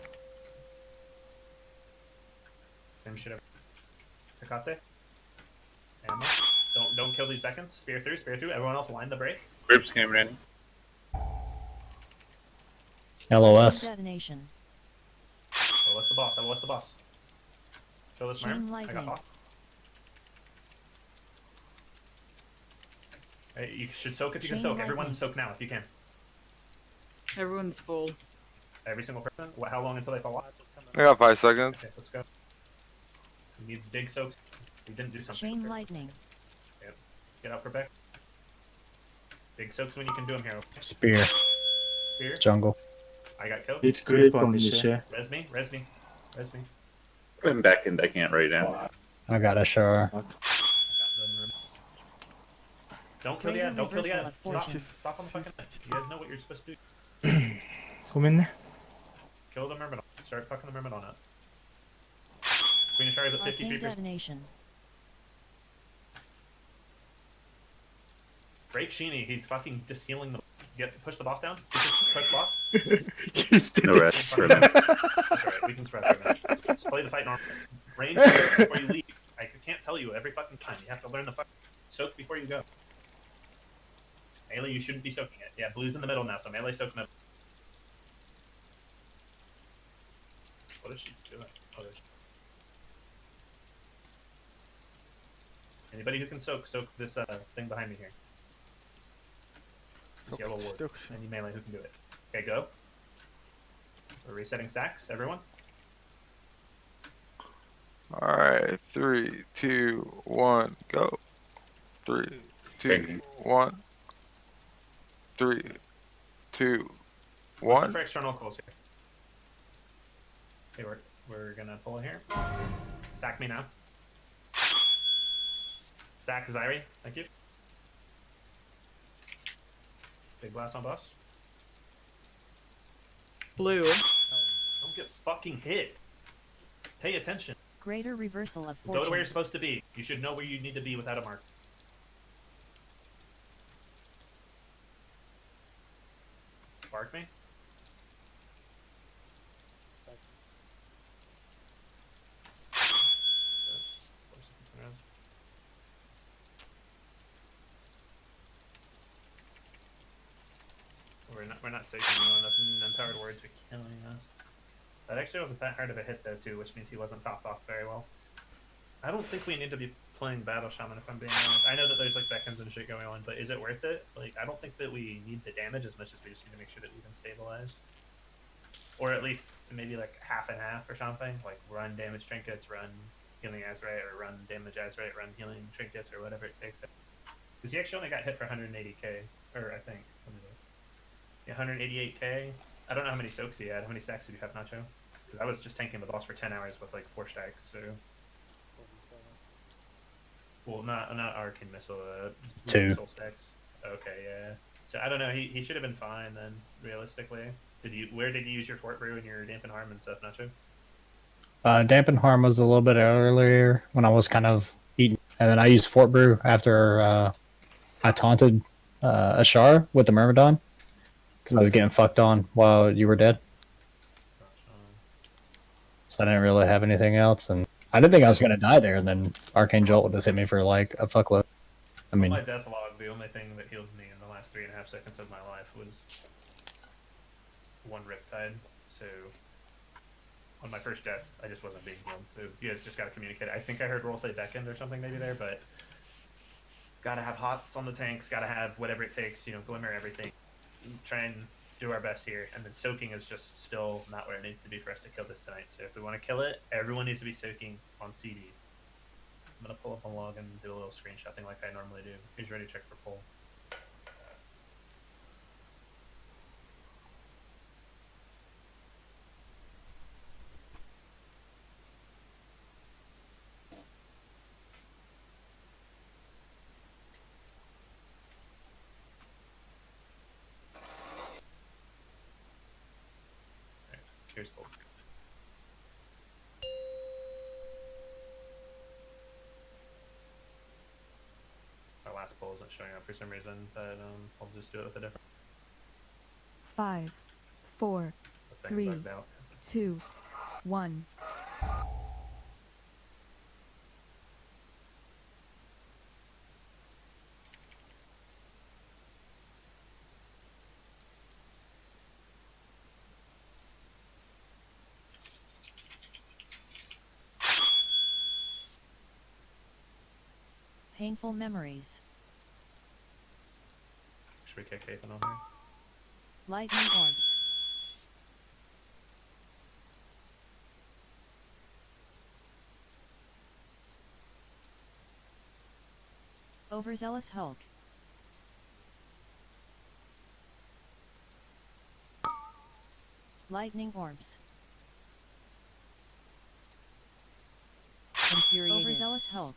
Same shit. Hecate. Ammo. Don't kill these beacons. Spear through. Spear through. Everyone else line the brake. Grips came, Randy. LOS. Detonation. LOS the boss. LOS the boss. Kill this Chain Myr. I got lightning. off. Hey, you should soak if you can Chain soak. Everyone lightning. soak now if you can. Everyone's full. Every single person. How long until they fall off? I got 5 seconds. Okay, let's go. We need big soaks. We didn't do something. Chain here. lightning. Yep. Get out for Beck. Big soaks when you can do them here. Spear. Spear. Jungle. I got killed. It's great on this share. Res me. Res me. Res me. I'm back and I can't right now. I got a shower. Don't kill the Greater ad. Don't kill the reversal ad. of Stop. fortune. Stop on the fucking ad. You guys know what you're supposed to do. Kom in. Kill the Myrmidon. Start fucking the Myrmidon up. Queen of Shires at Arcane 53%. detonation. Break Sheeny. He's fucking just healing the. Push the boss down. Push boss. No rest for a minute. That's alright. We can spread for a minute. Just play the fight normally. Range before you leave. I can't tell you every fucking time. You have to learn the fuck. Soak before you go. Melee, you shouldn't be soaking it. Yeah, blue's in the middle now, so melee soak middle. What is she doing? Oh, there's... Anybody who can soak this thing behind me here. This yellow ward. Any melee who can do it. Okay, go. We're resetting stacks, everyone. Alright, 3, 2, 1, go. 3, 2, 1. 3, 2, What's 1. for external calls here? Okay, we're gonna pull here. Sack me now. Sack Zyri, thank you. Big blast on boss. Blue. Don't get fucking hit. Pay attention. Greater reversal of Go to where you're fortune. supposed to be. You should know where you need to be without a mark. Bark me. we're not soaking well enough, and empowered words are killing us. That actually wasn't that hard of a hit though too, which means he wasn't topped off very well. I don't think we need to be playing Battle Shaman if I'm being honest. I know that there's like beckons and shit going on, but is it worth it? Like I don't think that we need the damage as much as we just need to make sure that we can stabilize. Or at least maybe like half and half or something. Like run damage trinkets, run healing Azrite, or run damage Azrite, run healing trinkets, or whatever it takes. Because he actually only got hit for 180k, or I think. Yeah, 188k. I don't know how many soaks he had. How many stacks did you have, Nacho? Because I was just tanking the boss for 10 hours with like 4 stacks, so. Well, not Arcane Missile, 2. Soul stacks. Okay, yeah. So I don't know. He should have been fine then, realistically. Where did you use your Fort Brew and your Dampen Harm and stuff, Nacho? Dampen Harm was a little bit earlier when I was kind of eating, and then I used Fort Brew after I taunted Ashar with the Myrmidon because I was getting fucked on while you were dead. So I didn't really have anything else, and I didn't think I was gonna die there. And then Arcane Jolt would just hit me for like a fuckload. I mean, on my death log, the only thing that healed me in the last 3.5 seconds of my life was one Riptide. So on my first death, I just wasn't being healed. So you guys just gotta communicate. I think I heard Roll say Beckend or something maybe there, but gotta have hots on the tanks. Gotta have whatever it takes. You know, glimmer everything. Try and do our best here, and then soaking is just still not where it needs to be for us to kill this tonight. So if we want to kill it, everyone needs to be soaking on CD. I'm gonna pull up a log and do a little screenshotting like I normally do. Who's ready to check for pull? Right, here's pull. My last pull isn't showing up for some reason, but I'll just do it with a different. 5, 4, thing 3, bugged out. 2, 1. Painful memories. Should we kick Haven on her? Lightning orbs. Overzealous Hulk. Lightning orbs. Infuriated. Overzealous Hulk.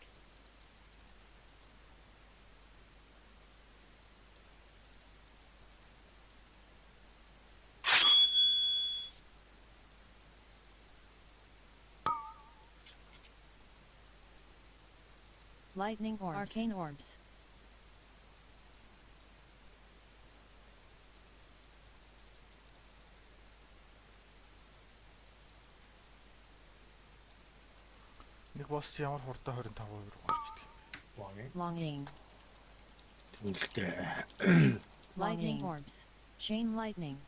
Lightning orbs. Arcane orbs. Нэг босч ямар хурдан 25% руу гарчдаг юм. Longing. Тэнэлтэй. Lightning orbs. Chain lightning.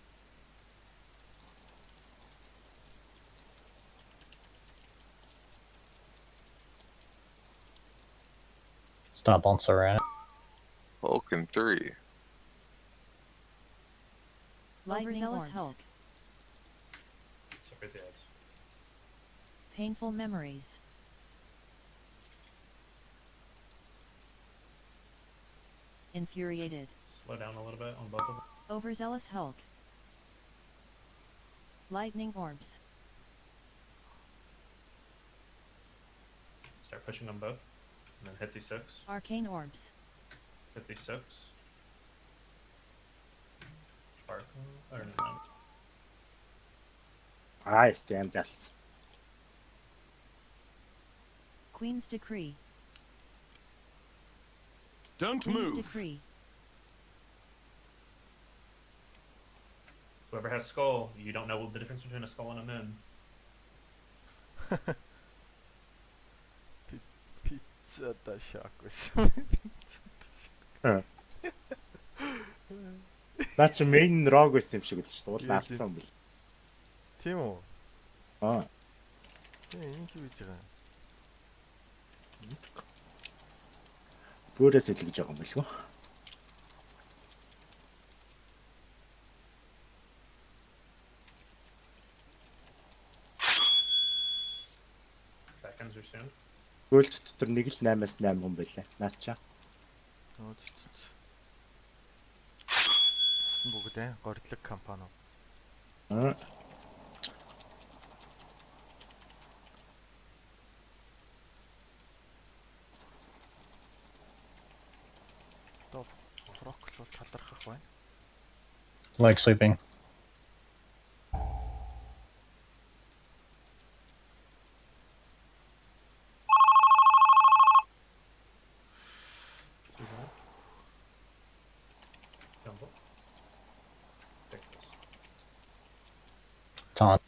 stop on Saran. Vulcan 3. Lightning orbs. Hulk. Sorry, the odds. Painful memories. Infuriated. Slow down a little bit on both of them. Overzealous Hulk. Lightning orbs. Start pushing them both. And then hit these 6. Arcane orbs. Hit these 6. Sparkle. Or no. Ay, stands us. Queen's decree. Don't Queen's move. decree. Whoever has skull, you don't know the difference between a skull and a moon. Pizza da шаг байсан. Наа чи main rogue байсан юм шиг л шүү. Уул Яаж наалцсан юм бэл. Тийм үү? Аа. Энд юу хийж байгаа? Бүрээс илгэж байгаа юм билгүй. Seconds are soon. Гүйлж дотор нэг л 8-аас 8 хүн байлаа. Наача. Бүгд гордлог компани. Аа. Топ рокл бол талархах байна. Like sleeping. Taunt.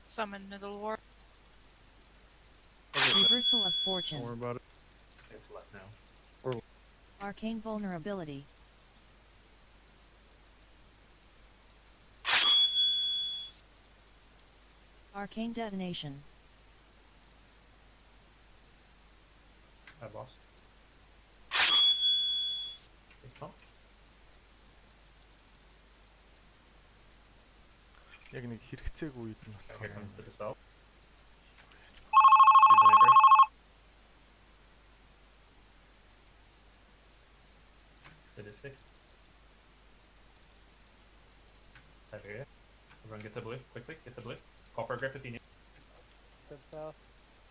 Summon Middle War. Reversal of fortune. Don't worry about it. It's left now. Arcane vulnerability. Arcane detonation. I've lost. Big pump. Яг нэг хэрэгцээг үед нь Here comes the болохоор. dispel. Use the Necro. Sadistic. Siberia. Everyone get to blue. Quickly, get to blue. Call for a grip if you need. Step south.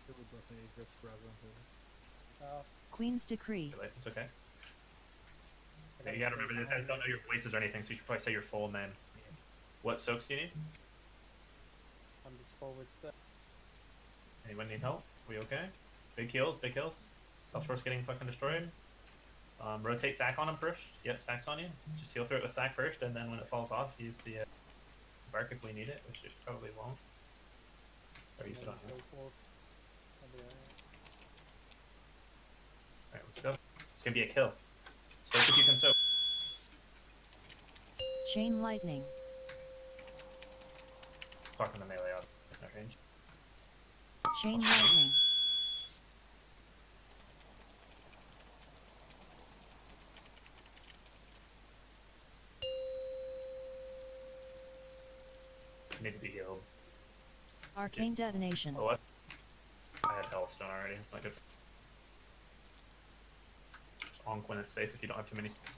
It would definitely grip forever. South. Queen's decree. Too late. It's okay. Okay, you gotta remember these guys don't know your places or anything, so you should probably say your full name. What soaks do you need? I'm just forward step. Anyone need help? We okay? Big heals, big heals. South Shore's getting fucking destroyed. Rotate sack on him first. Yep, sack's on you. Just heal through it with sack first, and then when it falls off, use the bark if we need it, which it probably won't. Or use it on him. Alright, let's go. It's gonna be a kill. Soak if you can soak. Chain lightning. Talking the melee out in that range. Chain lightning. Need to be healed. Arcane detonation. Oh, what? I had Hellstone already. It's not good. Just onk when it's safe if you don't have too many stacks.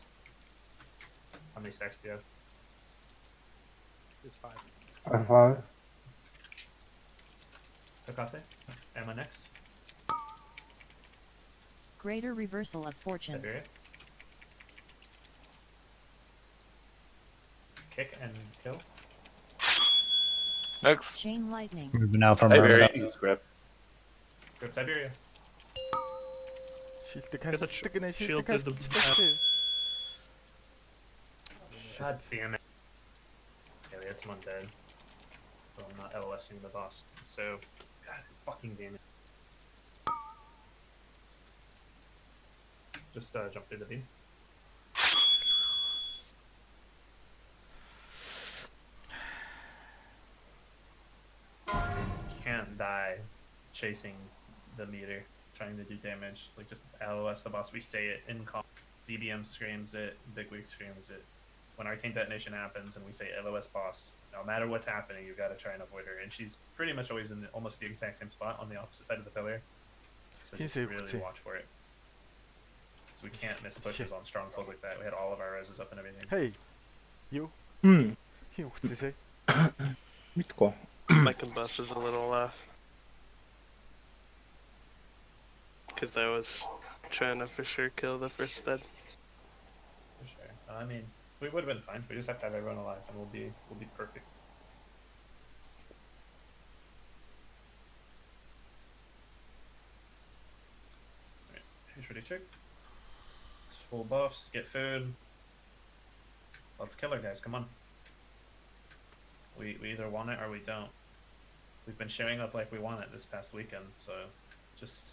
How many stacks do you have? There's 5. I have 5. Tokate? Am I next? Greater reversal of fortune. Siberia? Kick and kill. Next. Chain lightning. Moving out from Siberia, Myrmidon. it's grip. Grip Siberia. Шилдэг Because it's хасдаг гинэ shield шилдэг is the хасдаг. God damn it. Okay, that's one dead. So I'm not LOSing the boss. So, God fucking damn it. Just jump through the beam. Can't die chasing the meter, trying to do damage. Like, just LOS the boss. We say it in comp. DBM screams it, Bigwig screams it. When Arcane Detonation happens and we say LOS boss, no matter what's happening, you've got to try and avoid her. And she's pretty much always in almost the exact same spot on the opposite side of the pillar. So just really watch for it. So we can't miss pushes on strongholds like that. We had all of our roses up and everything. Hey, you. Hmm. You what to say? Мэдгүй. My combust is a little because I was trying to for sure kill the first dead. For sure. I mean, we would have been fine. We just have to have everyone alive, and we'll be perfect. Alright, who's ready to check? Full buffs, get food. Let's kill her, guys. Come on. We either want it or we don't. We've been showing up like we want it this past weekend, so just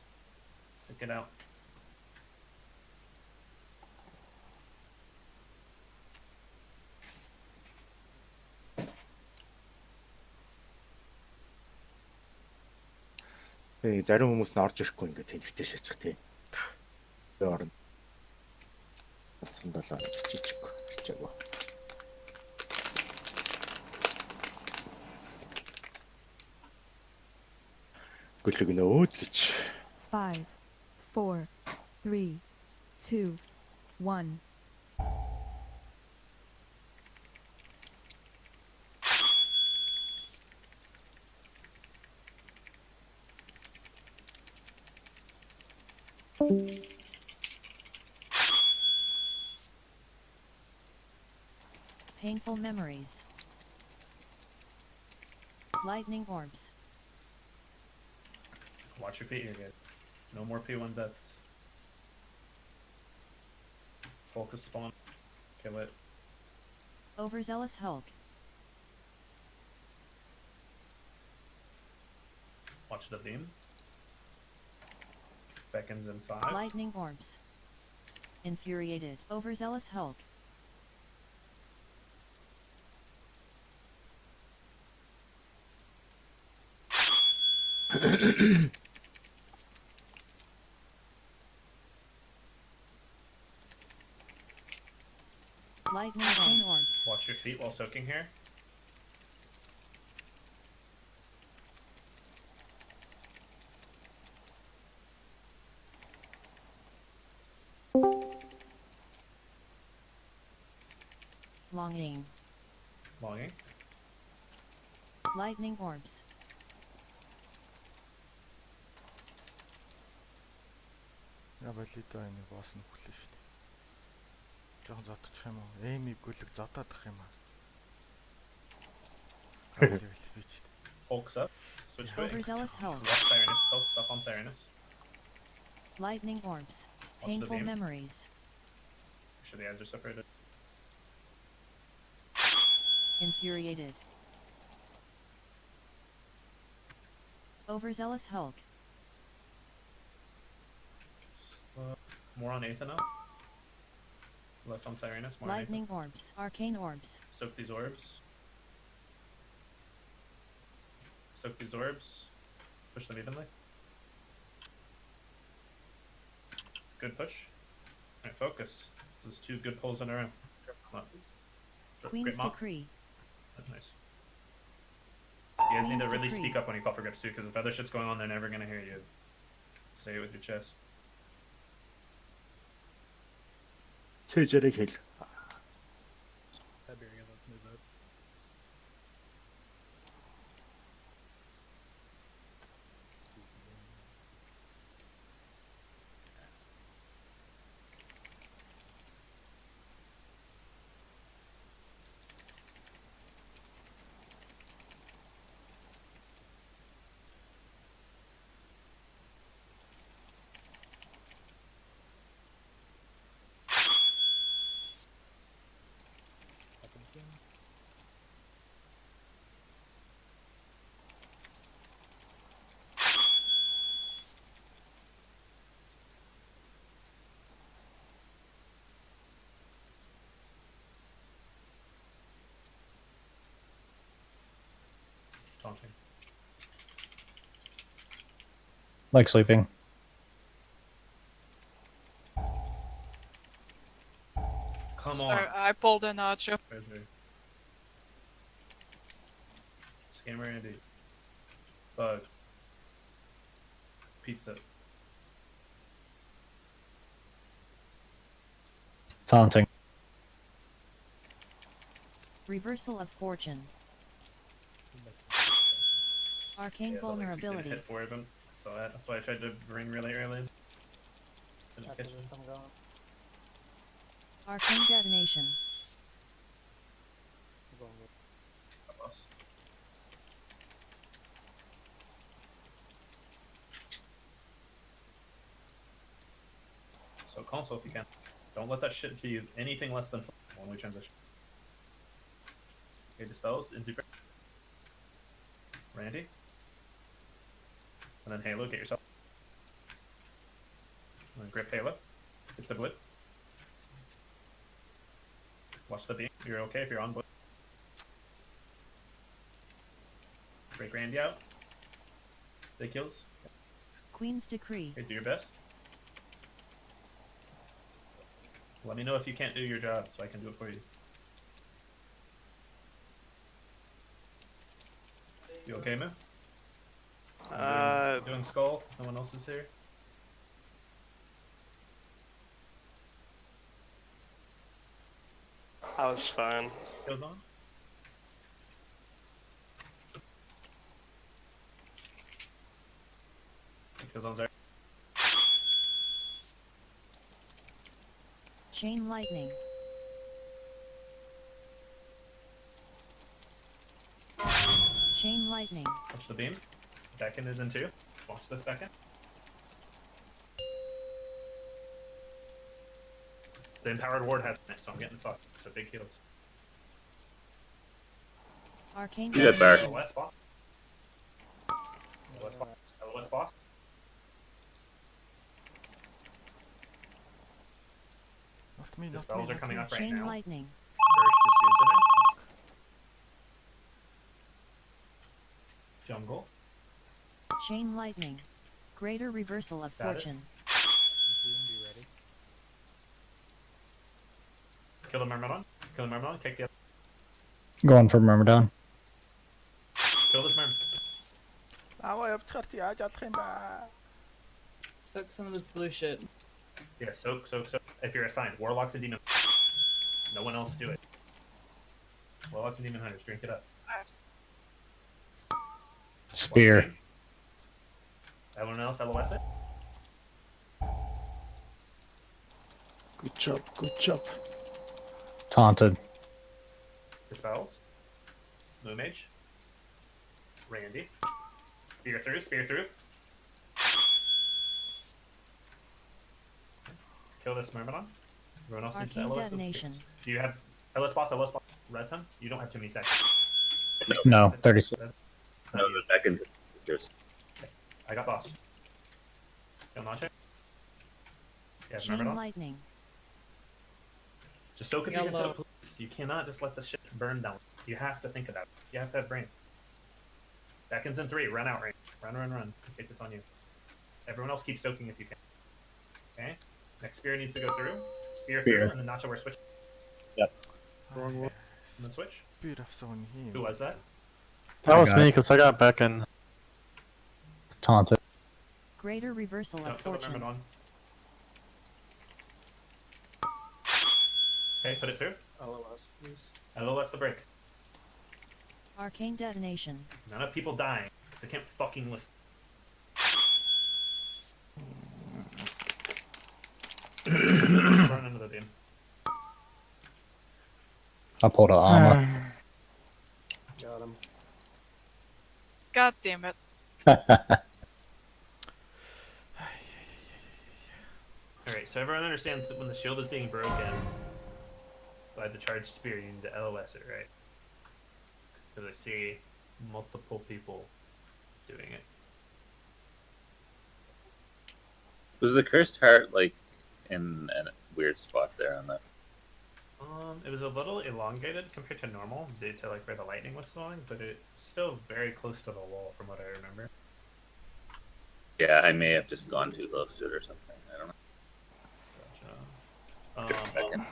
stick it out. Зарим хүмүүс нь орж ирэхгүй ингээд тэнхтэй шачих тий. Тэгээ орно. Цандалаа чичиг чичээгөө. Гүлэг нөөд гэж. 5, 4, 3, 2, 1. Painful memories. Lightning orbs. Watch your feet, you're good. No more P1 deaths. Focus spawn. Kill it. Overzealous Hulk. Watch the beam. Beckons in 5. Lightning orbs. Infuriated. Overzealous Hulk. Lightning orbs. Watch your feet while soaking here. Longing. Longing. Lightning orbs. Валидо энийг босс нь хүлээ шүү дээ. Жохон зодчих юм уу? Эймиг гүлэг зодоодох юм аа. Би ч. Hulks up. Switch to it. Overzealous Hulk. Watch Tyrannus. Stop on Tyrannus. Lightning orbs. Watch the Painful beam. memories. Make sure the ends are separated. Infuriated. Overzealous Hulk. More on Aether now. Less on Tyrannus. More Lightning on orbs. Arcane orbs. Aether. Soak these orbs. Soak these orbs. Push them evenly. Good push. Alright, focus. There's 2 good pulls in a row. Queen's Great mop. Decree. That's nice. You guys need to Queen's really Decree. speak up when you call for grips too, because if other shit's going on, they're never gonna hear you. Say it with your chest. Цэжэрэг хэл. Tiberian, let's move up. Taunting. Like sleeping. Come Sorry, on. I pulled a nacho. Scammer Andy. Bug. Pizza. Taunting. Reversal of fortune. Arcane Yeah, but, like, so you vulnerability. didn't hit 4 of them. I saw that. That's why I tried to ring really early. Didn't catch it. Arcane detonation. I lost. So console if you can. Don't let that shit be anything less than when we transition. Okay, dispels, into Randy. And then Halo, get yourself. And then grip Halo. Get the blip. Watch the beam. You're okay if you're on blip. Break Randy out. Big kills. Queen's decree. Okay, do your best. Let me know if you can't do your job so I can do it for you. You okay, man? Doing skull? No one else is here? I was fine. Kills on? Kills on there. Chain lightning. Chain lightning. Watch the beam. Beckon is in 2. Watch this Beckon. The empowered ward has it, so I'm getting fucked. So big heals. Arcane You got back. LOS boss. LOS boss. LOS boss. The spells are coming up right Chain now. lightning. First is Susan. Jungle. Chain lightning. Greater reversal of Status. fortune. Be ready. Kill the Myrmidon. Kill the Myrmidon. Kick the other. Going for Myrmidon. Kill this Myrmidon. Suck some of this blue shit. Yeah, soak. If you're assigned, Warlocks and Demon. No one else do it. Warlocks and Demon Hunters, drink it up. Spear. Everyone else, LOS it. Good job, good job. Taunted. Dispels. Moon Mage. Randy. Spear through. Kill this Myrmidon. Everyone else needs to Arcane LOS detonation. Do you have LOS boss? Res him? You don't have too many stacks. No, 36. No, the Beckon. There's I got boss. Kill Nache. Yeah, Chain Myrmidon. lightning. Just soak if you can Yellow. soak. You cannot just let the shit burn down. You have to think about it. You have to have brain. Beckon's in 3. Run out range. Run. In case it's on you. Everyone else keep soaking if you can. Okay? Next spear needs to go through. Spear through, and then Nacho we're switch. Yep. Wrong one. And then switch. Who was that? That was got me it. because I got Beckon. Taunted. Greater reversal Don't of kill the fortune. Myrmidon. Okay, put it through. LOS, please. LOS the break. Arcane detonation. None of people dying, because they can't fucking listen. Run into the beam. I pulled an armor. Got him. God damn it. Alright, so everyone understands that when the shield is being broken by the charged spear, you need to LOS it, right? Because I see multiple people doing it. Was the cursed heart like in a weird spot there on that? It was a little elongated compared to normal due to like where the lightning was flowing, but it's still very close to the wall from what I remember. Yeah, I may have just gone too close to it or something. I don't know. Gotcha.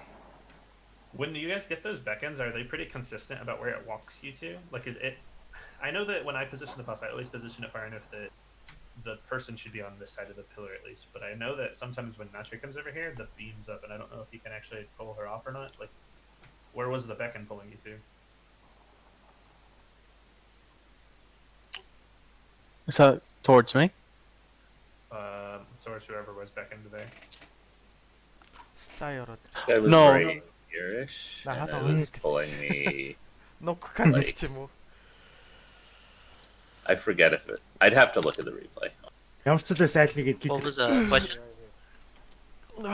When you guys get those beckons, are they pretty consistent about where it walks you to? Like, is it? I know that when I position the boss, I always position it far enough that the person should be on this side of the pillar at least. But I know that sometimes when Nacho comes over here, the beam's up, and I don't know if he can actually pull her off or not. Like, where was the beckon pulling you to? Is that towards me? Towards whoever was beckoned today. Guy was No. right here-ish, and it was pulling me. Like, I forget if it. I'd have to look at the replay. Ямарч л сайдлыг What гэдгийг. was the question? And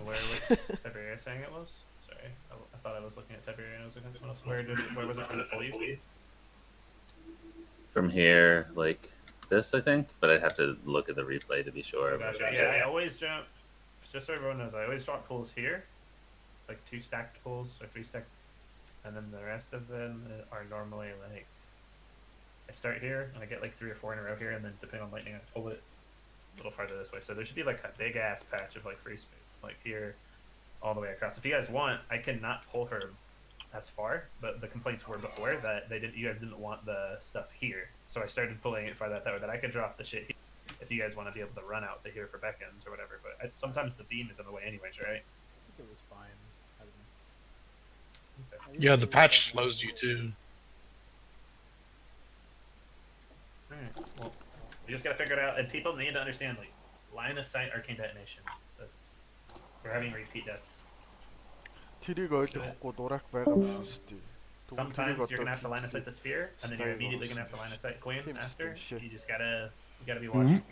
where was Tiberius saying it was? Sorry, I thought I was looking at Tiberius and I was looking at someone else. Where was it trying to pull you? From here, like this, I think, but I'd have to look at the replay to be sure. Gotcha. Yeah, I always jump. Just so everyone knows, I always drop pulls here, like 2 stacked pulls or 3 stacked, and then the rest of them are normally like I start here, and I get like 3 or 4 in a row here, and then depending on lightning, I pull it a little farther this way. So there should be like a big ass patch of like free space, like here, all the way across. If you guys want, I cannot pull her as far, but the complaints were before that you guys didn't want the stuff here, so I started pulling it farther that way, that I could drop the shit here if you guys want to be able to run out to here for beckons or whatever. But sometimes the beam is in the way anyways, right? I think it was fine. I don't know. Okay. Yeah, the patch slows you too. Alright, well, we just gotta figure it out, and people need to understand, like, line of sight arcane detonation. That's, we're having repeat deaths. тэрийг ойлгохгүй дурак байгаа юм шүү дээ. Sometimes you're gonna have to line of sight the spear, and then you're immediately gonna have to line of sight Queen after. You just gotta be watching.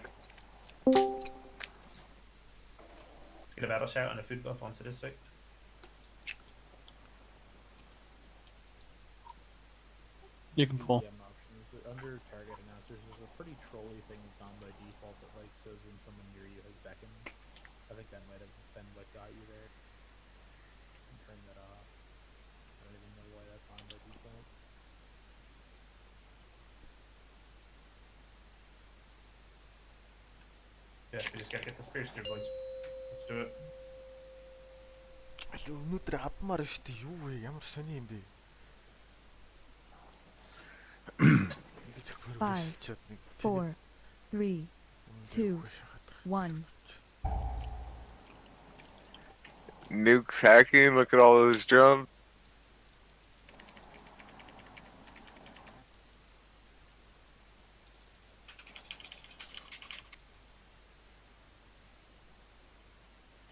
Let's get a battle shout and a food buff on sadistic. You can pull. Options. Under target announcers, there's a pretty trolly thing that's on by default that like says when someone near you has beckoned. I think that might have been what got you there. Turn that off. I don't even know why that's on by default. Yeah, we just gotta get the spears through, boys. Let's do it. Аль өнөөдөр авмаар шүү дээ. Юу вэ? Ямар сони юм бэ? 5, 4, 3, 2, 1. Nuke's hacking. Look at all those drums.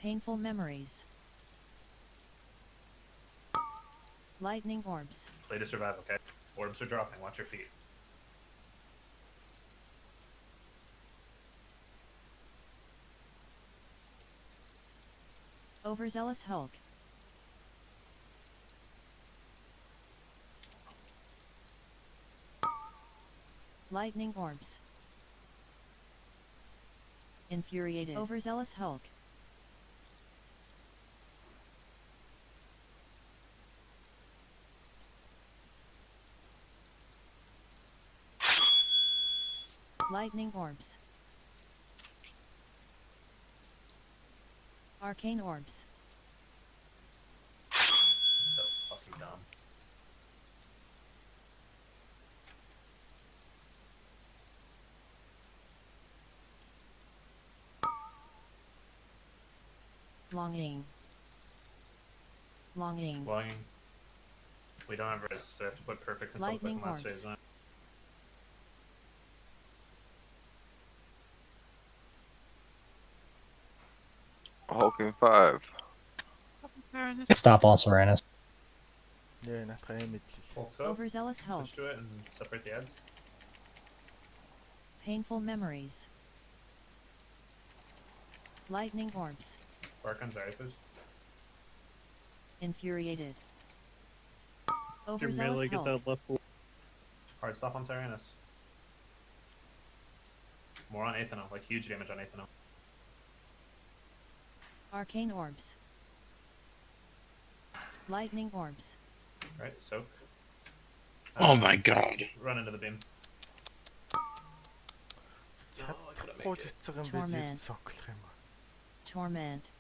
Painful memories. Lightning orbs. Play to survive, okay? Orbs are dropping. Watch your feet. Overzealous Hulk. Lightning orbs. Infuriated. Overzealous Hulk. Lightning orbs. Arcane orbs. It's so fucking dumb. Longing. Longing. Longing. We don't have res, so I have to put perfect and Lightning self-click last orbs. phase on. Hulking 5. Stop all Serenus. Yeah, nataka image. Overzealous Hulk. Switch to it and separate the ads. Painful memories. Lightning orbs. Bark on Xythos. Infuriated. Your Overzealous melee get Hulk. that left. Hard stop on Serenus. More on Aethano, like huge damage on Aethano. Arcane orbs. Lightning orbs. Right, soak. Oh my god. Run into the beam. Чадахгүй жицэг юм байж Torment. соклох юм аа. Torment.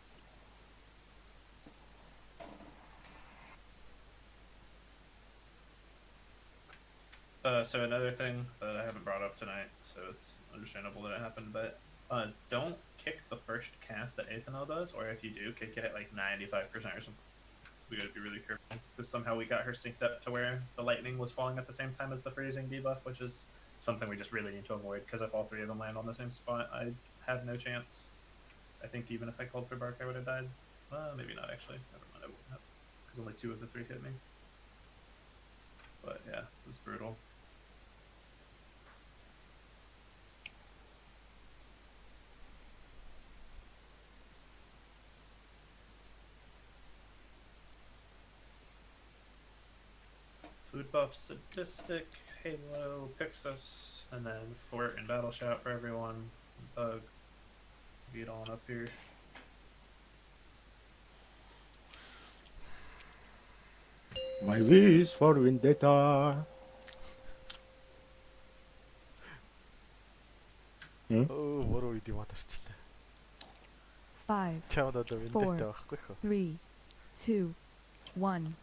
So another thing that I haven't brought up tonight, so it's understandable that it happened, but don't kick the first cast that Aethano does, or if you do, kick it at like 95% or something. So we gotta be really careful, because somehow we got her synced up to where the lightning was falling at the same time as the freezing debuff, which is something we just really need to avoid, because if all 3 of them land on the same spot, I have no chance. I think even if I called for Bark, I would have died. Maybe not actually. Never mind, I wouldn't have, because only 2 of the 3 hit me. But yeah, it's brutal. Food buff, sadistic, Halo, Pixus, and then Fort and Battle Shout for everyone. And Thug. Get on up here. My wish for vendetta. Оо буруу үед юм орчлаа. 5, Чамд одоо 4, виндэлтэй байхгүй хөө. 3, 2, 1.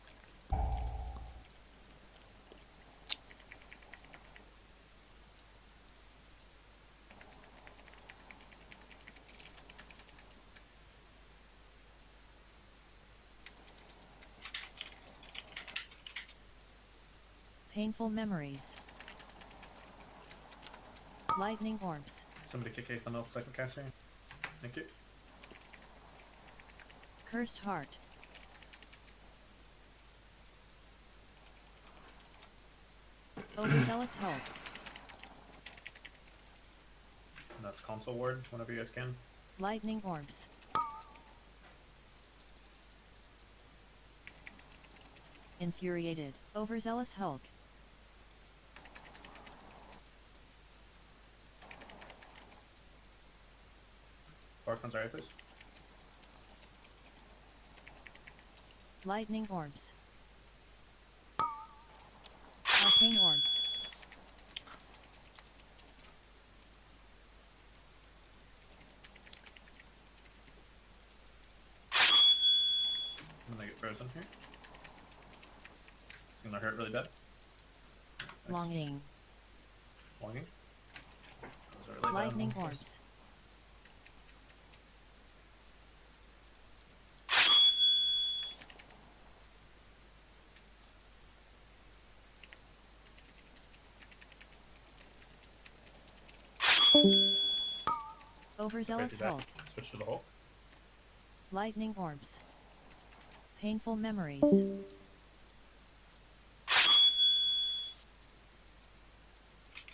Painful memories. Lightning orbs. Somebody kick Ethan else second caster. Thank you. Cursed heart. Overzealous hope. And that's console ward whenever you guys can. Lightning orbs. Infuriated. Overzealous Hulk. Barkman's alright, please. Lightning orbs. Arcane orbs. I'm gonna get frozen here. It's gonna hurt really bad. Nice. Longing. Longing. Those are really Lightning bad. orbs. Overzealous Okay, do that. Hulk. Switch to the Hulk. Lightning orbs. Painful memories.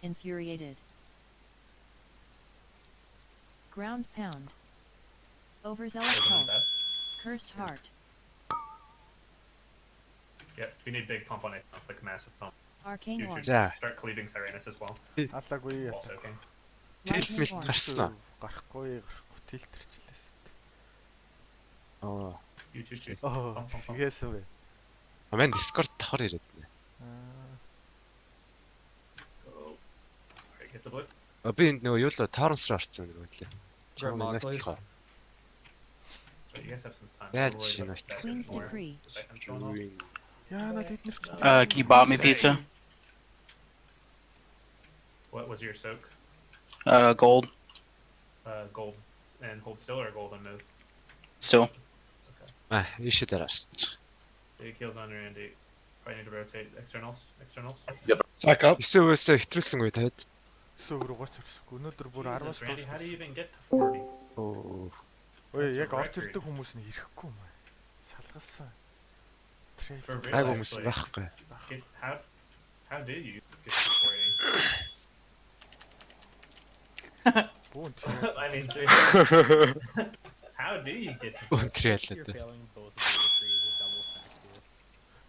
Infuriated. Ground pound. Overzealous Frozen Hulk. bad. Cursed heart. Yeah, we need big pump on it, like massive pump. Arcane You should orbs. start cleaving Sirenus as well. Алаагүй While soaking. Lightning orbs. гарахгүй тэлтэрчлээ. Оо. You too, too. Оо, Pump, pump, pump. тэгээс үү. Амин Discord давхар ирээд байна. Go. Alright, get the blue. Би энд нөгөө юу л Torrance руу орсон нэг үлээ. Grab mod, please. Чамаа So you guys have some time. Yeah, Don't worry you about know, that Queen's anymore. decree. The second's going off. Яна тэд нар Can you bot me pizza? What was your soak? Gold. Gold and hold still or gold and move? Still. you should have. Big heals on your Andy. Probably need to rotate externals. Externals. Sack up. Эсвэл хэтрүүлсэн үе таад. Сүүр угаач өрсөхгүй. Өнөөдөр бүр 10-аас Jesus, Randy, how do you доош. even get to 40? Оо. Ой, That's яг a орж record. ирдэг хүмүүс нь ирэхгүй юм байна. Салгасан. For real, Айгу хүмүүс actually. байхгүй. How did you get to 40? I mean, seriously. How do you get to 40? Өнтрээлээ. You're failing both of your decrees with double stacks here.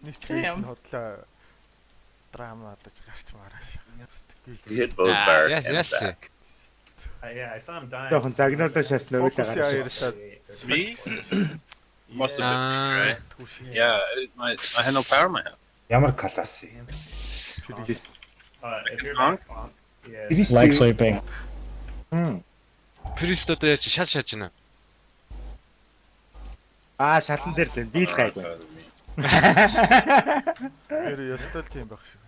Нэг Damn. тийм хотлоо драма надад гарч марааш. You hit both Ah, Bark yes, and yes. Sack. Yeah, I saw him dying. Жоохон загнуулаа шаснаа үйл Фокус гаргаж. яарсаад. Me? Must have been me, right? Түшээ. Yeah, I had no power in my hand. Ямар класс юм. If you're Punk? back on, yeah. Like sleeping. Priest одоо яаж шал шааж байна. Шалан дээр л би л гайгүй. Тэр ёстой л тийм байх шиг.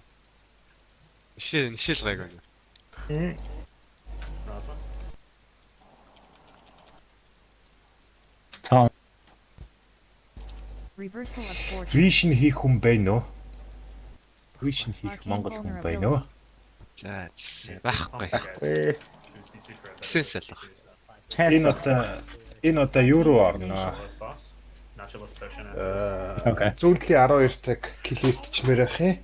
Нишэл гайг байна. Tom. Reversal of fortune. Vision хийх хүн байна уу? Vision хийх монгол хүн байна уу? За байхгүй. Сенсэл баг. Энэ одоо юу руу орно? Okay. Зүүнтлийн 12-таг клиртчмээр байх юм.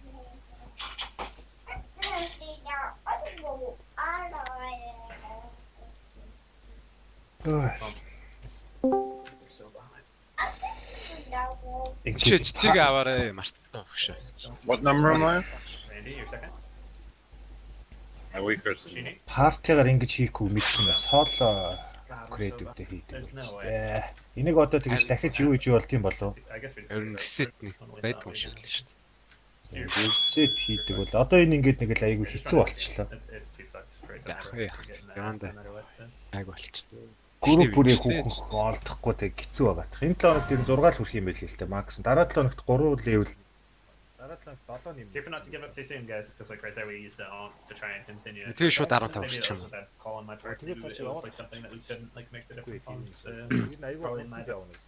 Чичиг аваарай мартаа өгш. What number am I? Randy, your second. My weaker. Партигаар ингэж хийхгүй мэдсэн бас хоолоо кредитүүдээ хийдэг юм шүү дээ. Энийг одоо тэгж дахиж юу хийж болд юм болов? I guess we just Ер нь reset нэг байдаг юм шиг л шүү дээ. Reset хийдэг бол одоо энэ ингээд нэг л айгүй хэцүү болчихлоо. It's too fucked for great time Яах for вэ? getting that Яванда. no matter what. So. Яг болчихсон. Гүрүү бүрээ хүүхэх олдохгүй тэг хэцүү байгаа. Энэ 7 хоногт энэ 6 л хүрэх юм байл л дээ. Макс. Дараа 7 хоногт 3 level. Дараа 7 хоногт 7 юм. Careful not to give up too soon, guys, because like right there we used it on to try and continue. Тэгээ шууд 15 Maybe болчих that юм. was a bad call on my part. Maybe it was like something that we couldn't like make the difference on. So probably my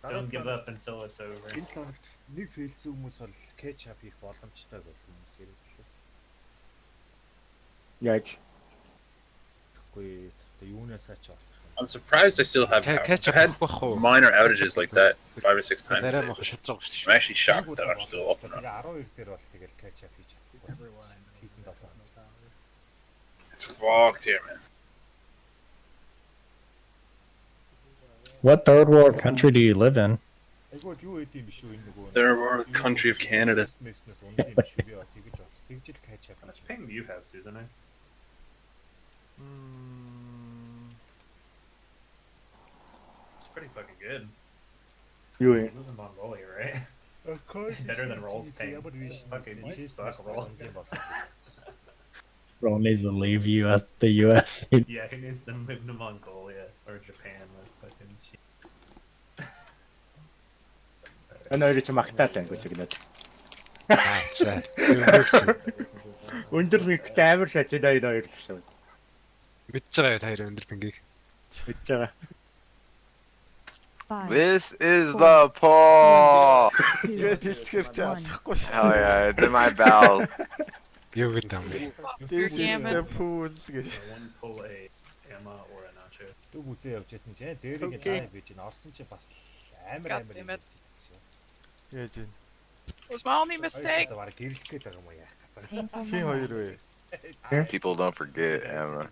don't give up until it's over. Энэ 7 хоногт нэг фейлцсэн хүмүүс бол catch up хийх боломжтой байх хүмүүс хэрэглээ. Яг. Тэгэхгүй юунасаа ч болох. I'm surprised I still have power. Catch I've up had minor outages like that 5 or 6 times. Дараа today. мах шатраг болсон I'm actually shocked that I'm still up and running. 12 дээр бол тэгэл catch up хийж чадахгүй. Хийдэн 7 хоног. It's fucked here, man. What third world country do you live in? Айгуу юу эд юм биш үү энэ нөгөө. Third world country of Canada. Мэднэс унд юм биш үү би тэгж бас тэгжил catch up. How much ping do you have, Susan? It's pretty fucking good. Юу You вэ? live in Mongolia, right? Of course. Better than Roll's ping. Fucking you suck, Roll. Roll needs to leave the US. Yeah, he needs to move to Mongolia or Japan with fucking shit. Энэ хоёрыг ч магтаалаа ангуй чигнээд. За. Өндөр нэгтэй амар шажид энэ хоёр л шүү. Мэдж байгаа юу та хоёр өндөр пингийг? Мэдж байгаа. This is the paw. Тэгээд хэлчихэр чи алахгүй шүү. Hell yeah, it's in my bowels. Юу гэн там бэ? This is the pool гэж. One pull a Emma or a Nacho. Төг үзээ явж байсан чинь зээрийн лайв бийж ин орсон чи бас амар God амар damn юм it. байж. Яаж юм. Was my only mistake. Бараг гэрэлх гээд байгаа юм яах гэдэг. Хин хоёр вэ? People don't forget, Emma.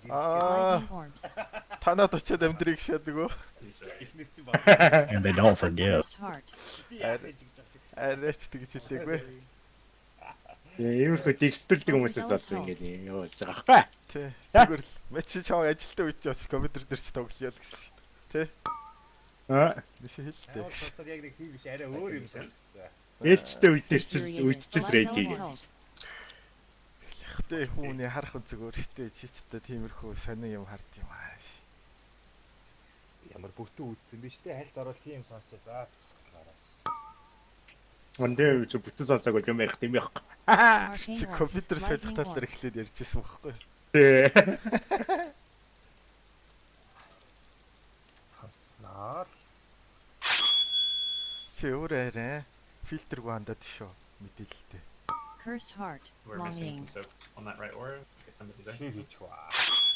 Танад очиад амьдрыг шаад нөгөө. And they don't forgive. Арайч тэгж хэлээгүй. Иймэрхүү текстүрдэг хүмүүсээс бол ингэж явуулж байгаа байхгүй. Тий. Зүгээр л мэч чаа ажилтаа үйч очиж компьютер дээр ч тоглоё гэсэн шүү. Тий. Биш хэлтэй. Сонсоход яг нэг тийм биш арай өөр юм сонсгоцсон. Ээлжтэй үедэр чи үдчил рейдийг. Гэхдээ хүүний харах зүгээр штэ чи ч та тиймэрхүү сонин юм хард юм ааш. Ямар бүтэн үдсэн биш тэ хальт орол тийм сонсч заа тасгалаараас. Мондөө чи бүтэн сонсоог юм ярих тийм яах. Чи компьютер солих тал дээр эхлээд ярьжсэн байхгүй. Тий. Сонсноор чи өөр арай фильтргүй хандаад шүү мэдээлэлтэй. Cursed heart, We're missing longing, some soap on that right aura. Okay, somebody's there.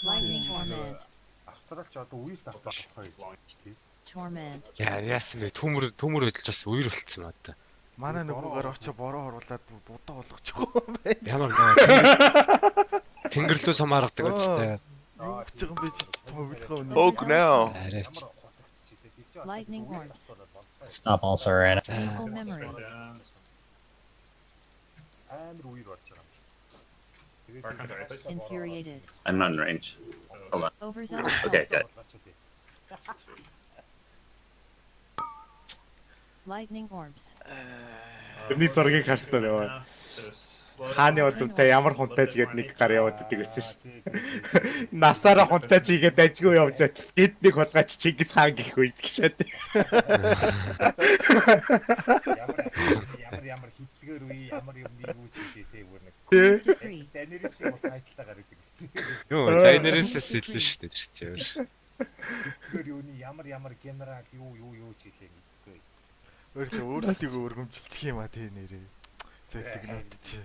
lightning torment, Австралч одоо үйл давтах байхгүй тий. torment, Яасан бэ? Төмөр хөдөлж бас үер болцсон одоо. Манай нөгөөгээр очиж бороо оруулаад будаа болгочихоо юм байна. Ямар Тэнгэр лөө самааргадаг үстэй. Юу гэж юм бэ? Товлохоо үнэ. Poke now. Арайч. lightning orbs, Stop also ran. painful memories, Амар үер болж байгаа юм. infuriated, I'm not in range. Hold on. overzealous Okay, hope, good. lightning orbs, Тэрний зургийг харсан нөө. Хааны удалтай ямар хунтайч гээд нэг гар яваад идэг гэсэн шүү. Насаараа хунтайч игээд ажгүй явж бат. Гэт нэг хулгайч Чингис хаан гих үед гişэд. Ямар хитдгээр үе ямар юм нэг үуч хийжээ те бүр нэг. free, Данерис юм тайтлаа гараад идэг Юу, Дайнересээс илүү шүү дээ тэр чинь. хитдгээр юуны ямар генерал юу ч хийлээ мэдгүй. Өөрсдийгөө өргөмжилчих юм а тий нэрээ. Зөтг нот чи.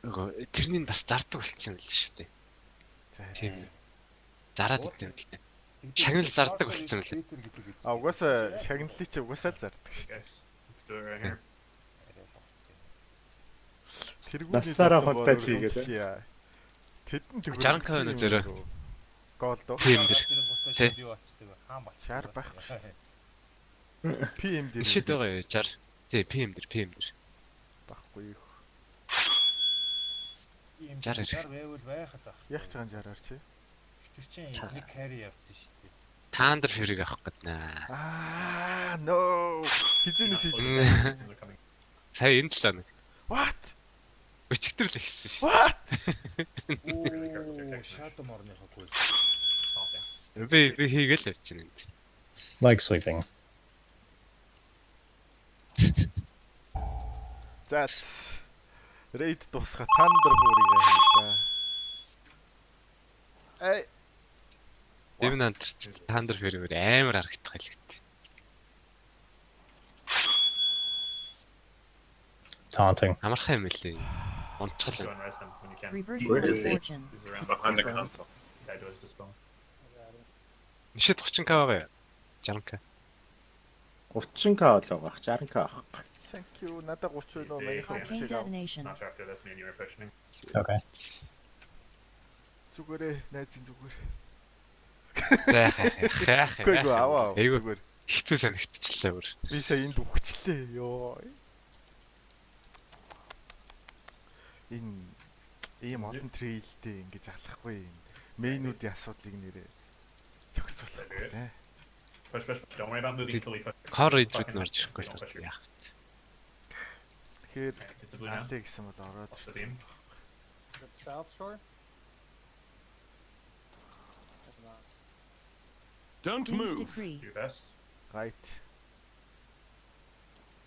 Нөгөө тэрний бас зардаг болцсон байл шүү дээ. Тийм. Зараад идэв гэдэг. Шагнал зардаг болцсон байл. А угаасаа шагналыг чи угаасаа л зардаг шүү. Guys, let's do it right here. Тэргүүний Насаараа хонтойч хийгээд. Тэдэн зүгээр. 60 км зөрөө. Гол доо. Тийм дэр. Тэ. Хаан бач. Шаар байхгүй шүү. PM дээр. Шид байгаа юу? 60. Тий, PM дэр. Баггүй. Жар байвал байх л ах. Яг ч ганжаараар чи. Тэр чинь нэг carry явсан шүү дээ. Таандер фэрийг авах гэднэ. No. Хизэнээс хийж. Сая энэ 7 хоног. What? Өчигдөр л ихсэн шүү. What? Оо, Shadow Morn-ийнхаа гүйс. Би хийгээл явчихна энд. Like sweeping. За. Рейд дуусха Thunder бүрийг хийлээ. Эй. Дэвнант Thunder фермер амар харагдах хэлэхтэй. Taunting. Амархан юм лээ. Унтчихлаа. Where is he? Behind the console. Нишэд 30k байгаа юу? 60k. 30k болоо гах 60k авах. Thank you. Надад 30 нөө Arcane detonation. Okay. Зүгээрээ найзын зүгээр. Хайх. Гүү аваа. Зүгээр. Хэцүү санагдчихлаа бүр. Би сая энд үхчихлээ. Йоо. Ийм олон трейлтэй ингэж алахгүй юм. Мэйнүүдийн асуудлыг нэрээ зохицуулахгүй тий. Push. Don't worry about moving until we push. Car rate-д норж ирэхгүй л яах вэ? Тэгэхээр антэ гэсэн бол ороод ирсэн. South Shore? Don't Change move. decree. Do your best. Right.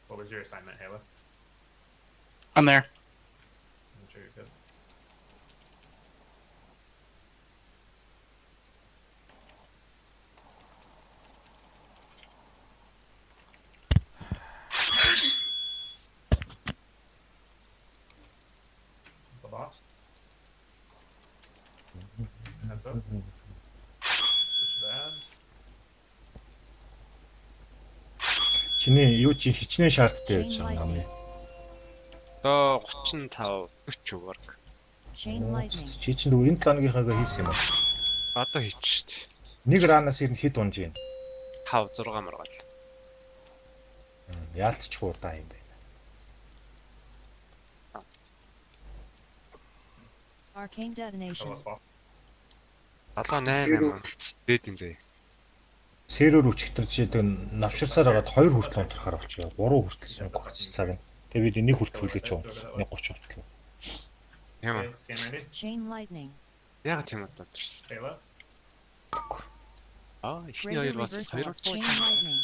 What was your assignment, Halo? I'm there. I'm sure you're good. The boss. Heads up. Switch that. Чиний юу чи хичнээн шаардтай байж байгаа юм аа. Одоо 35 40 work. Chain lightning. Чи чинь дүү энэ 7 өнөөгийнхөө хийсэн юм уу? Одоо хийчих шүү дээ. Нэг ранаас ирнэ хэд унж ийн. 5 6 маргаал. Яалтчих удаа юм байна. Arcane detonation. 7 8 дээд зэ. Сервер үчигтэрч навширсаар хагаад 2 хүртэл унтрахаар болчихё. 3 хүртэл сунгах цаг нь. Тэгээ бид энийг хүртэл хүлээж унтсан. 1:30 хүртэл. Яма. Chain lightning. Яг тийм удаа төрсөн. Halo. Ихний хоёр бас 2 Chain lightning.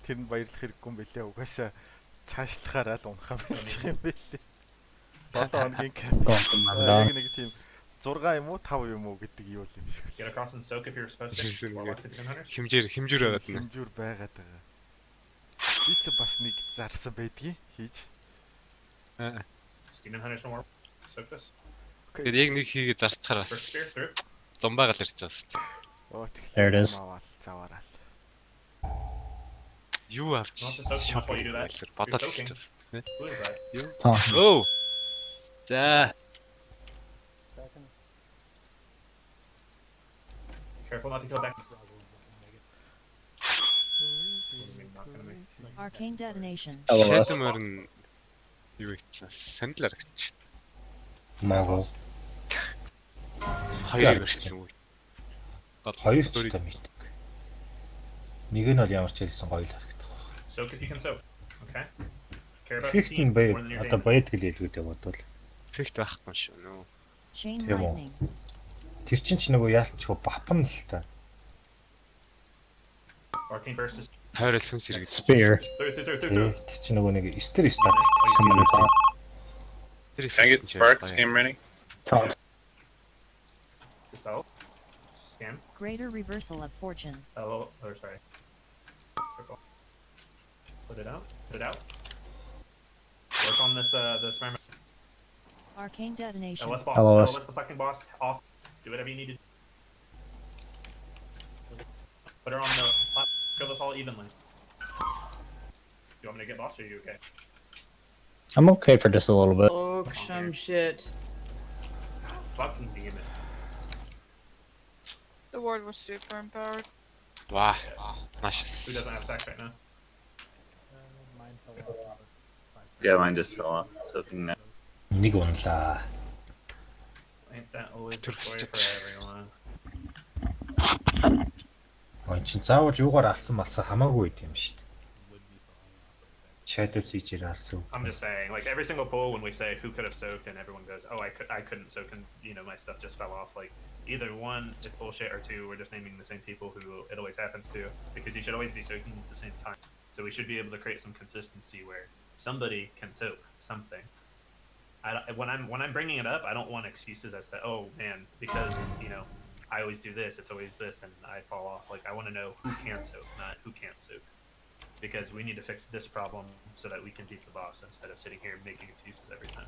Тэр нь баярлах хэрэггүй юм бэлээ. Угаасаа цаашлахаараа л унахаа болчих юм бэлээ. 7 хоногийн кап. Яг нэг тийм 6 юм уу 5 юм уу гэдэг юу юм шиг. Get across and soak if you're supposed to. Хэмжээр байгаад байна. Хэмжүүр байгаад байгаа. Би ч бас нэг зарсан байдгийг хийж. Demon Hunters no more. Soak this. Тэгээд яг нэг хийгээ зарчхаар бас зомбаагаал ирч бас. There it is. Заваараа. Юу авч бодоод ирчихсэн. Юу? Оо. За. Careful not to kill back. Arcane detonation. Шатмар нь юу ийцсэн сандлаар гэж. Магоо. Хоёр ирсэн үү? Хоёр ч та мэддэг. Нэг нь бол ямар ч хэлсэн гоё л харагдах байна. Soak if you can soak. Okay. Care about Эффект нь бай одоо байдаг л хэлгүүдээ бодвол. Эффект байхгүй шүү нөө. Chain Тийм үү. lightning. Тэр чинь ч нөгөө яалтчгүй бапна л та. Arcane burst is Хайр сүнс иргэж. Spear. Тэр чинь нөгөө нэг стер стат. Can I get Spark scan ready? Taunt. Dispel. Scan. Greater reversal of fortune. Oh, sorry. Circle. Put it out. Put it out. Work on this experiment. Arcane detonation. LS boss. LS. LS the fucking boss. Off. Do whatever you need to. Put her on the platform. Kill us all evenly. You want me to get boss or are you okay? I'm okay for just a little bit. Oh, some shit. Fucking demon. The ward was super empowered. Wow. Who Nice. doesn't have stacks right now? Mine fell off. Yeah, mine just fell off. Soaking now. Нэг унлаа. Ain't that always the story for everyone? Он чин заавал юугаар алсан малсан хамаагүй байт юм шүү дээ. Shadow Siege also. I'm just saying, like every single poll when we say who could have soaked, and everyone goes, "Oh, I couldn't soak," and my stuff just fell off. Like either one, it's bullshit, or two, we're just naming the same people who it always happens to, because you should always be soaking at the same time. So we should be able to create some consistency where somebody can soak something. When I'm bringing it up, I don't want excuses as to, oh man, because I always do this, it's always this, and I fall off. Like I want to know who can soak, not who can't soak. Because we need to fix this problem so that we can beat the boss instead of sitting here making excuses every time.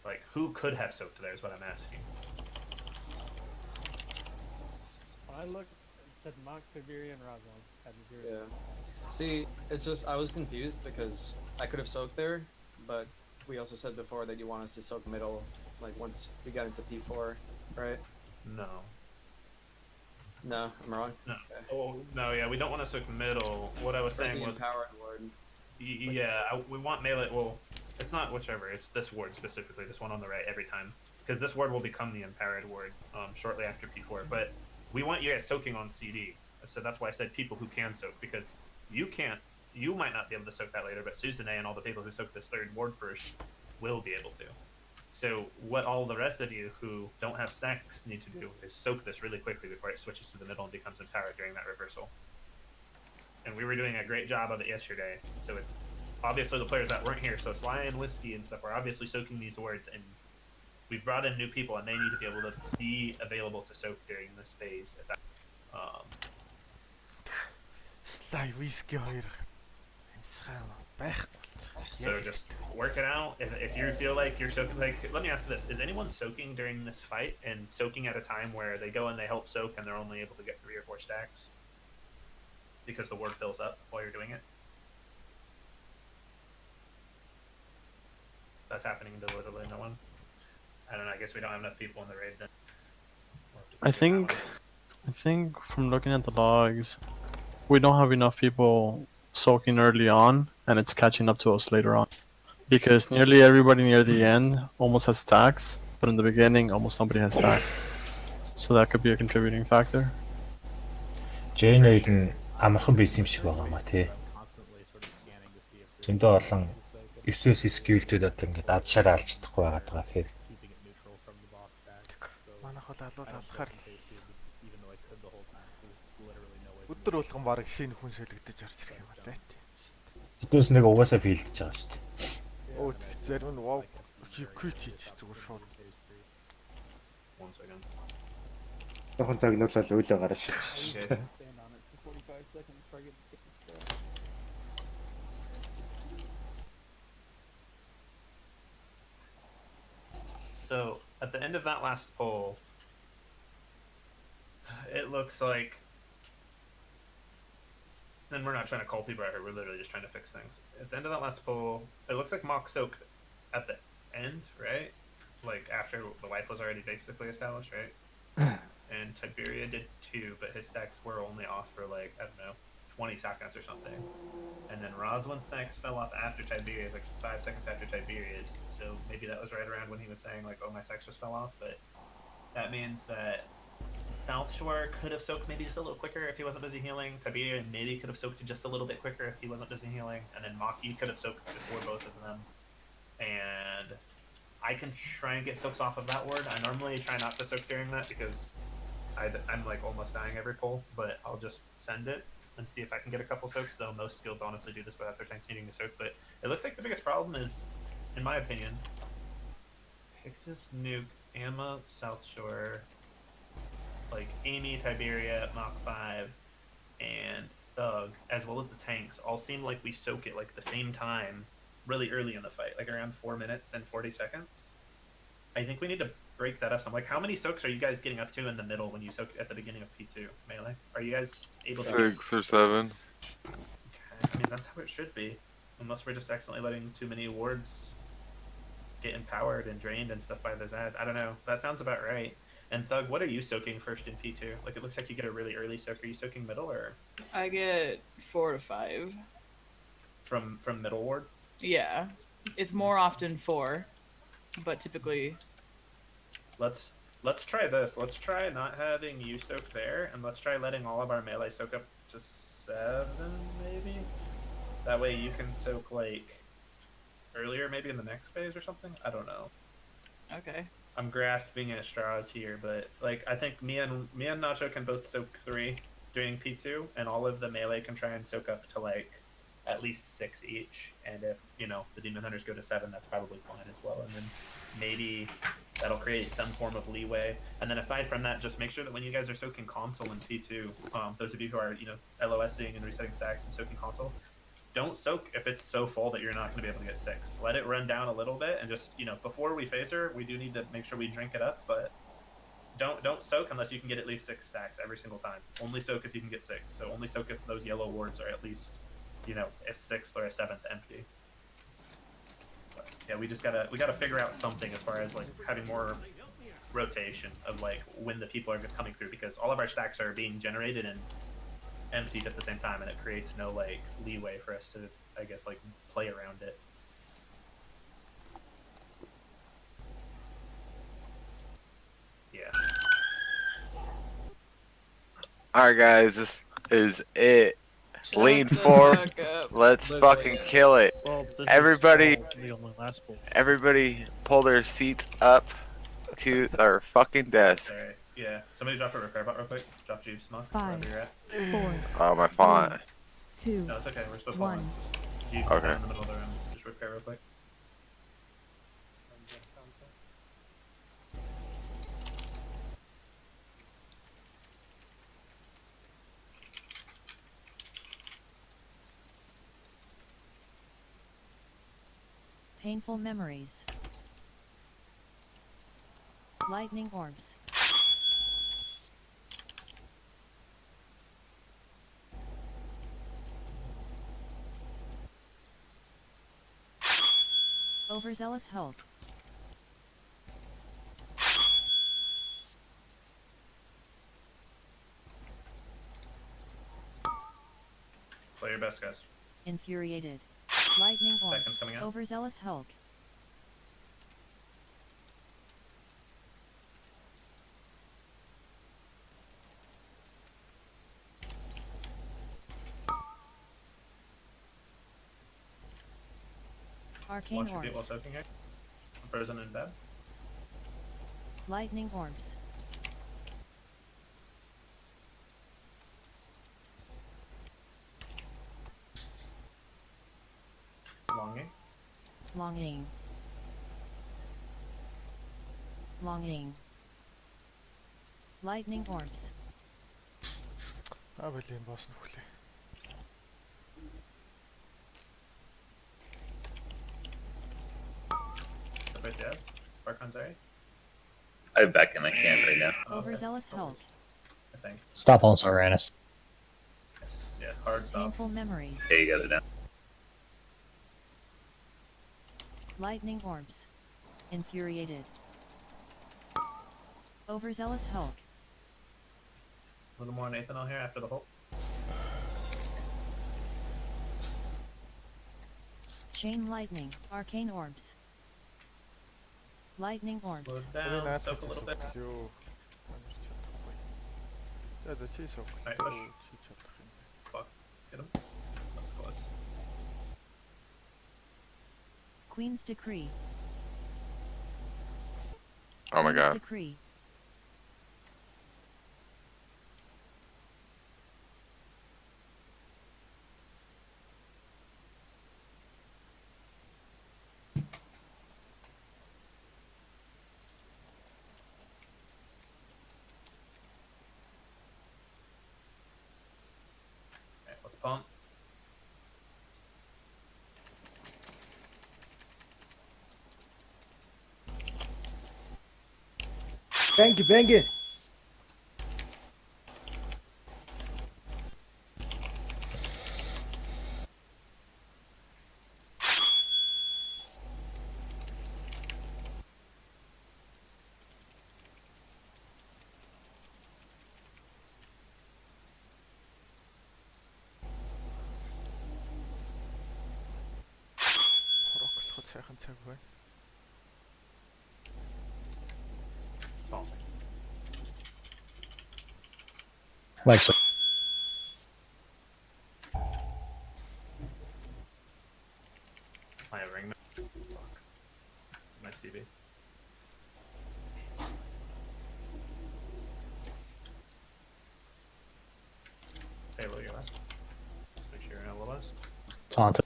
Like, who could have soaked there is what I'm asking. When I looked, it said Mock, Tiberi, and Roswell had the zeros. Yeah. See, it's just I was confused because I could have soaked there, but we also said before that you want us to soak middle, like once we got into P4, right? No. No, I'm wrong. No. Okay. Oh no, yeah, we don't want to soak middle. What I was saying was empowered ward. Yeah, we want melee. Well, it's not whichever. It's this ward specifically. This one on the right every time, because this ward will become the empowered ward shortly after P4. But we want you guys soaking on CD. So that's why I said people who can soak, because you can't. You might not be able to soak that later, but Susan and all the people who soak this third ward first will be able to. So what all the rest of you who don't have stacks need to do is soak this really quickly before it switches to the middle and becomes empowered during that reversal. And we were doing a great job of it yesterday. So it's obviously the players that weren't here, so Sly and Whiskey and stuff, are obviously soaking these wards, and we've brought in new people, and they need to be able to be available to soak during this phase. If that, Sly, Whiskey хоёр байх. So just work it out. If you feel like you're soaking, like, let me ask you this: is anyone soaking during this fight and soaking at a time where they go and they help soak and they're only able to get 3 or 4 stacks because the ward fills up while you're doing it? That's happening to literally no one. I don't know. I guess we don't have enough people in the raid then. I think from looking at the logs, we don't have enough people soaking early on, and it's catching up to us later on. Because nearly everybody near the end almost has stacks, but in the beginning, almost nobody has stack. So that could be a contributing factor. Jane-ийг нь амархан байсан юм шиг байгаа маа тий. Зөндөө олон 9-өөс скиллдүүд одоо ингээд ад шараа алж чадахгүй байгаа даа гэхээр. Манайх бол алхахаар өдөр болгон баг шинэ хүн шилэгдэж орж ирэх юм байна тий. Хэдүүс нэг угаасаа филдэж байгаа шүү дээ. Оо зарим нь вау quit хийж зүгээр шууд. One second. Жохон загнуулаад өөлөө гараа шиж. So at the end of that last poll, it looks like, and we're not trying to call people out here, we're literally just trying to fix things. At the end of that last poll, it looks like Mock soaked at the end, right? Like after the wipe was already basically established, right? And Tiberia did 2, but his stacks were only off for like, I don't know, 20 seconds or something. And then Roswell's stacks fell off after Tiberia's, like 5 seconds after Tiberia's. So maybe that was right around when he was saying like, oh, my stacks just fell off. But that means that South Shore could have soaked maybe just a little quicker if he wasn't busy healing. Tiberia maybe could have soaked just a little bit quicker if he wasn't busy healing. And then Maki could have soaked before both of them. And I can try and get soaks off of that ward. I normally try not to soak during that because I'm like almost dying every pull, but I'll just send it and see if I can get a couple soaks, though most guilds honestly do this without their tanks needing to soak. But it looks like the biggest problem is, in my opinion, Pixis, Nuke, Amma, South Shore, like Amy, Tiberia, Mach 5, and Thug, as well as the tanks, all seem like we soak it like the same time really early in the fight, like around 4 minutes and 40 seconds. I think we need to break that up some. Like, how many soaks are you guys getting up to in the middle when you soak at the beginning of P2 melee? Are you guys able to 6 or 7? Okay, I mean that's how it should be, unless we're just accidentally letting too many wards get empowered and drained and stuff by those ads. I don't know. That sounds about right. And Thug, what are you soaking first in P2? Like, it looks like you get a really early soak. Are you soaking middle or I get 4 to 5. from middle ward? Yeah, it's more often 4, but typically. Let's try this. Let's try not having you soak there, and let's try letting all of our melee soak up to 7, maybe. That way you can soak like earlier, maybe in the next phase or something. I don't know. Okay. I'm grasping at straws here, but like I think me and Nacho can both soak 3 during P2, and all of the melee can try and soak up to like at least 6 each. And if the demon hunters go to 7, that's probably fine as well. And then maybe that'll create some form of leeway. And then aside from that, just make sure that when you guys are soaking console in P2, those of you who are LOSing and resetting stacks and soaking console, don't soak if it's so full that you're not going to be able to get 6. Let it run down a little bit, and just before we phaser, we do need to make sure we drink it up, but don't soak unless you can get at least 6 stacks every single time. Only soak if you can get 6. So only soak if those yellow wards are at least a 6th or a 7th empty. But yeah, we gotta figure out something as far as like having more rotation of like when the people are coming through, because all of our stacks are being generated and emptied at the same time, and it creates no like leeway for us to, I guess, like play around it. Yeah. Alright guys, this is it. Shut Lean the forward. fuck up. Let's Literally. fucking kill it. Well, this Everybody, is the only last pool. everybody pull their seats up to their fucking desk. Sorry. Yeah. Somebody drop a repair bot real quick. Drop Jeeves, Monk, 5, wherever you're at. 4, Oh, my font. 2, No, it's okay. We're still 1. following. Jeeves Okay. in the middle of the room. Just repair real quick. Painful memories. Lightning orbs. Overzealous Hulk. Play your best, guys. Infuriated. Lightning Seconds orbs. coming out. Overzealous Hulk. Arcane Watch your feet while orbs. soaking here. Frozen in bed. Lightning orbs. Longing. Longing. Longing. Lightning orbs. Бэлэн босно хүлээ. Separate the abs. Bark on Zeri. I'm back and I can't right now. Overzealous Hulk. I think. Stop on Soranus. Yes. Yeah. Hard stop. Painful memories. There you got it now. Lightning orbs. Infuriated. Overzealous Hulk. A little more Nathanol here after the Hulk. Chain lightning. Arcane orbs. Lightning orbs. Slow down. Soak a little bit. Юу. За за чи соок. Alright, push. Чи чадах юм. Fuck. Get him. That's close. Queen's decree. Oh my Queen's god. decree. Alright, let's pump. Thank you, thank you. Хороклоход сайхан цаг байна. Lexa. PB. Halo, you're last. Just make sure you're in the list. Taunted.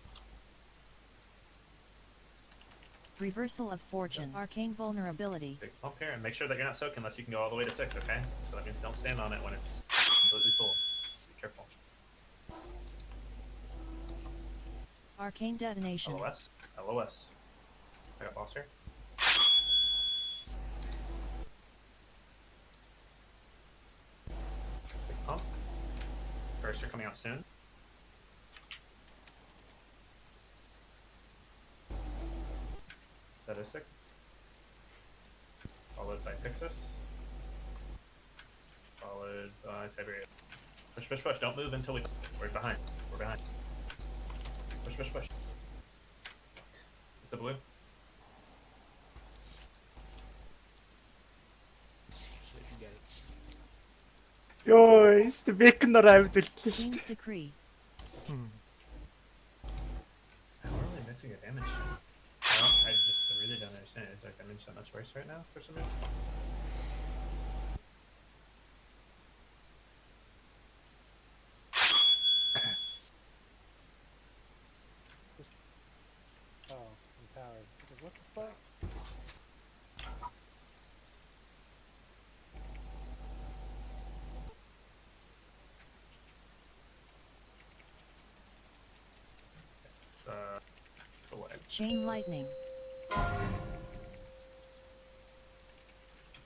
Reversal of fortune. Arcane vulnerability. Big pump here, and make sure that you're not soaking unless you can go all the way to 6, okay? So that means don't stand on it when it's completely full. Be careful. Arcane detonation. LOS. LOS. I got boss here. Big pump. Burster coming out soon. Sadistic. Followed by Pixis. Followed by Tiberius. Push, push, push. Don't move until we're behind. We're behind. Push, push, push. It's a blue. Ёй, бэкнэр авч үлдлээ шүү Queen's дээ. decree. How are we missing a damage? I just really don't understand. Is our damage that much worse right now for some reason? Oh, empowered. What the fuck? Away. Chain lightning.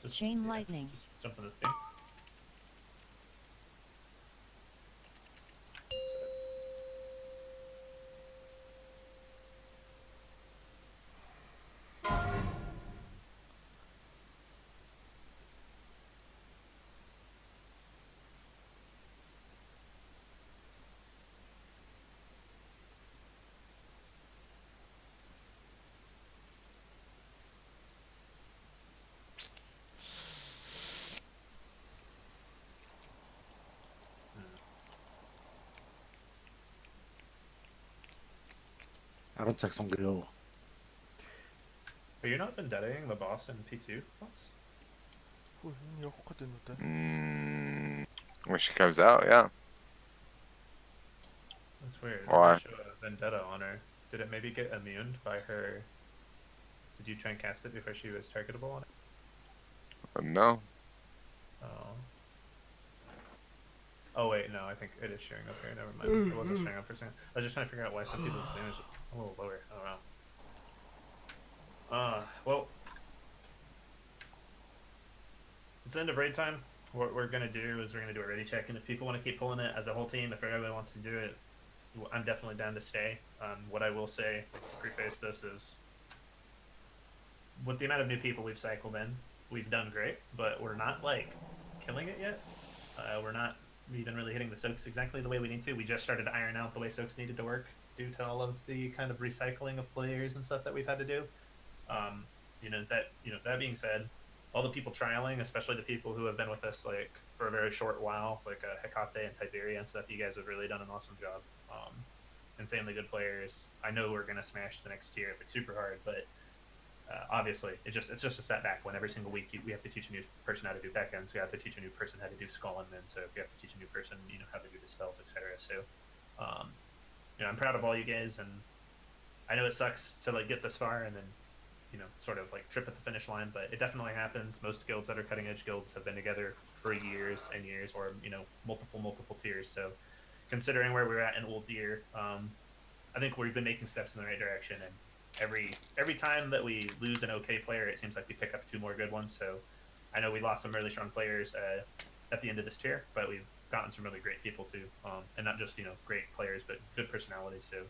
Chain lightning. Just jump on this thing. Арван цаг сонгоё. But you're not vendetting the boss in P2, Fox? When she comes out, yeah. That's weird. Why? They show a vendetta on her. Did it maybe get immuned by her? Did you try and cast it before she was targetable on it? No. Oh. Oh wait, no, I think it is showing up here. Never mind. It wasn't showing up for a second. I was just trying to figure out why some people's damage is a little lower. I don't know. Well, it's the end of raid time. What we're gonna do is we're gonna do a ready check, and if people want to keep pulling it as a whole team, if everybody wants to do it, I'm definitely down to stay. What I will say to preface this is, with the amount of new people we've cycled in, we've done great, but we're not like killing it yet. We're not even really hitting the soaks exactly the way we need to. We just started to iron out the way soaks needed to work due to all of the kind of recycling of players and stuff that we've had to do. That being said, all the people trialing, especially the people who have been with us like for a very short while, like Hecate and Tiberia and stuff, you guys have really done an awesome job. Insanely good players. I know we're gonna smash the next tier if it's super hard, but obviously it's just a setback when every single week we have to teach a new person how to do backends. We have to teach a new person how to do skull and then so if you have to teach a new person how to do the spells, etc. So I'm proud of all you guys, and I know it sucks to like get this far and then sort of like trip at the finish line, but it definitely happens. Most guilds that are cutting edge guilds have been together for years and years, or multiple tiers. So considering where we're at in old year, I think we've been making steps in the right direction, and every time that we lose an okay player, it seems like we pick up 2 more good ones. So I know we lost some really strong players at the end of this tier, but we've gotten some really great people too, and not just great players, but good personalities. So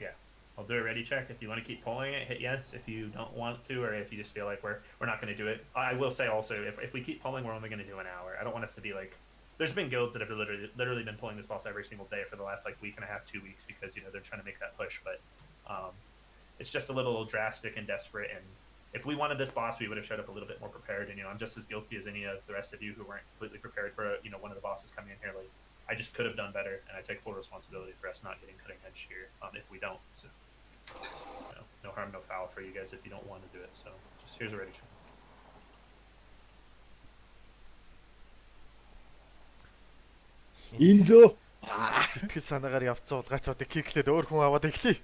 yeah, I'll do a ready check. If you want to keep pulling it, hit yes. If you don't want to, or if you just feel like we're not going to do it, I will say also, if we keep pulling, we're only going to do an hour. I don't want us to be like, there's been guilds that have literally been pulling this boss every single day for the last like week and a half, 2 weeks, because they're trying to make that push. But it's just a little drastic and desperate. And if we wanted this boss, we would have showed up a little bit more prepared. And I'm just as guilty as any of the rest of you who weren't completely prepared for one of the bosses coming in here. Like, I just could have done better, and I take full responsibility for us not getting cutting edge here if we don't. So, no harm, no foul for you guys if you don't want to do it. So just here's a ready check. 인조. Сэтгэл санаагаар явцсан улгаачуудыг киклээд өөр хүн аваад иглээ.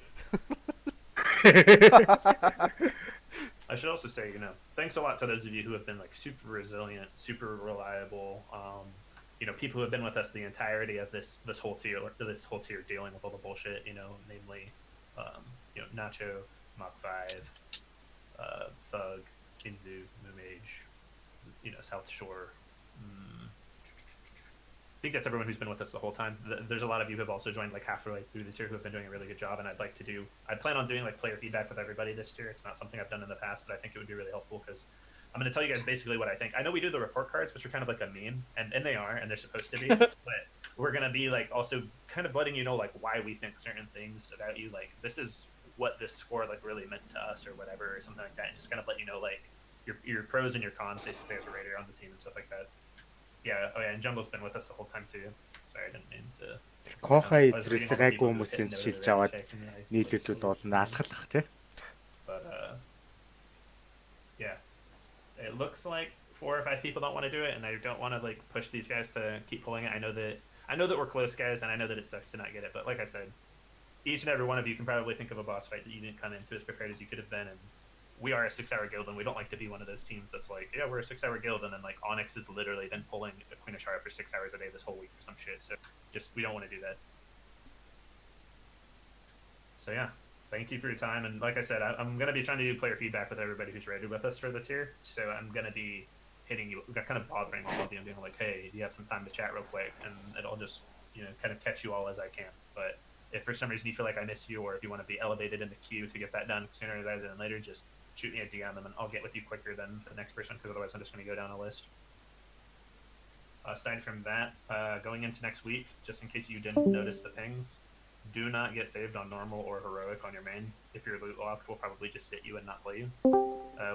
I should also say, thanks a lot to those of you who have been like super resilient, super reliable. People who have been with us the entirety of this whole tier dealing with all the bullshit. Namely, Nacho, Mach 5, Thug, Inzu, Moomage, South Shore. I think that's everyone who's been with us the whole time. There's a lot of you who have also joined like halfway through the tier who have been doing a really good job, and I plan on doing like player feedback with everybody this tier. It's not something I've done in the past, but I think it would be really helpful because I'm going to tell you guys basically what I think. I know we do the report cards, which are kind of like a meme, and they are, and they're supposed to be, but we're going to be like also kind of letting you know like why we think certain things about you. Like this is what this score like really meant to us or whatever, or something like that, and just kind of let you know like your pros and your cons basically as a raider on the team and stuff like that. Yeah, and Jungle's been with us the whole time too. Sorry, I didn't mean to. Кохай дресс гайгүй хүмүүсээс шилж аваад нийлүүлүүд бол наалхалах тий. But yeah, it looks like 4 or 5 people don't want to do it, and I don't want to like push these guys to keep pulling it. I know that we're close, guys, and I know that it sucks to not get it. But like I said, each and every one of you can probably think of a boss fight that you didn't come into as prepared as you could have been, and we are a 6-hour guild, and we don't like to be one of those teams that's like, yeah, we're a 6-hour guild, and then like Onyx has literally been pulling a Queen of Shara for 6 hours a day this whole week or some shit. So we don't want to do that. So yeah, thank you for your time, and like I said, I'm gonna be trying to do player feedback with everybody who's rated with us for the tier. So I'm gonna be hitting you, kind of bothering all of you and being like, hey, do you have some time to chat real quick? And it'll just kind of catch you all as I can. But if for some reason you feel like I missed you, or if you want to be elevated in the queue to get that done sooner rather than later, just shoot me a DM and I'll get with you quicker than the next person, because otherwise I'm just going to go down a list. Aside from that, going into next week, just in case you didn't notice the pings, do not get saved on normal or heroic on your main. If you're loot locked, we'll probably just sit you and not play you.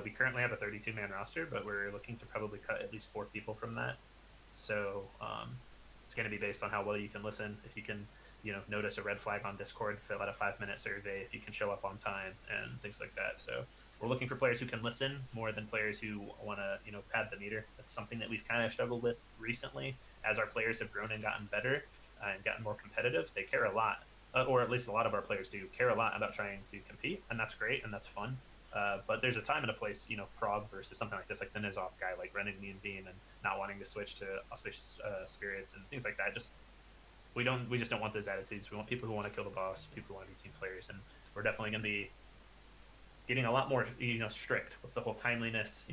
We currently have a 32-man roster, but we're looking to probably cut at least 4 people from that. So it's going to be based on how well you can listen. If you can notice a red flag on Discord, fill out a 5-minute survey, if you can show up on time, and things like that. So we're looking for players who can listen more than players who want to, pad the meter. That's something that we've kind of struggled with recently. As our players have grown and gotten better and gotten more competitive, they care a lot, or at least a lot of our players do care a lot about trying to compete, and that's great and that's fun. But there's a time and a place, Prog versus something like this, like the Nizov guy, like running me and Beam and not wanting to switch to auspicious spirits and things like that. We just don't want those attitudes. We want people who want to kill the boss, people who want to be team players, and we're definitely going to be getting a lot more, strict with the whole timeliness,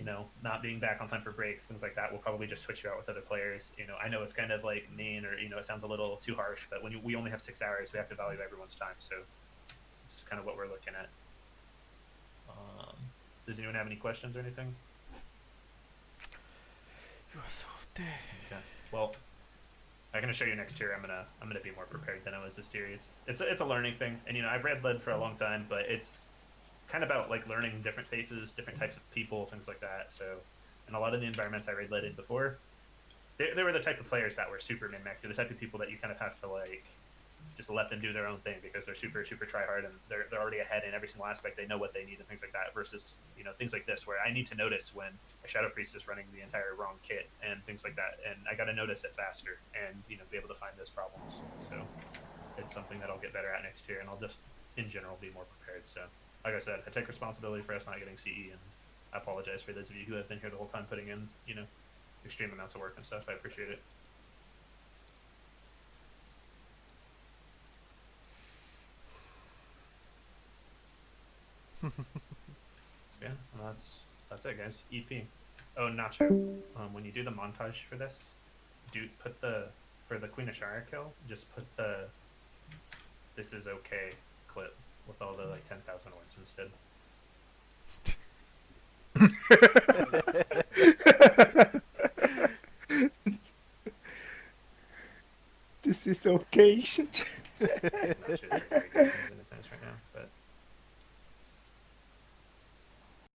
not being back on time for breaks, things like that. We'll probably just switch you out with other players. I know it's kind of like mean, or, it sounds a little too harsh, but when we only have 6 hours, we have to value everyone's time. So it's kind of what we're looking at. Does anyone have any questions or anything? Okay. Well, I'm gonna show you next tier. I'm gonna be more prepared than I was this tier. It's a learning thing, and I've read lead for a long time, but it's kind of about like learning different faces, different types of people, things like that. So, and a lot of the environments I raid lead in before, they were the type of players that were super min-maxy, the type of people that you kind of have to like just let them do their own thing because they're super try hard and they're already ahead in every single aspect. They know what they need and things like that. Versus things like this where I need to notice when a Shadow Priest is running the entire wrong kit and things like that, and I got to notice it faster and be able to find those problems. So it's something that I'll get better at next year, and I'll just in general be more prepared. So like I said, I take responsibility for us not getting CE, and I apologize for those of you who have been here the whole time putting in extreme amounts of work and stuff. I appreciate it. Yeah, well, that's it, guys. EP. Oh, Nacho. When you do the montage for this, for the Queen of Shara kill, just put the "This is okay" clip with all the like 10,000 words instead. This is okay. Which is very good in a sense right now, but